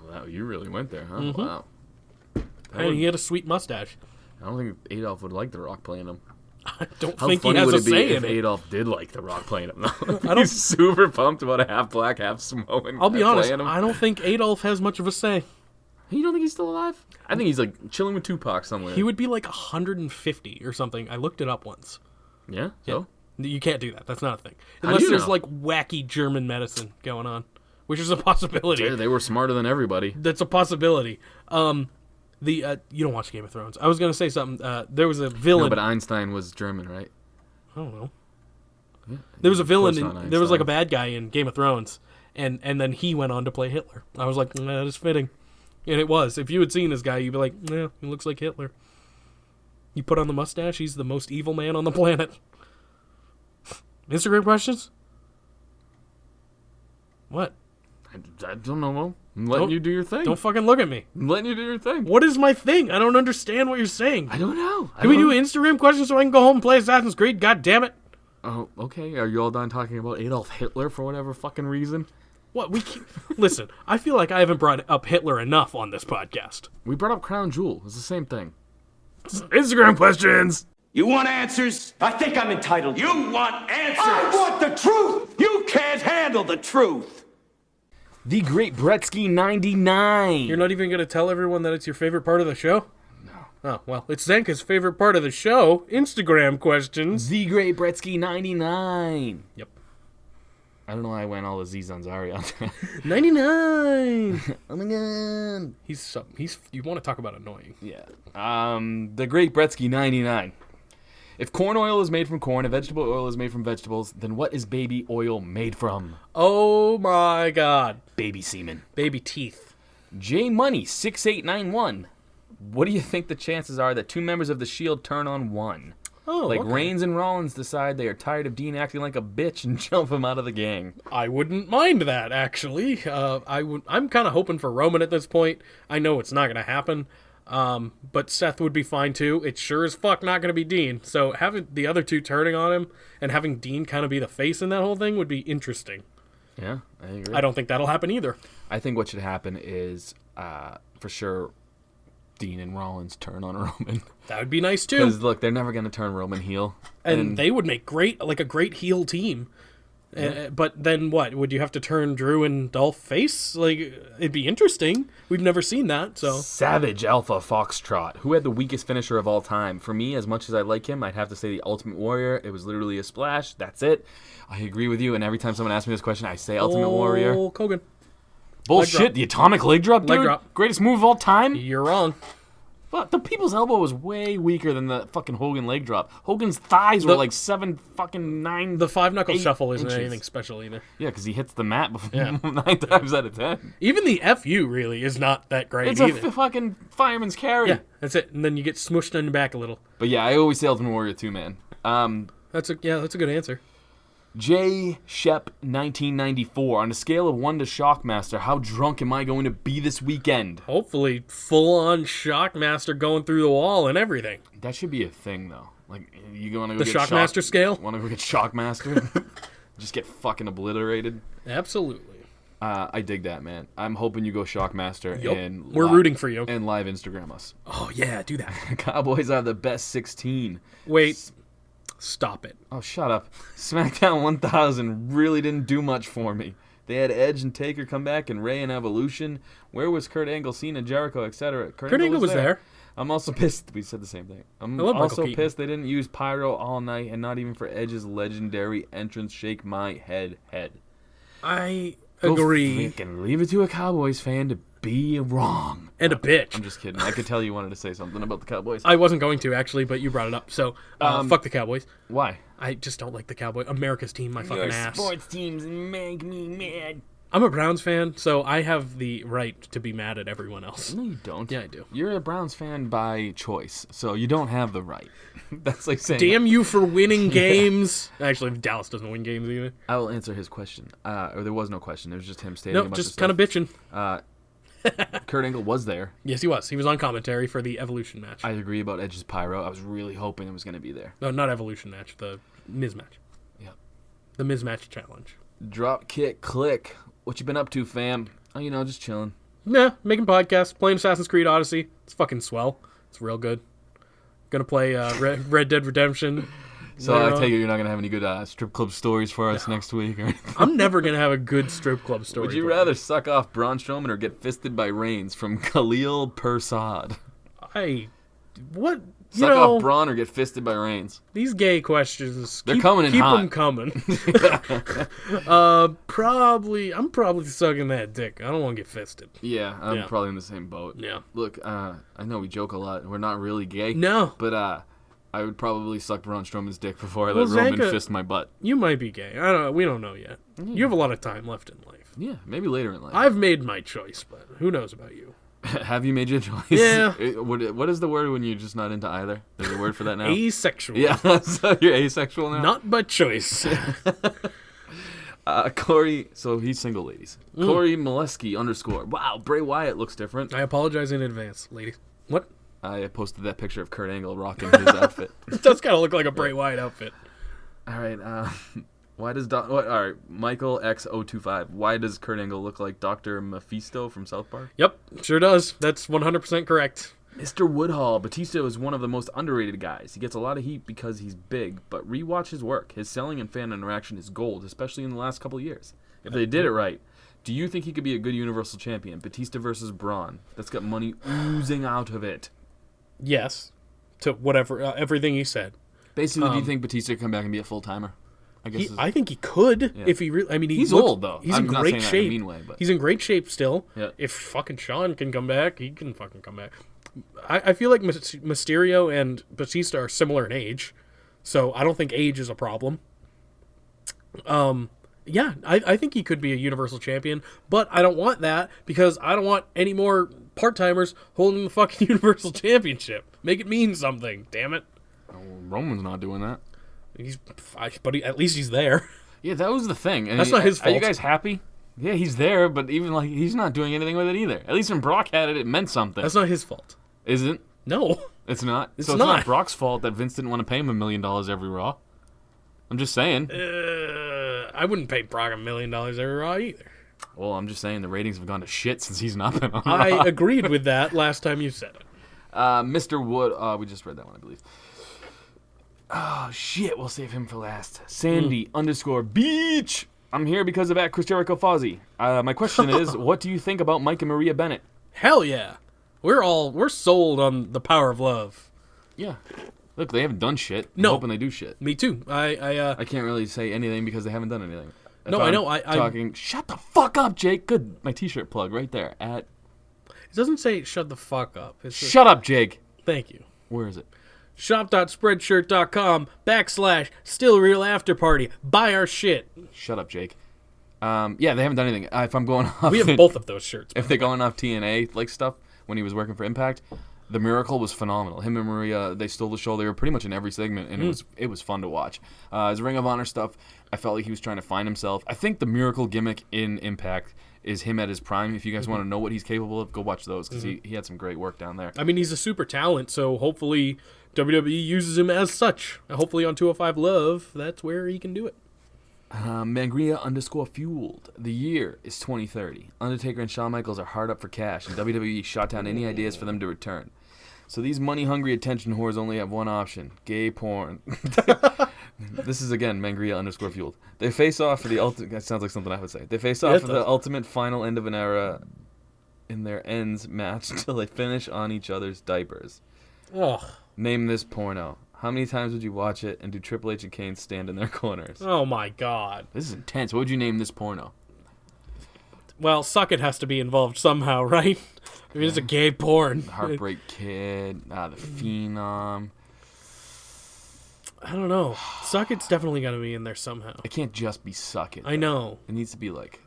Wow, you really went there, huh? Mm-hmm. Wow. And he had a sweet mustache. I don't think Adolf would like The Rock playing him. I don't How think he funny has would a it be say if in it. Adolf did like The Rock playing him, though? don't- He's super pumped about a half black, half Samoan. I'll be guy honest. playing him. I don't think Adolf has much of a say. You don't think he's still alive? I think he's like chilling with Tupac somewhere. He would be like 150 or something. I looked it up once. Yeah? So? You can't do that. That's not a thing. do Unless you there's know? like wacky German medicine going on, which is a possibility. Yeah, they were smarter than everybody. That's a possibility. You don't watch Game of Thrones. I was gonna say something. There was a villain. No, but Einstein was German, right? I don't know. There was a villain. course not There was like a Einstein. bad guy in Game of Thrones, and then he went on to play Hitler. I was like, that is fitting, and it was. If you had seen this guy, you'd be like, yeah, he looks like Hitler. You put on the mustache, he's the most evil man on the planet. Instagram questions? What? I don't know. I'm letting Don't- you do your thing. Don't fucking look at me. I'm letting you do your thing. What is my thing? I don't understand what you're saying. I don't know. Can we do Instagram questions so I can go home and play Assassin's Creed? God damn it. Oh, okay. Are you all done talking about Adolf Hitler for whatever fucking reason? What listen? I feel like I haven't brought up Hitler enough on this podcast. We brought up Crown Jewel. It's the same thing. Instagram questions. You want answers? I think I'm entitled. You want answers? I want the truth! You can't handle the truth. The Great Bretsky 99. You're not even going to tell everyone that it's your favorite part of the show? No. Oh, well, it's Zanca's favorite part of the show. Instagram questions. The Great Bretsky 99. Yep. I don't know why I went all Aziz Ansari on there. 99. Oh my god. He's you want to talk about annoying. Yeah. The Great Bretsky 99. If corn oil is made from corn and vegetable oil is made from vegetables, then what is baby oil made from? Oh my god. Baby semen. Baby teeth. J Money 6891. What do you think the chances are that two members of the Shield turn on one? Oh, like okay. Reigns and Rollins decide they are tired of Dean acting like a bitch and jump him out of the gang. I wouldn't mind that, actually. I'm kind of hoping for Roman at this point. I know it's not going to happen. But Seth would be fine too. It's sure as fuck not going to be Dean. So having the other two turning on him and having Dean kind of be the face in that whole thing would be interesting. Yeah, I agree. I don't think that'll happen either. I think what should happen is, for sure, Dean and Rollins turn on Roman. That would be nice too. Because look, they're never going to turn Roman heel. And they would make a great heel team. Yeah. But then what? Would you have to turn Drew and Dolph face? Like, it'd be interesting. We've never seen that, so. Savage Alpha Foxtrot. Who had the weakest finisher of all time? For me, as much as I like him, I'd have to say the Ultimate Warrior. It was literally a splash. That's it. I agree with you, and every time someone asks me this question, I say Ultimate Warrior. Hulk Hogan. Bullshit. The atomic leg drop, dude? Leg drop. Greatest move of all time? You're wrong. But the people's elbow was way weaker than the fucking Hogan leg drop. Hogan's thighs were like 9. The 5-knuckle 8 shuffle isn't inches. anything special either. Yeah, because he hits the mat before Yeah. 9 times out of 10. Even the FU really is not that great It's either. a fucking fireman's carry. Yeah, that's it. And then you get smushed on your back a little. But yeah, I always say Ultimate Warrior too, man. That's a good answer. J Shep 1994. On a scale of 1 to Shockmaster, how drunk am I going to be this weekend? Hopefully, full-on Shockmaster going through the wall and everything. That should be a thing, though. Like, you want to The go get Shockmaster scale? Want to go get Shockmaster? Just get fucking obliterated. Absolutely. I dig that, man. I'm hoping you go Shockmaster Yup. and We're rooting for you. and live Instagram us. Oh yeah, do that. Cowboys are the best 16. Wait, stop it. Oh, shut up. SmackDown 1000 really didn't do much for me. They had Edge and Taker come back and Ray and Evolution. Where was Kurt Angle, Cena, Jericho, etc.? Kurt Angle was there. I'm also pissed. We said the same thing. I'm I love Michael also Keaton. pissed they didn't use Pyro all night and not even for Edge's legendary entrance. Shake my head. I Go agree. freaking leave it to a Cowboys fan to be wrong. And a bitch. I'm just kidding. I could tell you wanted to say something about the Cowboys. I wasn't going to, actually, but you brought it up. So, fuck the Cowboys. Why? I just don't like the Cowboys. America's team, my fucking ass. Sports teams make me mad. I'm a Browns fan, so I have the right to be mad at everyone else. No, you don't. Yeah, I do. You're a Browns fan by choice, so you don't have the right. That's like saying. Damn you for winning games. Actually, Dallas doesn't win games either. I will answer his question. Or there was no question. There was just him stating No, a bunch just of kind of bitching. Kurt Angle was there. Yes, he was. He was on commentary for the Evolution match. I agree about Edge's Pyro. I was really hoping it was going to be there. No, not Evolution match. The Miz match. Yep. The Miz match challenge. Drop kick click. What you been up to, fam? Oh, just chilling. Nah, making podcasts, playing Assassin's Creed Odyssey. It's fucking swell. It's real good. Gonna play Red Dead Redemption. So later I on. take it you're not going to have any good strip club stories for us next week? Or anything? I'm never gonna have a good strip club story. Would you for rather suck off Braun Strowman or get fisted by Reigns from Khalil Persad? What? You Suck know, off Braun or get fisted by Reigns? these gay questions. They're coming in keep hot. them coming. Probably. I'm probably sucking that dick. I don't want to get fisted. Yeah, I'm Yeah. probably in the same boat. Yeah. Look, I know we joke a lot. We're not really gay. No. But I would probably suck Braun Strowman's dick before I Well, let Roman Zanca- fist my butt. You might be gay. I don't. We don't know yet. You have a lot of time left in life. Yeah, maybe later in life. I've made my choice, but who knows about you? Have you made your choice? Yeah. What is the word when you're just not into either? There's a word for that now? Asexual. Yeah, so you're asexual now? Not by choice. Corey, so he's single, ladies. Mm. Corey Molesky _ Wow, Bray Wyatt looks different. I apologize in advance, ladies. What? I posted that picture of Kurt Angle rocking his outfit. It does kind of look like a Bray Wyatt outfit. All right, Why does all right, Michael X025. Why does Kurt Angle look like Dr. Mephisto from South Park? Yep, sure does. That's 100% correct. Mr. Woodhall. Batista is one of the most underrated guys. He gets a lot of heat because he's big, but rewatch his work. His selling and fan interaction is gold, especially in the last couple of years. If they did it right, do you think he could be a good Universal Champion? Batista versus Braun. That's got money oozing out of it. Yes, to whatever, everything he said. Basically, do you think Batista could come back and be a full-timer? I think he could if he really. I mean, he's old though. He's I'm in not great saying that shape. in a mean way, but he's in great shape still. Yeah. If fucking Shawn can come back, he can fucking come back. I feel like Mysterio and Batista are similar in age, so I don't think age is a problem. Yeah, I think he could be a Universal Champion, but I don't want that because I don't want any more part-timers holding the fucking Universal Championship. Make it mean something, damn it. Roman's not doing that. But at least he's there. Yeah, that was the thing. And That's not his Are you fault. guys happy? Yeah, he's there, but even like he's not doing anything with it either. At least when Brock had it, it meant something. That's not his fault. Isn't? No. It's not. It's so it's not. not Brock's fault that Vince didn't want to pay him $1 million every Raw. I'm just saying. I wouldn't pay Brock $1 million every Raw either. Well, I'm just saying the ratings have gone to shit since he's not been on Raw. I agreed with that last time you said it. Mr. Wood. We just read that one, I believe. Oh shit! We'll save him for last. Sandy _ Beach. I'm here because of Chris Jericho Fozzy. My question is, what do you think about Mike and Maria Bennett? Hell yeah. We're sold on the power of love. Yeah. Look, they haven't done shit. I'm No. hoping they do shit. Me too. I can't really say anything because they haven't done anything. No, If I know, I'm I- talking. Shut the fuck up, Jake. Good. My T-shirt plug right there. It doesn't say shut the fuck up. Shut up, Jake. Thank you. Where is it? shop.spreadshirt.com/stillrealafterparty. Buy our shit. Shut up, Jake. Yeah, they haven't done anything. If I'm going off, We have both of those shirts. If they're going off TNA like stuff when he was working for Impact, the Miracle was phenomenal. Him and Maria, they stole the show. They were pretty much in every segment, and it was fun to watch. His Ring of Honor stuff, I felt like he was trying to find himself. I think the Miracle gimmick in Impact is him at his prime. If you guys want to know what he's capable of, go watch those because he had some great work down there. I mean, he's a super talent, so hopefully WWE uses him as such. Hopefully on 205 Love, that's where he can do it. Mangria _fueled. The year is 2030. Undertaker and Shawn Michaels are hard up for cash, and WWE shot down any ideas for them to return. So these money-hungry attention whores only have one option: gay porn. This is again Mangria _fueled. They face off for the ultimate. That sounds like something I would say. They face off for the ultimate final end of an era in their ends match until they finish on each other's diapers. Ugh. Name this porno. How many times would you watch it, and do Triple H and Kane stand in their corners? Oh my god. This is intense. What would you name this porno? Well, Suck It has to be involved somehow, right? I mean, it's a gay porn. Heartbreak Kid, the Phenom. I don't know. Suck It's definitely got to be in there somehow. It can't just be Suck It. I know. It needs to be like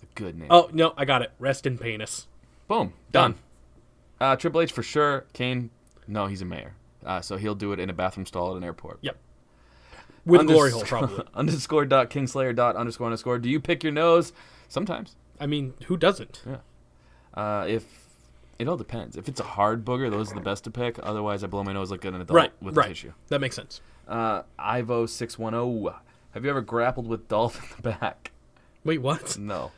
a good name. Oh, no, I got it. Rest in Penis. Boom. Done. Triple H for sure. Kane, no, he's a mayor. So he'll do it in a bathroom stall at an airport. Yep. With a glory hole, probably. _.kingslayer.__. Do you pick your nose? Sometimes. I mean, who doesn't? Yeah. If it all depends. If it's a hard booger, those are the best to pick. Otherwise, I blow my nose like an adult with a tissue. That makes sense. Ivo610. Have you ever grappled with Dolph in the back? Wait, what? No.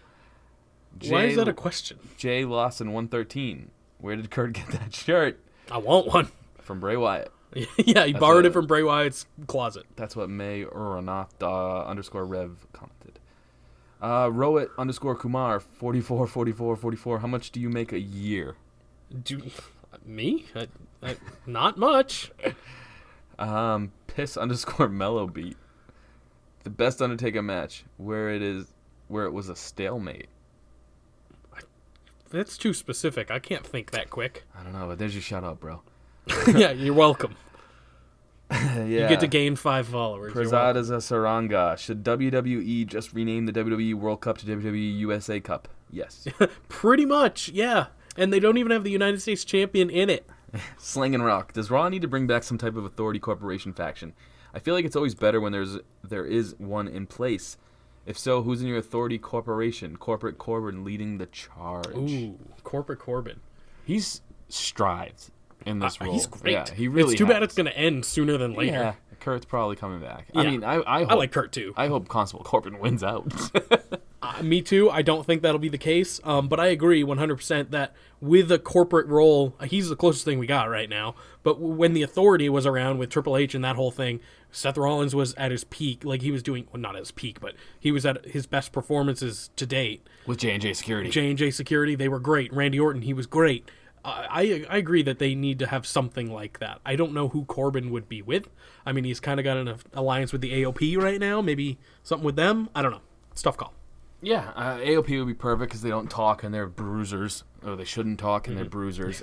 Why is that a question? J Lawson 113. Where did Kurt get that shirt? I want one. From Bray Wyatt. Yeah, he borrowed it from Bray Wyatt's closet. That's what May Uranath _Rev commented. Rowit _Kumar 44. How much do you make a year? Me? Not much. Piss _Mellowbeat. The best Undertaker match where it was a stalemate. That's too specific. I can't think that quick. I don't know, but there's your shout out, bro. Yeah, you're welcome. Yeah. You get to gain 5 followers. Prasad is a Saranga. Should WWE just rename the WWE World Cup to WWE USA Cup? Yes. Pretty much, yeah. And they don't even have the United States champion in it. Sling and Rock. Does Raw need to bring back some type of authority corporation faction? I feel like it's always better when there is one in place. If so, who's in your authority corporation? Corporate Corbin leading the charge. Ooh, Corporate Corbin. He's strived in this role. He's great. Yeah, he really It's too bad has. it's going to end sooner than later. Yeah, Kurt's probably coming back. Yeah. I mean, I hope, I like Kurt too. I hope Constable Corbin wins out. Me too. I don't think that'll be the case. But I agree 100% that with a corporate role, he's the closest thing we got right now. But when the Authority was around with Triple H and that whole thing, Seth Rollins was at his peak. Like, he was doing, well, not at his peak, but he was at his best performances to date. With J&J Security. J&J Security, they were great. Randy Orton, he was great. I agree that they need to have something like that. I don't know who Corbin would be with. I mean, he's kind of got an alliance with the AOP right now. Maybe something with them. I don't know. It's a tough call. Yeah, AOP would be perfect because they don't talk and they're bruisers. Or they shouldn't talk and they're bruisers.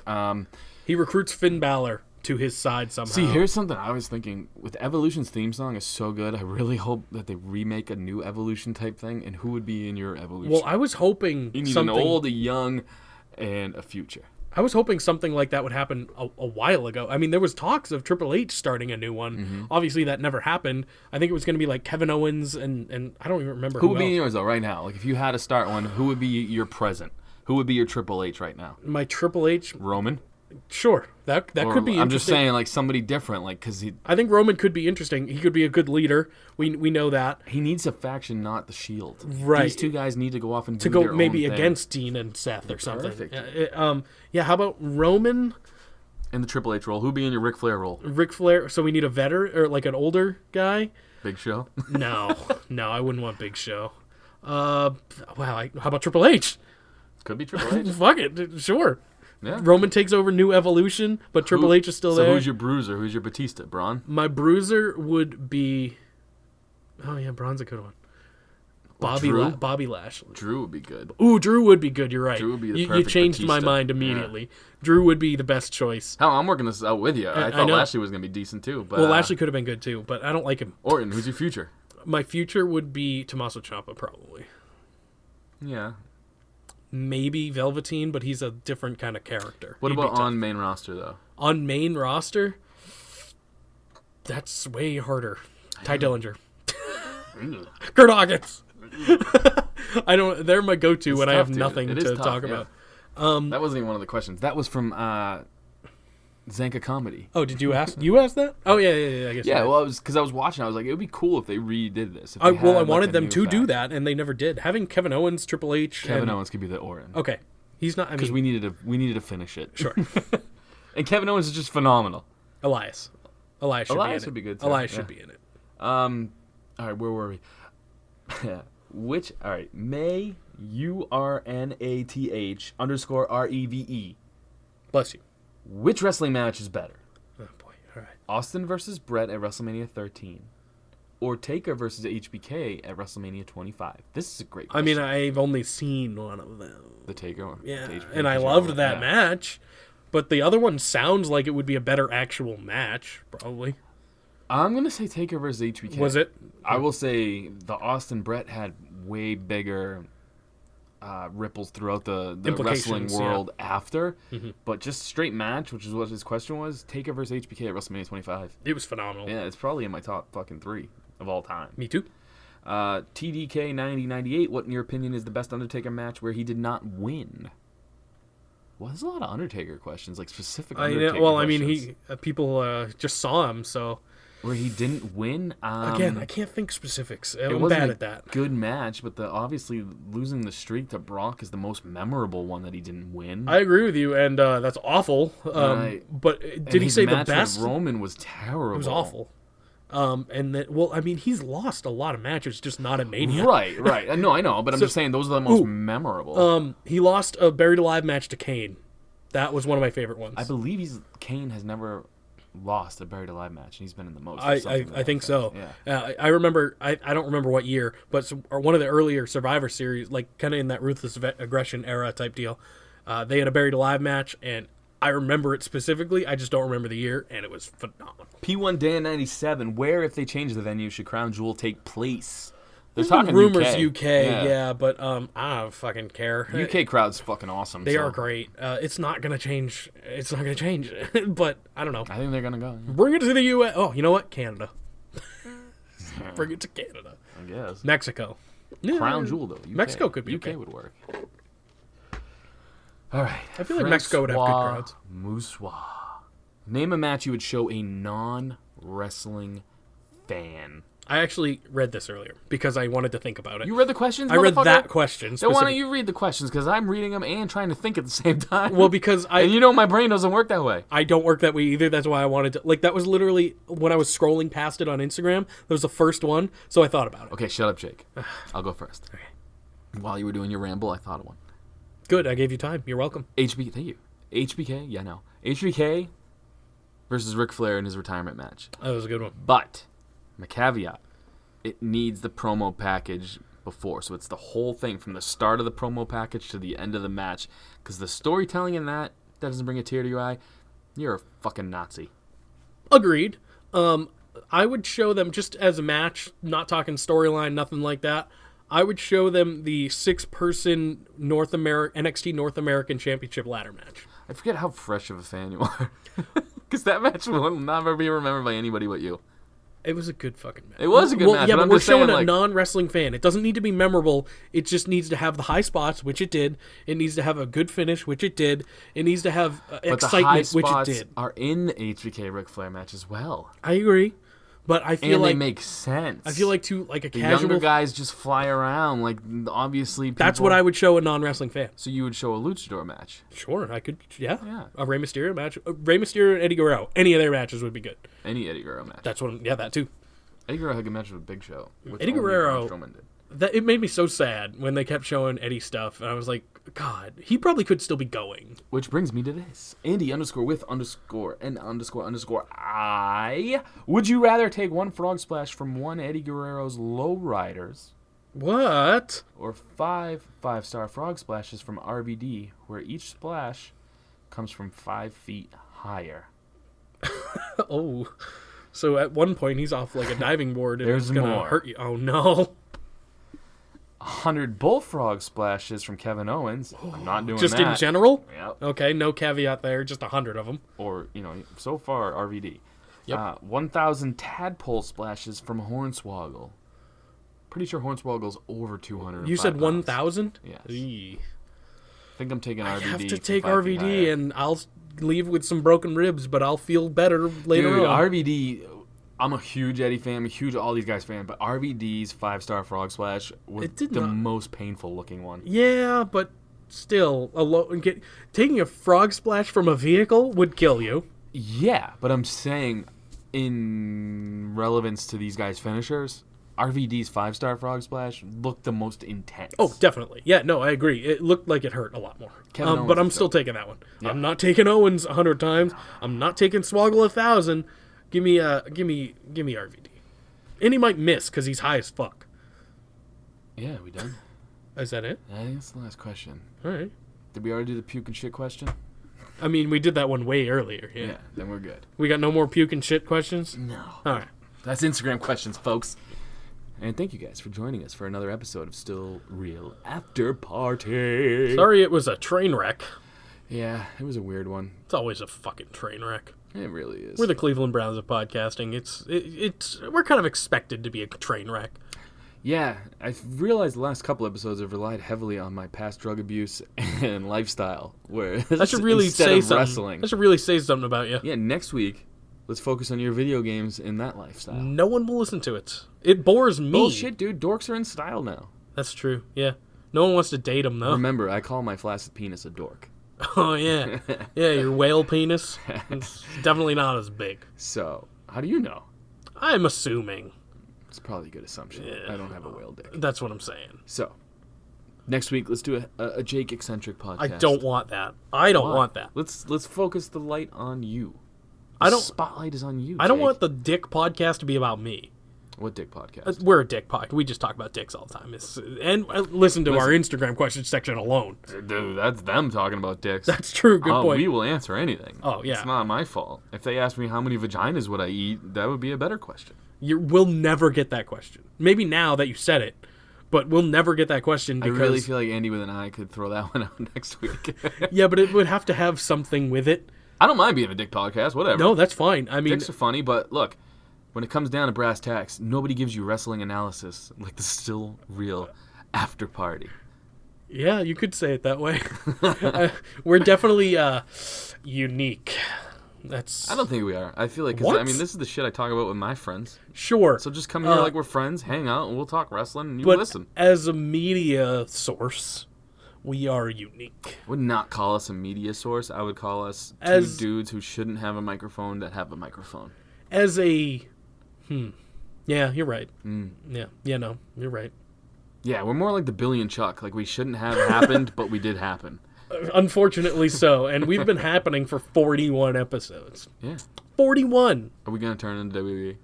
He recruits Finn Balor to his side somehow. See, here's something I was thinking. With Evolution's theme song is so good, I really hope that they remake a new Evolution type thing. And who would be in your Evolution? Well, I was hoping you need something... an old, a young, and a future. I was hoping something like that would happen a while ago. I mean, there was talks of Triple H starting a new one. Mm-hmm. Obviously, that never happened. I think it was going to be like Kevin Owens and I don't even remember Who would be in else. yours, though, right now? Like, if you had to start one, who would be your present? Who would be your Triple H right now? My Triple H, Roman? sure, that could be interesting. I'm just saying, like, somebody different, like, because I think Roman could be interesting. He could be a good leader. We know that. he needs a faction, not the Shield. Right. These two guys need to go off and To do go their maybe own thing. against Dean and Seth or something. Perfect. Yeah, how about Roman, In the Triple H role. Who'd be in your Ric Flair role? Ric Flair? So we need a veteran or like an older guy? Big Show? No, I wouldn't want Big Show. How about Triple H? Could be Triple H. Fuck it, sure. Yeah. Roman takes over New Evolution, but Triple H is still so there. who's your bruiser? Who's your Batista? Braun? My bruiser would be... Oh, yeah, Braun's a good one. Drew? Bobby Lashley. Drew would be good. Ooh, Drew would be good, you're right. Drew would be the You perfect changed my Batista. mind immediately. Drew would be the best choice. Hell, I'm working this out with you. I I thought know. Lashley was going to be decent, too. But, Well, Lashley could have been good, too, but I don't like him. Orton, who's your future? My future would be Tommaso Ciampa, probably. Yeah. Maybe Velveteen, but he's a different kind of character. What He'd be about tough. on main roster, though? On main roster? That's way harder. Ty Dillinger. Kurt Hawkins. I don't. They're my go-to when I tough, have dude. nothing It to is tough, talk yeah. about. That wasn't even one of the questions. That was from Zanca Comedy. Oh, did you ask? You asked that? Oh yeah. I guess. Yeah, you're right. well, because I was watching, I was like, it would be cool if they redid this. If I they had, like, wanted a them new to do fact. that, and they never did. Having Kevin Owens, Triple H, Kevin and- Owens could be the Orton. Okay, he's not. I Because mean, we needed to finish it. sure. And Kevin Owens is just phenomenal. Elias should Elias be in would be it. good, too. Elias Yeah. should be in it. All right, where were we? All right, May URNATH _REVE. Bless you. Which wrestling match is better? Oh boy. All right. Austin versus Brett at WrestleMania 13, or Taker versus HBK at WrestleMania 25? This is a great I question. mean, I've only seen one of them. The Taker one. Yeah, The HBK and I show, loved that yeah. match, but the other one sounds like it would be a better actual match, probably. I'm gonna say Taker versus HBK. Was it? I will say the Austin Brett had way bigger ripples throughout the wrestling Implications, world after, but just straight match, which is what his question was. Taker versus HBK at WrestleMania 25. It was phenomenal. Yeah, it's probably in my top fucking 3 of all time. Me too. TDK 9098. What in your opinion is the best Undertaker match where he did not win? Well, there's a lot of Undertaker questions, like specific Undertaker Well, I mean, questions. people just saw him, so Where he didn't win? again, I can't think specifics. It I'm wasn't bad a at that. good match, but obviously losing the streak to Brock is the most memorable one that he didn't win. I agree with you, and that's awful. Right. But And did he his say the match with best? Roman was terrible. It was awful. And that, well, I mean, he's lost a lot of matches, just not at Mania. Right. No, I know, but I'm just saying those are the most memorable. He lost a Buried Alive match to Kane. That was one of my favorite ones. I believe Kane has never lost a Buried Alive match, and he's been in the most. or I something to that think so. effect. Yeah. I remember. I don't remember what year, but one of the earlier Survivor Series, like kind of in that Ruthless Aggression era type deal, they had a Buried Alive match, and I remember it specifically. I just don't remember the year, and it was phenomenal. P1 Dan 97. Where, if they change the venue, should Crown Jewel take place? They're There's been talking rumors UK. yeah, but I don't fucking care. UK crowd's fucking awesome. They so are great. It's not gonna change. It's not gonna change. But I don't know. I think they're gonna go. Bring it to the U.S. Oh, you know what? Canada. Bring it to Canada. I guess. Mexico. Crown Jewel though. UK. Mexico could be UK okay. would work. All right. I feel like Mexico would have good Francois crowds. Moussois. Name a match you would show a non-wrestling fan. I actually read this earlier because I wanted to think about it. You read the questions? I read motherfucker? that question. Then why don't specific- you read the questions? Because I'm reading them and trying to think at the same time. Well, because and you know my brain doesn't work that way. I don't work that way either. That's why I wanted to. Like, that was literally when I was scrolling past it on Instagram. That was the first one, so I thought about it. Okay, shut up, Jake. I'll go first. Okay. While you were doing your ramble, I thought of one. Good, I gave you time. You're welcome. Thank you. HBK? Yeah, no. HBK versus Ric Flair in his retirement match. That was a good one. But, my caveat, it needs the promo package before. So it's the whole thing from the start of the promo package to the end of the match. Because the storytelling in that doesn't bring a tear to your eye. You're a fucking Nazi. Agreed. I would show them just as a match, not talking storyline, nothing like that. I would show them the 6-person NXT North American Championship ladder match. I forget how fresh of a fan you are. Because that match will never be remembered by anybody but you. It was a good fucking match. It was a good match, Yeah, but but I'm we're just saying, showing a like- non-wrestling fan. It doesn't need to be memorable. It just needs to have the high spots, which it did. It needs to have a good finish, which it did. It needs to have But the high excitement, which it spots did. are in the HBK Ric Flair match as well. I agree, but I feel And like they make sense. I feel like a the casual. younger guys just fly around. Like, obviously, people, That's what I would show a non-wrestling fan. So you would show a luchador match. Sure, I could. Yeah. Yeah. A Rey Mysterio match. Rey Mysterio and Eddie Guerrero. Any of their matches would be good. Any Eddie Guerrero match. That's what. Yeah, that too. Eddie Guerrero had a good match with Big Show. Which Eddie only Guerrero- Braun Strowman did. That it made me so sad when they kept showing Eddie stuff, and I was like, God, he probably could still be going. Which brings me to this. Andy_with_N__I. Would you rather take one frog splash from one Eddie Guerrero's low riders What? or 5 5-star frog splashes from RVD, where each splash comes from 5 feet higher? Oh. So at one point he's off like a diving board and There's it's gonna more. hurt you. Oh no. 100 bullfrog splashes from Kevin Owens. I'm not doing Just that. in general? Yep. Okay, no caveat there, just 100 of them. Or, so far, RVD. Yep. 1,000 tadpole splashes from Hornswoggle. Pretty sure Hornswoggle's over 200. You said 1,000? Yes. Eee. I think I'm taking RVD. I have to from take 5 feet RVD higher. and I'll leave with some broken ribs, but I'll feel better later Dude, on. RVD, I'm a huge Eddie fan, I'm a huge all these guys fan, but RVD's 5-star frog splash was It did the not- most painful looking one. Yeah, but still, taking a frog splash from a vehicle would kill you. Yeah, but I'm saying in relevance to these guys' finishers, RVD's 5-star frog splash looked the most intense. Oh, definitely. Yeah, no, I agree. It looked like it hurt a lot more. Kevin Owens But I'm is still dope. taking that one. Yeah. I'm not taking Owens 100 times. I'm not taking Swoggle 1,000. Give me RVD. And he might miss because he's high as fuck. Yeah, we done? Is that it? I think that's the last question. All right. Did we already do the puke and shit question? I mean, we did that one way earlier. Yeah. Then we're good. We got no more puke and shit questions? No. All right. That's Instagram questions, folks. And thank you guys for joining us for another episode of Still Real After Party. Sorry it was a train wreck. Yeah, it was a weird one. It's always a fucking train wreck. It really is. We're the Cleveland Browns of podcasting. We're kind of expected to be a train wreck. Yeah, I've realized the last couple episodes have relied heavily on my past drug abuse and lifestyle. Where That should really instead say of something. wrestling. That should really say something about you. Yeah, next week, let's focus on your video games and that lifestyle. No one will listen to it. It bores me. Bullshit, dude. Dorks are in style now. That's true. Yeah. No one wants to date him though. Remember, I call my flaccid penis a dork. Oh yeah. Yeah, your whale penis. It's definitely not as big. So, how do you know? I'm assuming. It's probably a good assumption. I don't have a whale dick. That's what I'm saying. So, next week, let's do a Jake eccentric podcast. I don't want that. I don't Why? want that. Let's focus the light on you. I The don't- spotlight is on you. I don't Jake. want the dick podcast to be about me. What dick podcast? We're a dick podcast. We just talk about dicks all the time. Listen to our Instagram question section alone. Dude, that's them talking about dicks. That's true. Good Oh, point. we will answer anything. Oh, yeah. It's not my fault. If they asked me how many vaginas would I eat, that would be a better question. We'll never get that question. Maybe now that you said it, but we'll never get that question I because really feel like Andy with an eye could throw that one out next week. yeah, but it would have to have something with it. I don't mind being a dick podcast, whatever. No, that's fine. I mean, Dicks are funny, but look, when it comes down to brass tacks, nobody gives you wrestling analysis like the Still Real After Party. yeah, you could say it that way. We're definitely unique. That's I don't think we are. I feel like, 'cause, What? I mean, this is the shit I talk about with my friends. sure. So just come here like we're friends, hang out, and we'll talk wrestling, and you but listen. as a media source, we are unique. I would not call us a media source. I would call us two As- dudes who shouldn't have a microphone that have a microphone. As a, yeah, you're right. Mm. Yeah, no, you're right. Yeah, we're more like the Billy and Chuck. Like, we shouldn't have happened, but we did happen. Unfortunately so, and we've been happening for 41 episodes. Yeah. 41! Are we going to turn into WWE?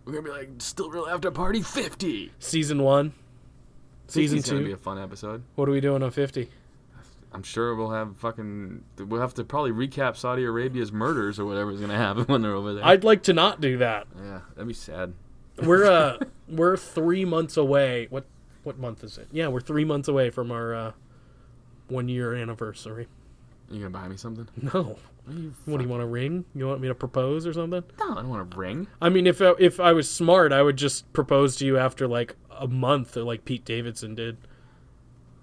We're going to be like, Still Real After Party 50. Season 1. Season 50's going to be 2. a fun episode. What are we doing on 50? I'm sure we'll have we'll have to probably recap Saudi Arabia's murders or whatever's going to happen when they're over there. I'd like to not do that. Yeah, that'd be sad. We're 3 months away. What month is it? Yeah, we're 3 months away from our 1 year anniversary. You going to buy me something? No. What do you want, a ring? You want me to propose or something? No, I don't want a ring. I mean, if I was smart, I would just propose to you after like a month, like Pete Davidson did.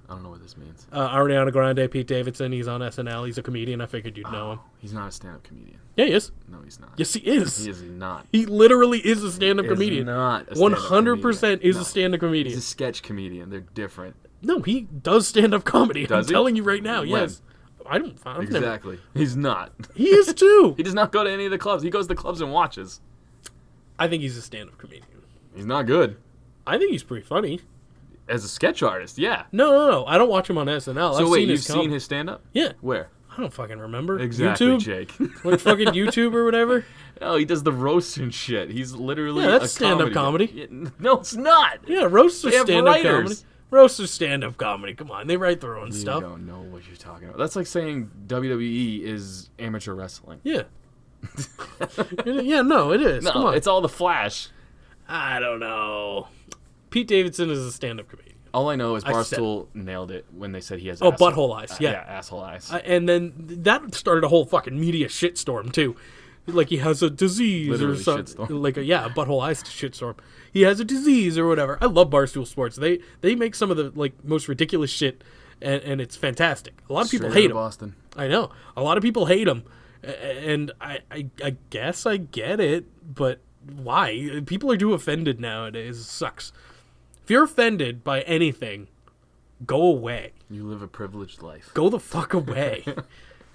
I don't know what this means. Ariana Grande, Pete Davidson, he's on SNL. He's a comedian. I figured you'd know him. He's not a stand-up comedian. Yeah, he is. No, he's not. Yes, he is. He is not. He literally is a stand-up He is comedian. not a stand-up 100% comedian. is No. a stand-up comedian. He's a sketch comedian. They're different. No, he does stand-up comedy. Does I'm he? telling you right now. When? Yes. I've never. Exactly. He's not. He is too. He does not go to any of the clubs. He goes to clubs and watches. I think he's a stand-up comedian. He's not good. I think he's pretty funny. As a sketch artist, yeah. No. I don't watch him on SNL. So I've wait, seen you've his seen his stand-up? Yeah. Where? I don't fucking remember. Exactly, YouTube? Jake. What fucking YouTube or whatever? Oh, he does the roast and shit. He's literally Yeah, that's a stand-up comedy. Yeah, no, it's not. Yeah, roasts are They have stand-up writers. comedy. Roasts are stand-up comedy. Come on, they write their own You stuff. don't know what you're talking about. That's like saying WWE is amateur wrestling. Yeah. Yeah, no, it is. Come No, on. it's all the flash. I don't know. Pete Davidson is a stand-up comedian. All I know is I said Barstool nailed it when they said he has butthole eyes. Yeah. asshole eyes. And then that started a whole fucking media shitstorm too. Like he has a disease Literally or something. shitstorm. Like a butthole eyes shitstorm. He has a disease or whatever. I love Barstool Sports. They make some of the like most ridiculous shit, and it's fantastic. A lot of people Straight hate outta him. Boston. I know. A lot of people hate him, and I guess I get it, but why? People are too offended nowadays. It sucks. If you're offended by anything, go away. You live a privileged life. Go the fuck away.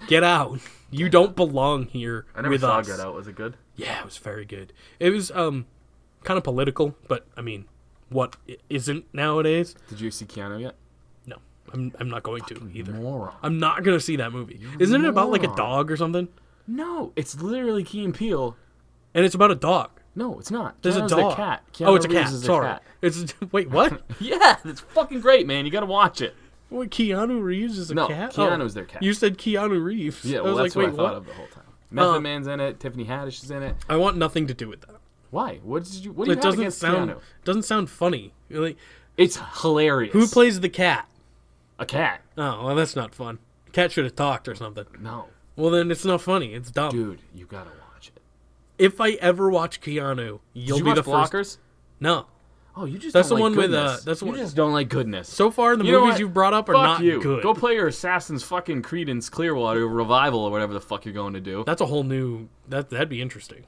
Get out. You don't belong here I never with saw us. Get Out. Was it good? Yeah, it was very good. It was kind of political, but I mean, what isn't nowadays? Did you see Keanu yet? No, I'm not going to either. Moron. I'm not gonna see that movie. Isn't it about like a moron. dog or something? No, it's literally Key and Peele. And it's about a dog. No, it's not. There's Keanu's a dog. The cat. Oh, it's a Keanu cat. Reeves is the Sorry. cat. It's wait, what? Yeah, it's fucking great, man. You gotta watch it. Wait, Keanu Reeves is a No, cat? Keanu's their cat. You said Keanu Reeves. Yeah, I well, was that's like, what wait, I thought what? of the whole time. Method Man's in it. Tiffany Haddish is in it. I want nothing to do with that. Why? What do you It have doesn't against sound Keanu? doesn't funny. Like, It's hilarious. who plays the cat? a cat? Oh, well, that's not fun. Cat should have talked or something. No, Well, then it's not funny. It's dumb. dude, you gotta watch it. If I ever watch Keanu, you'll Did you be watch the first. Blockers? No. Oh, you just That's don't the like one with, goodness. that's the you one- just don't like goodness. So far, the You know movies what? you've brought up are Fuck not you. good. Go play your Assassin's fucking Creedence Clearwater Revival or whatever the fuck you're going to do. That's a whole new. That'd be interesting.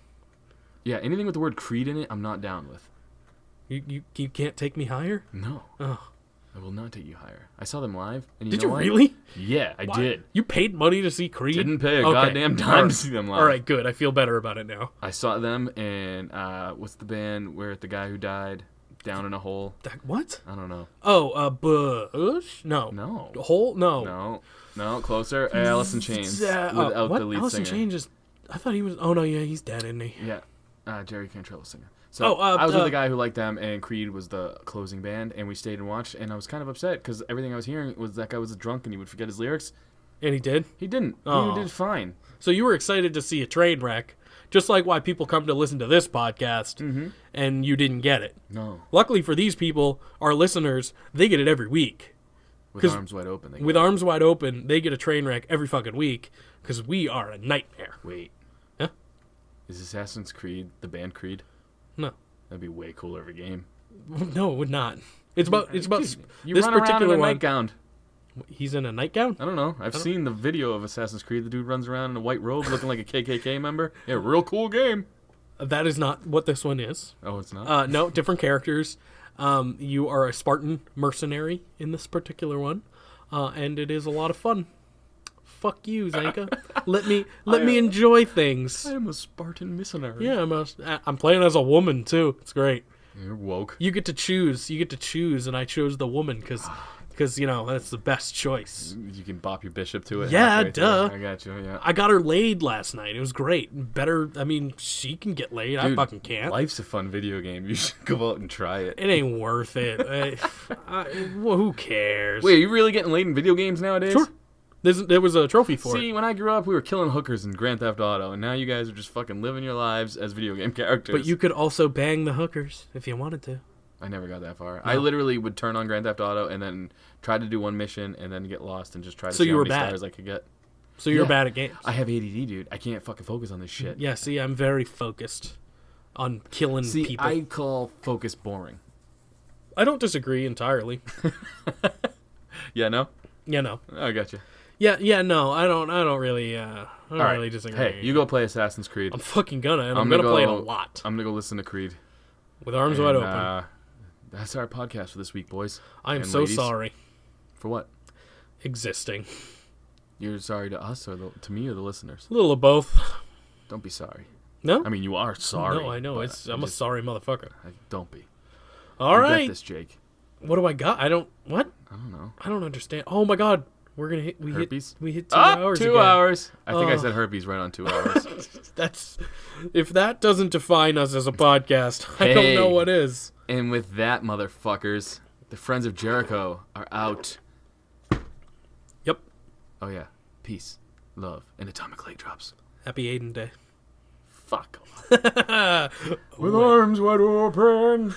Yeah, anything with the word Creed in it, I'm not down with. You can't take me higher. No. Oh. I will not take you higher. I saw them live, and Did know you what? really? Yeah, I did. You paid money to see Creed? Didn't pay a Okay. goddamn dime All right. to see them live. All right, good. I feel better about it now. I saw them, and what's the band where the guy who died down in a hole? What? I don't know. Oh, Bush? No. No. Hole? No. No, closer. Alice in Chains without what? the lead Alice in singer. Chains is. I thought he was. Oh no, yeah, he's dead, isn't he? Yeah, Jerry Cantrell singer. So Oh, I was with a guy who liked them, and Creed was the closing band, and we stayed and watched, and I was kind of upset because everything I was hearing was that guy was a drunk and he would forget his lyrics. And he did. He didn't. Oh. He did fine. So you were excited to see a train wreck, just like why people come to listen to this podcast, and you didn't get it. No. Luckily for these people, our listeners, they get it every week. With 'Cause arms wide open. With arms wide open, they get a train wreck every fucking week because we are a nightmare. Wait. Huh? Is Assassin's Creed the band Creed? No, That'd be way cooler of a game. no, it would not. It's about You this run around in particular a one. nightgown. He's in a nightgown? I don't know. I've seen the video of Assassin's Creed. The dude runs around in a white robe looking like a KKK member. Yeah, real cool game. That is not what this one is. Oh, it's not? No, different characters. You are a Spartan mercenary in this particular one, and it is a lot of fun. Fuck you, Zanca. let me enjoy things. I am a Spartan missionary. Yeah, I'm playing as a woman too. It's great. You're woke. You get to choose, and I chose the woman because that's the best choice. You can bop your bishop to it. Yeah, halfway duh. through. I got you, yeah. I got her laid last night. It was great. Better, she can get laid. I Dude, fucking can't. Life's a fun video game. You should go out and try it. It ain't worth it. Well, who cares? Wait, are you really getting laid in video games nowadays? Sure. There was a trophy for See, it. when I grew up, we were killing hookers in Grand Theft Auto, and now you guys are just fucking living your lives as video game characters. But you could also bang the hookers if you wanted to. I never got that far. I literally would turn on Grand Theft Auto and then try to do one mission and then get lost and just try to see you how were many bad. stars I could get. So you're Yeah. bad at games. I have ADD, dude. I can't fucking focus on this shit. Yeah, see, I'm very focused on killing See, people. I call focus boring. I don't disagree entirely. Yeah, no? Yeah, no. I got you. Yeah, no. I don't really really disagree. Hey, you go play Assassin's Creed. I'm fucking gonna, and I'm gonna play it a lot. I'm gonna go listen to Creed. With arms wide open. That's our podcast for this week, boys. I am and so ladies. sorry. For what? Existing. You're sorry to us or to me or the listeners? A little of both. Don't be sorry. No? I mean, you are sorry. No, I know. but I'm a sorry motherfucker. Don't be. All You right. get this, Jake. What do I got? What? I don't know. I don't understand. Oh my god. We're gonna hit. Herpes? We hit 2 hours. 2 again. hours. I think I said herpes right on 2 hours. That's. If that doesn't define us as a podcast, I don't know Hey. what is. And with that, motherfuckers, the Friends of Jericho are out. Yep. Oh, yeah. Peace, love, and atomic leg drops. Happy Aiden Day. Fuck off. With arms wide open.